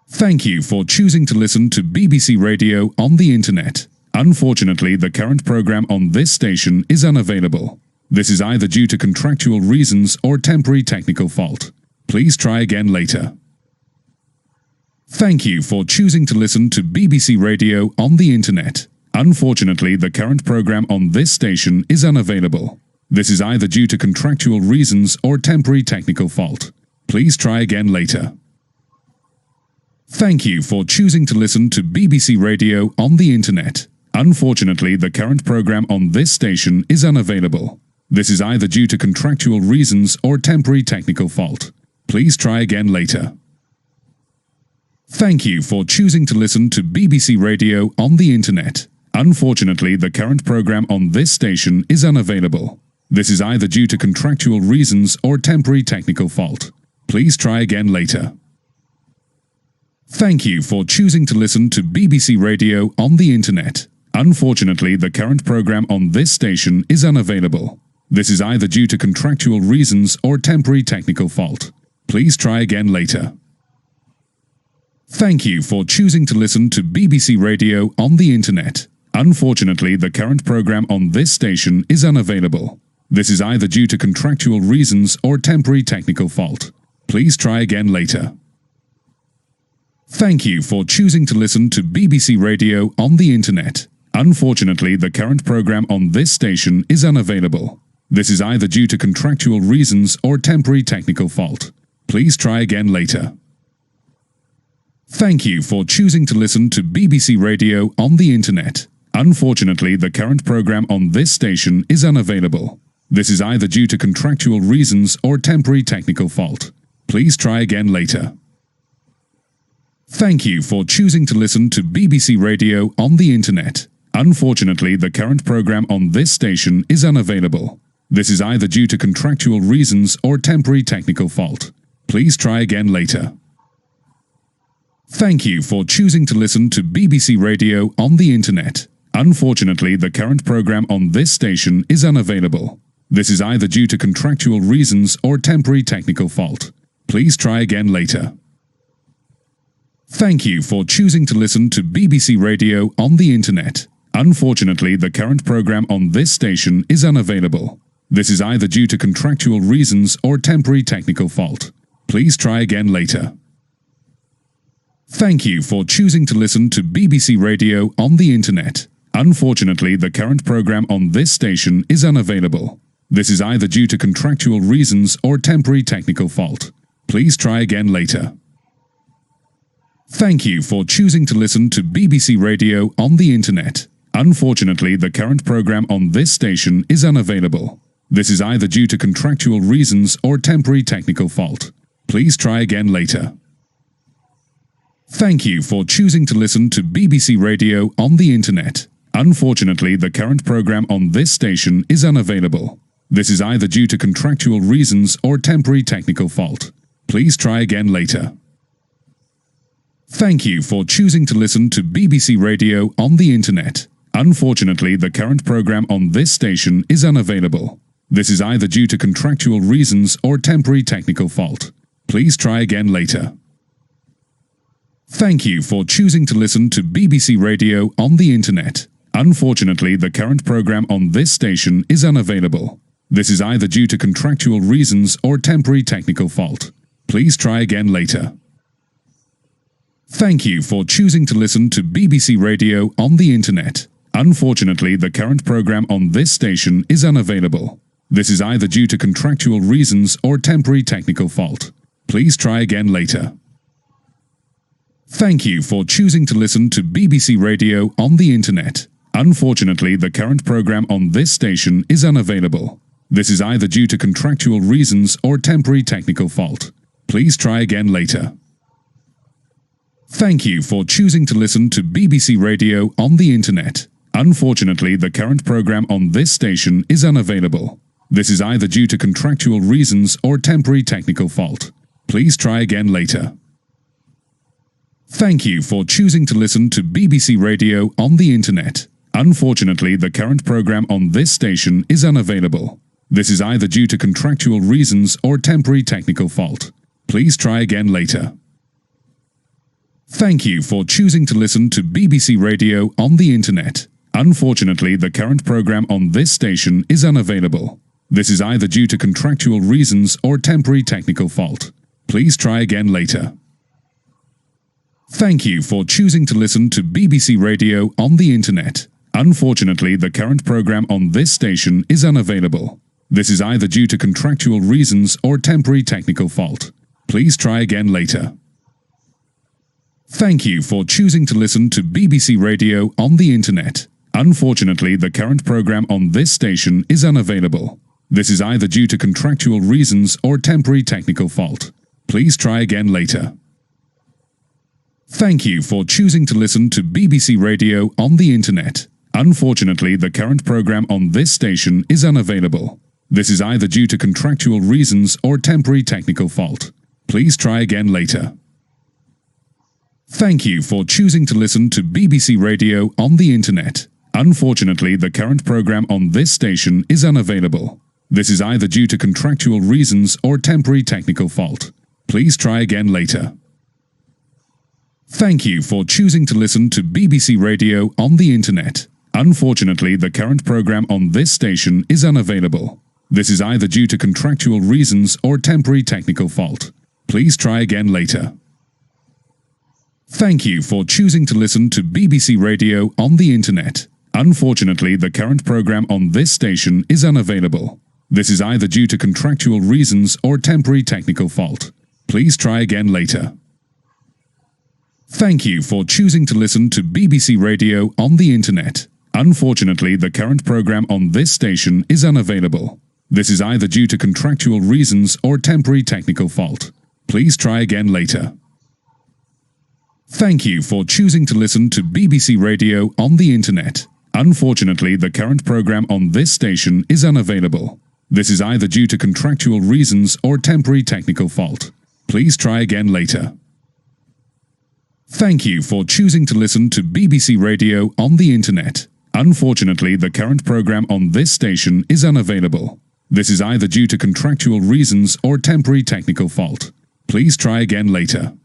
Thank you for choosing to listen to BBC Radio on the Internet. Unfortunately, the current program on this station is unavailable. This is either due to contractual reasons or temporary technical fault. Please try again later. Thank you for choosing to listen to BBC Radio on the Internet. Unfortunately, the current program on this station is unavailable. This is either due to contractual reasons or temporary technical fault. Please try again later. Thank you for choosing to listen to BBC Radio on the Internet. Unfortunately, the current program on this station is unavailable. This is either due to contractual reasons or temporary technical fault. Please try again later. Thank you for choosing to listen to BBC Radio on the Internet. Unfortunately, the current program on this station is unavailable. This is either due to contractual reasons or temporary technical fault. Please try again later. Thank you for choosing to listen to BBC Radio on the Internet. Unfortunately, the current program on this station is unavailable. This is either due to contractual reasons or temporary technical fault. Please try again later. Thank you for choosing to listen to BBC Radio on the Internet. Unfortunately, the current program on this station is unavailable. This is either due to contractual reasons or temporary technical fault. Please try again later. Thank you for choosing to listen to BBC Radio on the Internet. Unfortunately, the current program on this station is unavailable. This is either due to contractual reasons or temporary technical fault. Please try again later. Thank you for choosing to listen to BBC Radio on the Internet. Unfortunately, the current program on this station is unavailable. This is either due to contractual reasons or temporary technical fault. Please try again later. Thank you for choosing to listen to BBC Radio on the Internet. Unfortunately, the current program on this station is unavailable. This is either due to contractual reasons or temporary technical fault. Please try again later. Thank you for choosing to listen to BBC Radio on the Internet. Unfortunately, the current program on this station is unavailable. This is either due to contractual reasons or temporary technical fault. Please try again later. Thank you for choosing to listen to BBC Radio on the Internet. Unfortunately, the current program on this station is unavailable. This is either due to contractual reasons or temporary technical fault. Please try again later. Thank you for choosing to listen to BBC Radio on the Internet. Unfortunately, the current program on this station is unavailable. This is either due to contractual reasons or temporary technical fault. Please try again later. Thank you for choosing to listen to BBC Radio on the Internet. Unfortunately, the current program on this station is unavailable. This is either due to contractual reasons or temporary technical fault. Please try again later. Thank you for choosing to listen to BBC Radio on the Internet. Unfortunately, the current program on this station is unavailable. This is either due to contractual reasons or temporary technical fault. Please try again later. Thank you for choosing to listen to BBC Radio on the Internet. Unfortunately, the current program on this station is unavailable. This is either due to contractual reasons or temporary technical fault. Please try again later. Thank you for choosing to listen to BBC Radio on the Internet. Unfortunately, the current program on this station is unavailable. This is either due to contractual reasons or temporary technical fault. Please try again later. Thank you for choosing to listen to BBC Radio on the Internet. Unfortunately, the current program on this station is unavailable. This is either due to contractual reasons or temporary technical fault. Please try again later. Thank you for choosing to listen to BBC Radio on the Internet. Unfortunately, the current program on this station is unavailable. This is either due to contractual reasons or temporary technical fault. Please try again later. Thank you for choosing to listen to BBC Radio on the Internet. Unfortunately, the current program on this station is unavailable. This is either due to contractual reasons or temporary technical fault. Please try again later. Thank you for choosing to listen to BBC Radio on the Internet. Unfortunately, the current program on this station is unavailable. This is either due to contractual reasons or temporary technical fault. Please try again later. Thank you for choosing to listen to BBC Radio on the Internet. Unfortunately, the current program on this station is unavailable. This is either due to contractual reasons or temporary technical fault. Please try again later. Thank you for choosing to listen to BBC Radio on the Internet. Unfortunately, the current program on this station is unavailable. This is either due to contractual reasons or temporary technical fault. Please try again later. Thank you for choosing to listen to BBC Radio on the Internet. Unfortunately, the current program on this station is unavailable. This is either due to contractual reasons or temporary technical fault. Please try again later. Thank you for choosing to listen to BBC Radio on the Internet. Unfortunately, the current program on this station is unavailable. This is either due to contractual reasons or temporary technical fault. Please try again later. Thank you for choosing to listen to BBC Radio on the Internet. Unfortunately, the current program on this station is unavailable. This is either due to contractual reasons or temporary technical fault. Please try again later. Thank you for choosing to listen to BBC Radio on the Internet. Unfortunately, the current program on this station is unavailable. This is either due to contractual reasons or temporary technical fault. Please try again later. Thank you for choosing to listen to BBC Radio on the Internet. Unfortunately, the current program on this station is unavailable. This is either due to contractual reasons or temporary technical fault. Please try again later. Thank you for choosing to listen to BBC Radio on the Internet. Unfortunately, the current program on this station is unavailable. This is either due to contractual reasons or temporary technical fault. Please try again later. Thank you for choosing to listen to BBC Radio on the Internet. Unfortunately, the current program on this station is unavailable. This is either due to contractual reasons or temporary technical fault. Please try again later. Thank you for choosing to listen to BBC Radio on the Internet. Unfortunately, the current program on this station is unavailable. This is either due to contractual reasons or temporary technical fault. Please try again later.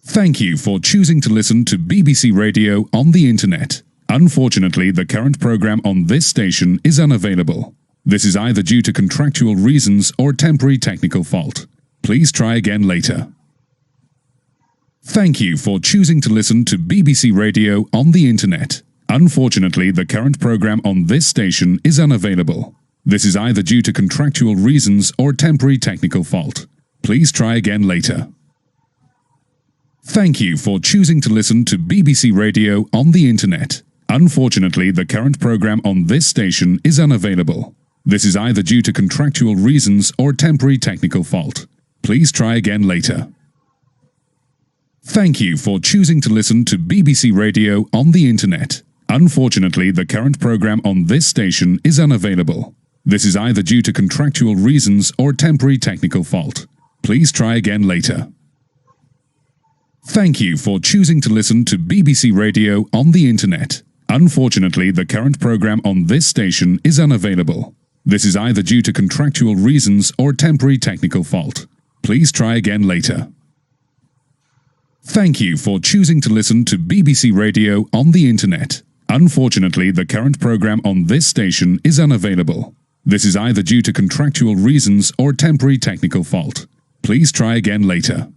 Thank you for choosing to listen to BBC Radio on the Internet. Unfortunately, the current program on this station is unavailable. This is either due to contractual reasons or temporary technical fault. Please try again later. Thank you for choosing to listen to BBC Radio on the Internet. Unfortunately, the current program on this station is unavailable. This is either due to contractual reasons or temporary technical fault. Please try again later. Thank you for choosing to listen to BBC Radio on the Internet. Unfortunately, the current program on this station is unavailable. This is either due to contractual reasons or temporary technical fault. Please try again later. Thank you for choosing to listen to BBC Radio on the Internet. Unfortunately, the current program on this station is unavailable. This is either due to contractual reasons or temporary technical fault. Please try again later. Thank you for choosing to listen to BBC Radio on the Internet. Unfortunately, the current program on this station is unavailable. This is either due to contractual reasons or temporary technical fault. Please try again later. Thank you for choosing to listen to BBC Radio on the Internet. Unfortunately, the current program on this station is unavailable. This is either due to contractual reasons or temporary technical fault. Please try again later.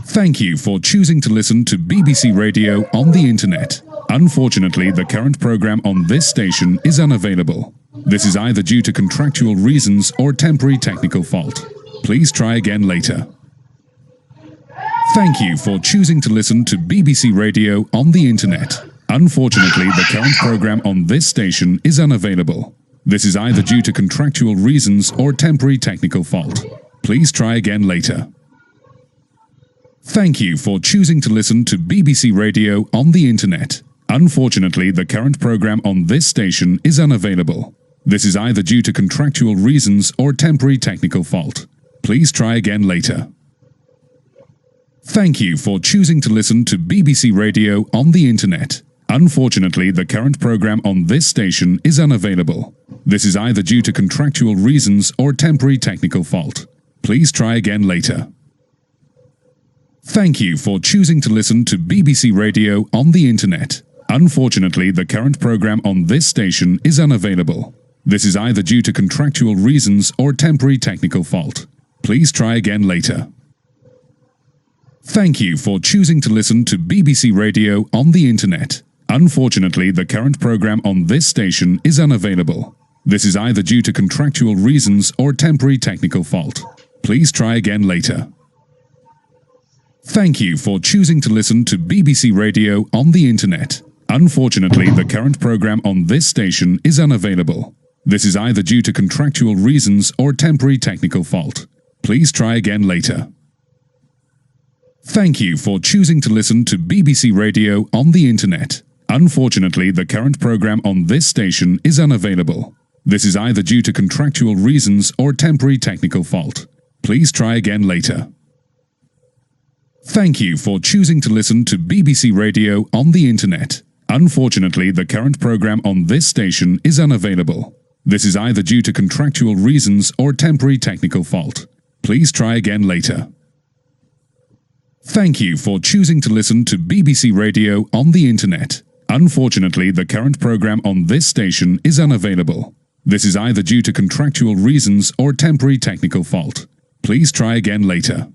Thank you for choosing to listen to BBC Radio on the Internet. Unfortunately, the current program on this station is unavailable. This is either due to contractual reasons or temporary technical fault. Please try again later. Thank you for choosing to listen to BBC Radio on the Internet. Unfortunately, the current program on this station is unavailable. This is either due to contractual reasons or temporary technical fault. Please try again later. Thank you for choosing to listen to BBC Radio on the Internet. Unfortunately, the current program on this station is unavailable. This is either due to contractual reasons or temporary technical fault. Please try again later. Thank you for choosing to listen to BBC Radio on the Internet. Unfortunately, the current program on this station is unavailable. This is either due to contractual reasons or temporary technical fault. Please try again later. Thank you for choosing to listen to BBC Radio on the Internet. Unfortunately, the current program on this station is unavailable. This is either due to contractual reasons or temporary technical fault. Please try again later. Thank you for choosing to listen to BBC Radio on the Internet. Unfortunately, the current program on this station is unavailable. This is either due to contractual reasons or temporary technical fault. Please try again later. Thank you for choosing to listen to BBC Radio on the Internet. Unfortunately, the current program on this station is unavailable. This is either due to contractual reasons or temporary technical fault. Please try again later. Thank you for choosing to listen to BBC Radio on the Internet. Unfortunately, the current program on this station is unavailable. This is either due to contractual reasons or temporary technical fault. Please try again later. Thank you for choosing to listen to BBC Radio on the Internet. Unfortunately, the current program on this station is unavailable. This is either due to contractual reasons or temporary technical fault. Please try again later. Thank you for choosing to listen to BBC Radio on the Internet. Unfortunately, the current program on this station is unavailable. This is either due to contractual reasons or temporary technical fault. Please try again later.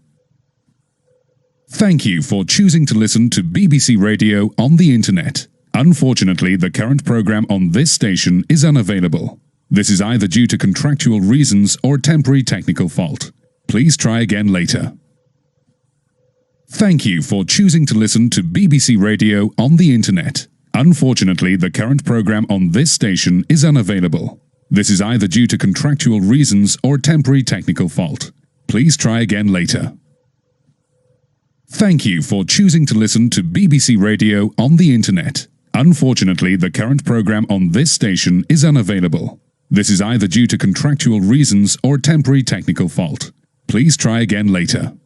Thank you for choosing to listen to BBC Radio on the Internet. Unfortunately, the current program on this station is unavailable. This is either due to contractual reasons or temporary technical fault. Please try again later. Thank you for choosing to listen to BBC Radio on the Internet. Unfortunately, the current program on this station is unavailable. This is either due to contractual reasons or temporary technical fault. Please try again later. Thank you for choosing to listen to BBC Radio on the Internet. Unfortunately, the current program on this station is unavailable. This is either due to contractual reasons or temporary technical fault. Please try again later.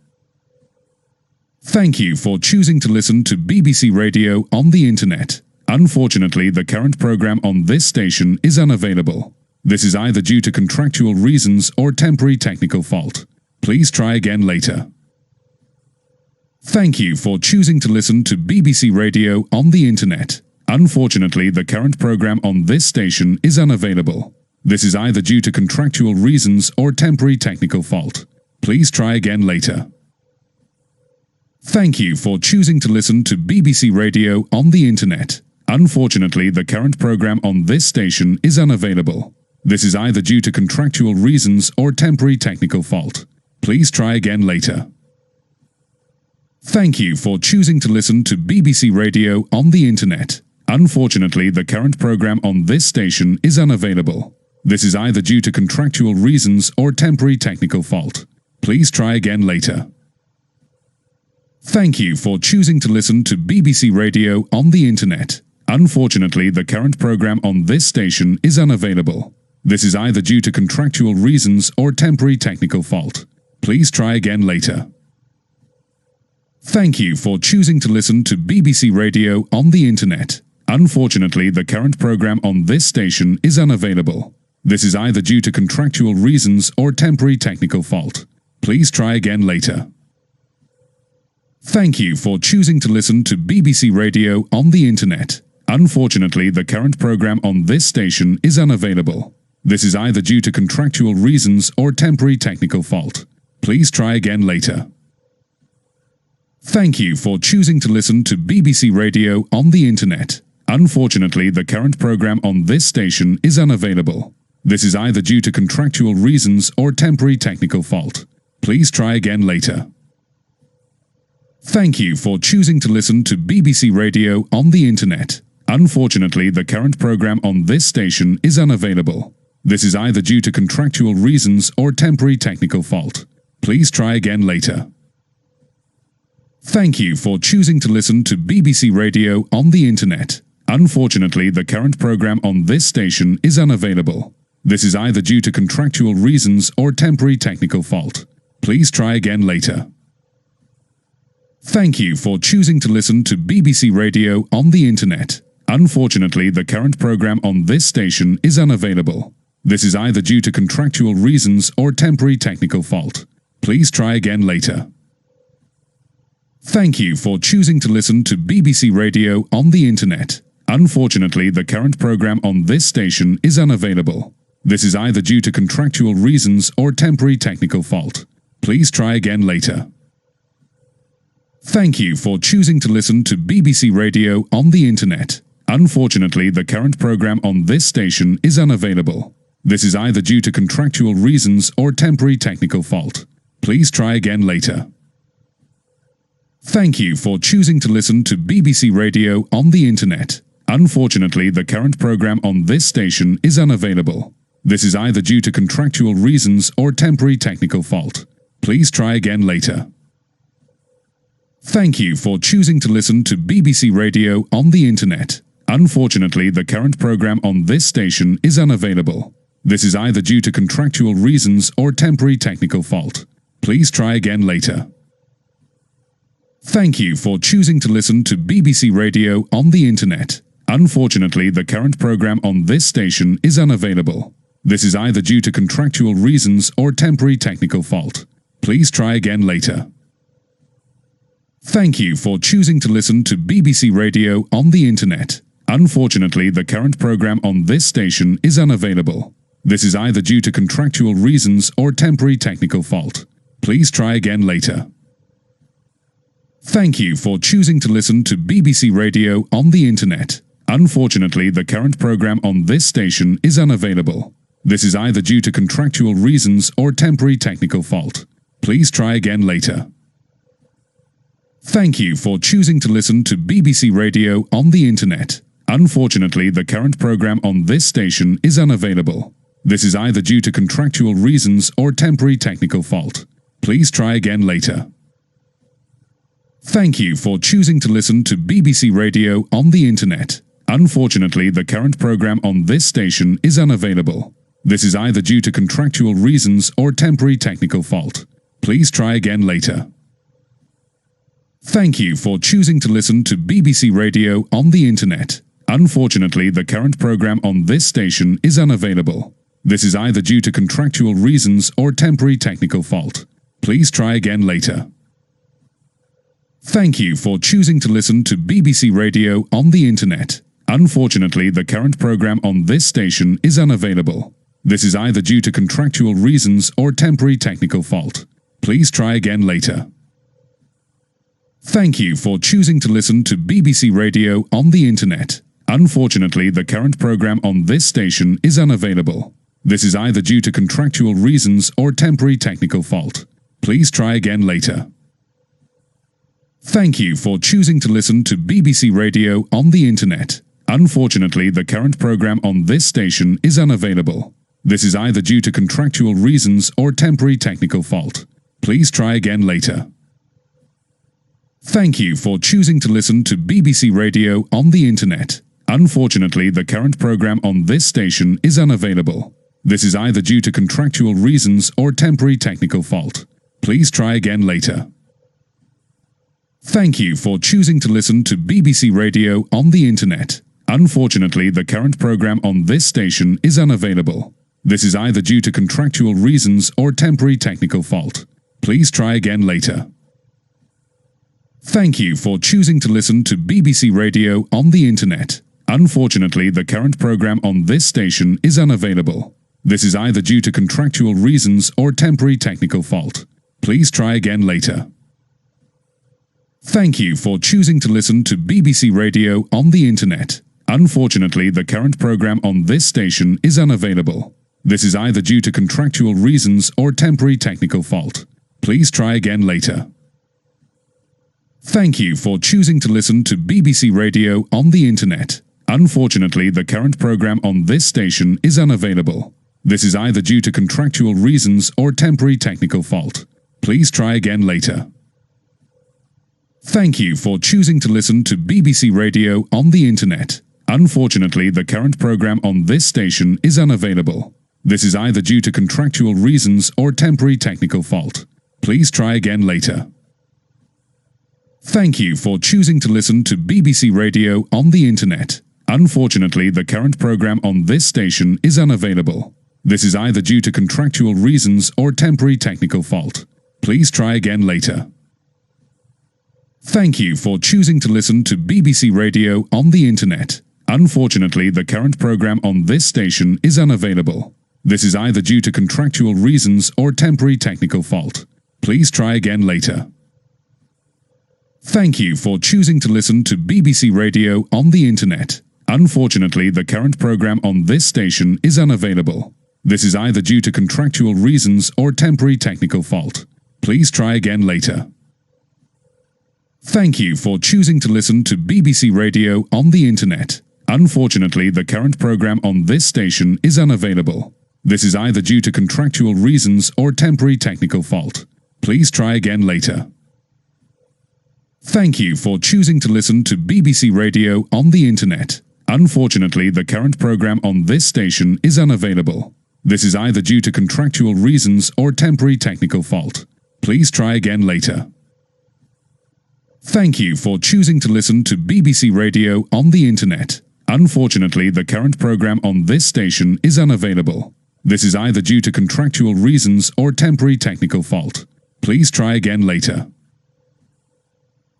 Thank you for choosing to listen to BBC Radio on the Internet. Unfortunately, the current program on this station is unavailable. This is either due to contractual reasons or temporary technical fault. Please try again later. Thank you for choosing to listen to BBC Radio on the Internet. Unfortunately, the current program on this station is unavailable. This is either due to contractual reasons or temporary technical fault. Please try again later. Thank you for choosing to listen to BBC Radio on the Internet. Unfortunately, the current program on this station is unavailable. This is either due to contractual reasons or temporary technical fault. Please try again later. Thank you for choosing to listen to BBC Radio on the Internet. Unfortunately, the current program on this station is unavailable. This is either due to contractual reasons or temporary technical fault. Please try again later. Thank you for choosing to listen to BBC Radio on the Internet. Unfortunately, the current program on this station is unavailable. This is either due to contractual reasons or temporary technical fault. Please try again later. Thank you for choosing to listen to BBC Radio on the Internet. Unfortunately, the current program on this station is unavailable. This is either due to contractual reasons or temporary technical fault. Please try again later. Thank you for choosing to listen to BBC Radio on the Internet. Unfortunately, the current program on this station is unavailable. This is either due to contractual reasons or temporary technical fault. Please try again later. Thank you for choosing to listen to BBC Radio on the Internet. Unfortunately, the current program on this station is unavailable. This is either due to contractual reasons or temporary technical fault. Please try again later. Thank you for choosing to listen to BBC Radio on the Internet. Unfortunately, the current program on this station is unavailable. This is either due to contractual reasons or temporary technical fault. Please try again later. Thank you for choosing to listen to BBC Radio on the Internet. Unfortunately, the current program on this station is unavailable. This is either due to contractual reasons or temporary technical fault. Please try again later. Thank you for choosing to listen to BBC Radio on the Internet. Unfortunately, the current program on this station is unavailable. This is either due to contractual reasons or temporary technical fault. Please try again later. Thank you for choosing to listen to BBC Radio on the Internet. Unfortunately, the current program on this station is unavailable. This is either due to contractual reasons or temporary technical fault. Please try again later. Thank you for choosing to listen to BBC Radio on the Internet. Unfortunately, the current program on this station is unavailable. This is either due to contractual reasons or temporary technical fault. Please try again later. Thank you for choosing to listen to BBC Radio on the Internet. Unfortunately, the current program on this station is unavailable. This is either due to contractual reasons or temporary technical fault. Please try again later. Thank you for choosing to listen to BBC Radio on the Internet. Unfortunately, the current program on this station is unavailable. This is either due to contractual reasons or temporary technical fault. Please try again later. Thank you for choosing to listen to BBC Radio on the Internet. Unfortunately, the current program on this station is unavailable. This is either due to contractual reasons or temporary technical fault. Please try again later. Thank you for choosing to listen to BBC Radio on the Internet. Unfortunately, the current program on this station is unavailable. This is either due to contractual reasons or temporary technical fault. Please try again later. Thank you for choosing to listen to BBC Radio on the Internet. Unfortunately, the current program on this station is unavailable. This is either due to contractual reasons or temporary technical fault. Please try again later. Thank you for choosing to listen to BBC Radio on the Internet. Unfortunately, the current program on this station is unavailable. This is either due to contractual reasons or temporary technical fault. Please try again later. Thank you for choosing to listen to BBC Radio on the Internet. Unfortunately, the current program on this station is unavailable. This is either due to contractual reasons or temporary technical fault. Please try again later. Thank you for choosing to listen to BBC Radio on the Internet. Unfortunately, the current program on this station is unavailable. This is either due to contractual reasons or temporary technical fault. Please try again later. Thank you for choosing to listen to BBC Radio on the Internet. Unfortunately, the current program on this station is unavailable. This is either due to contractual reasons or temporary technical fault. Please try again later. Thank you for choosing to listen to BBC Radio on the Internet. Unfortunately, the current program on this station is unavailable. This is either due to contractual reasons or temporary technical fault. Please try again later. Thank you for choosing to listen to BBC Radio on the Internet. Unfortunately, the current program on this station is unavailable. This is either due to contractual reasons or temporary technical fault. Please try again later. Thank you for choosing to listen to BBC Radio on the Internet. Unfortunately, the current program on this station is unavailable. This is either due to contractual reasons or temporary technical fault. Please try again later. Thank you for choosing to listen to BBC Radio on the Internet. Unfortunately, the current program on this station is unavailable. This is either due to contractual reasons or temporary technical fault. Please try again later. Thank you for choosing to listen to BBC Radio on the Internet. Unfortunately, the current program on this station is unavailable. This is either due to contractual reasons or temporary technical fault. Please try again later. Thank you for choosing to listen to BBC Radio on the Internet. Unfortunately, the current program on this station is unavailable. This is either due to contractual reasons or temporary technical fault. Please try again later. Thank you for choosing to listen to BBC Radio on the Internet. Unfortunately, the current program on this station is unavailable. This is either due to contractual reasons or temporary technical fault. Please try again later. Thank you for choosing to listen to BBC Radio on the Internet. Unfortunately, the current program on this station is unavailable. This is either due to contractual reasons or temporary technical fault. Please try again later. Thank you for choosing to listen to BBC Radio on the Internet. Unfortunately, the current program on this station is unavailable. This is either due to contractual reasons or temporary technical fault. Please try again later. Thank you for choosing to listen to BBC Radio on the Internet. Unfortunately, the current program on this station is unavailable. This is either due to contractual reasons or temporary technical fault. Please try again later. Thank you for choosing to listen to BBC Radio on the Internet. Unfortunately, the current program on this station is unavailable. This is either due to contractual reasons or temporary technical fault. Please try again later. Thank you for choosing to listen to BBC Radio on the Internet. Unfortunately, the current program on this station is unavailable. This is either due to contractual reasons or temporary technical fault. Please try again later. Thank you for choosing to listen to BBC Radio on the Internet. Unfortunately, the current program on this station is unavailable. This is either due to contractual reasons or temporary technical fault. Please try again later. Thank you for choosing to listen to BBC Radio on the Internet. Unfortunately, the current program on this station is unavailable. This is either due to contractual reasons or temporary technical fault. Please try again later.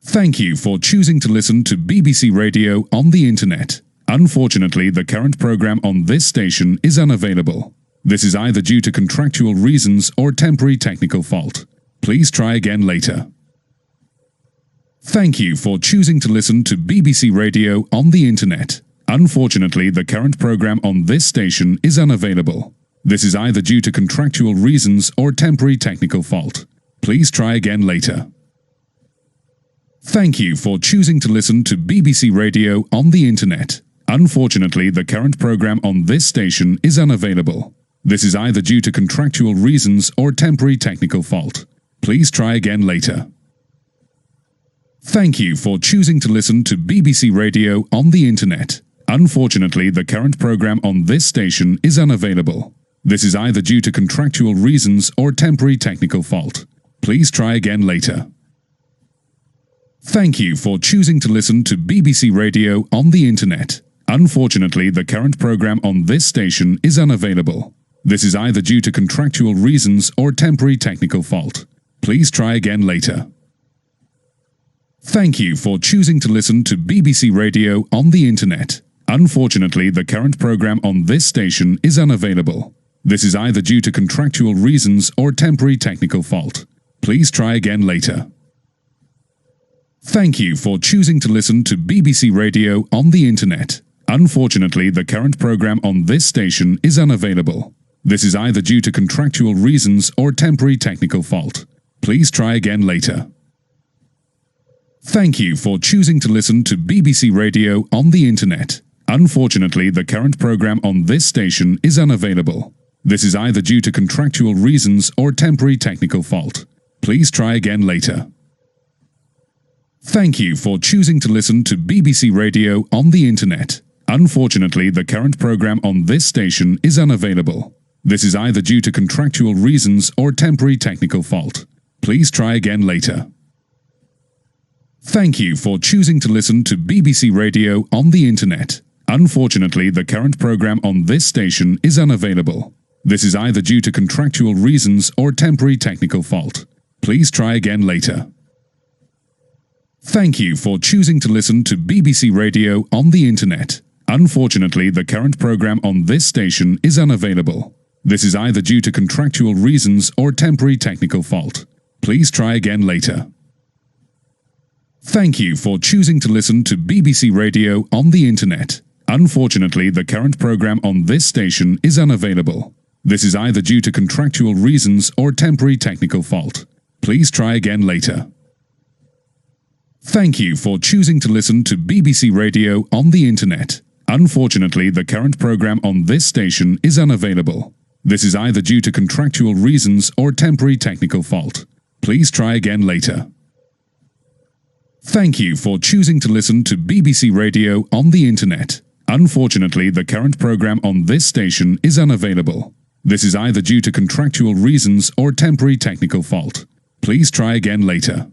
Thank you for choosing to listen to BBC Radio on the Internet. Unfortunately, the current program on this station is unavailable. This is either due to contractual reasons or temporary technical fault. Please try again later. Thank you for choosing to listen to BBC Radio on the Internet. Unfortunately, the current program on this station is unavailable. This is either due to contractual reasons or temporary technical fault. Please try again later. Thank you for choosing to listen to BBC Radio on the Internet. Unfortunately, the current program on this station is unavailable. This is either due to contractual reasons or temporary technical fault. Please try again later. Thank you for choosing to listen to BBC Radio on the Internet. Unfortunately, the current program on this station is unavailable. This is either due to contractual reasons or temporary technical fault. Please try again later. Thank you for choosing to listen to BBC Radio on the Internet. Unfortunately, the current program on this station is unavailable. This is either due to contractual reasons or temporary technical fault. Please try again later. Thank you for choosing to listen to BBC Radio on the Internet. Unfortunately, the current program on this station is unavailable. This is either due to contractual reasons or temporary technical fault. Please try again later. Thank you for choosing to listen to BBC Radio on the Internet. Unfortunately, the current program on this station is unavailable. This is either due to contractual reasons or temporary technical fault. Please try again later. Thank you for choosing to listen to BBC Radio on the Internet. Unfortunately, the current program on this station is unavailable. This is either due to contractual reasons or temporary technical fault. Please try again later. Thank you for choosing to listen to BBC Radio on the Internet. Unfortunately, the current program on this station is unavailable. This is either due to contractual reasons or temporary technical fault. Please try again later. Thank you for choosing to listen to BBC Radio on the Internet. Unfortunately, the current program on this station is unavailable. This is either due to contractual reasons or temporary technical fault. Please try again later. Thank you for choosing to listen to BBC Radio on the Internet. Unfortunately, the current program on this station is unavailable. This is either due to contractual reasons or temporary technical fault. Please try again later. Thank you for choosing to listen to BBC Radio on the Internet. Unfortunately, the current program on this station is unavailable. This is either due to contractual reasons or temporary technical fault. Please try again later. Thank you for choosing to listen to BBC Radio on the Internet. Unfortunately, the current program on this station is unavailable. This is either due to contractual reasons or temporary technical fault. Please try again later. Thank you for choosing to listen to BBC Radio on the Internet. Unfortunately, the current program on this station is unavailable. This is either due to contractual reasons or temporary technical fault. Please try again later.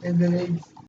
And then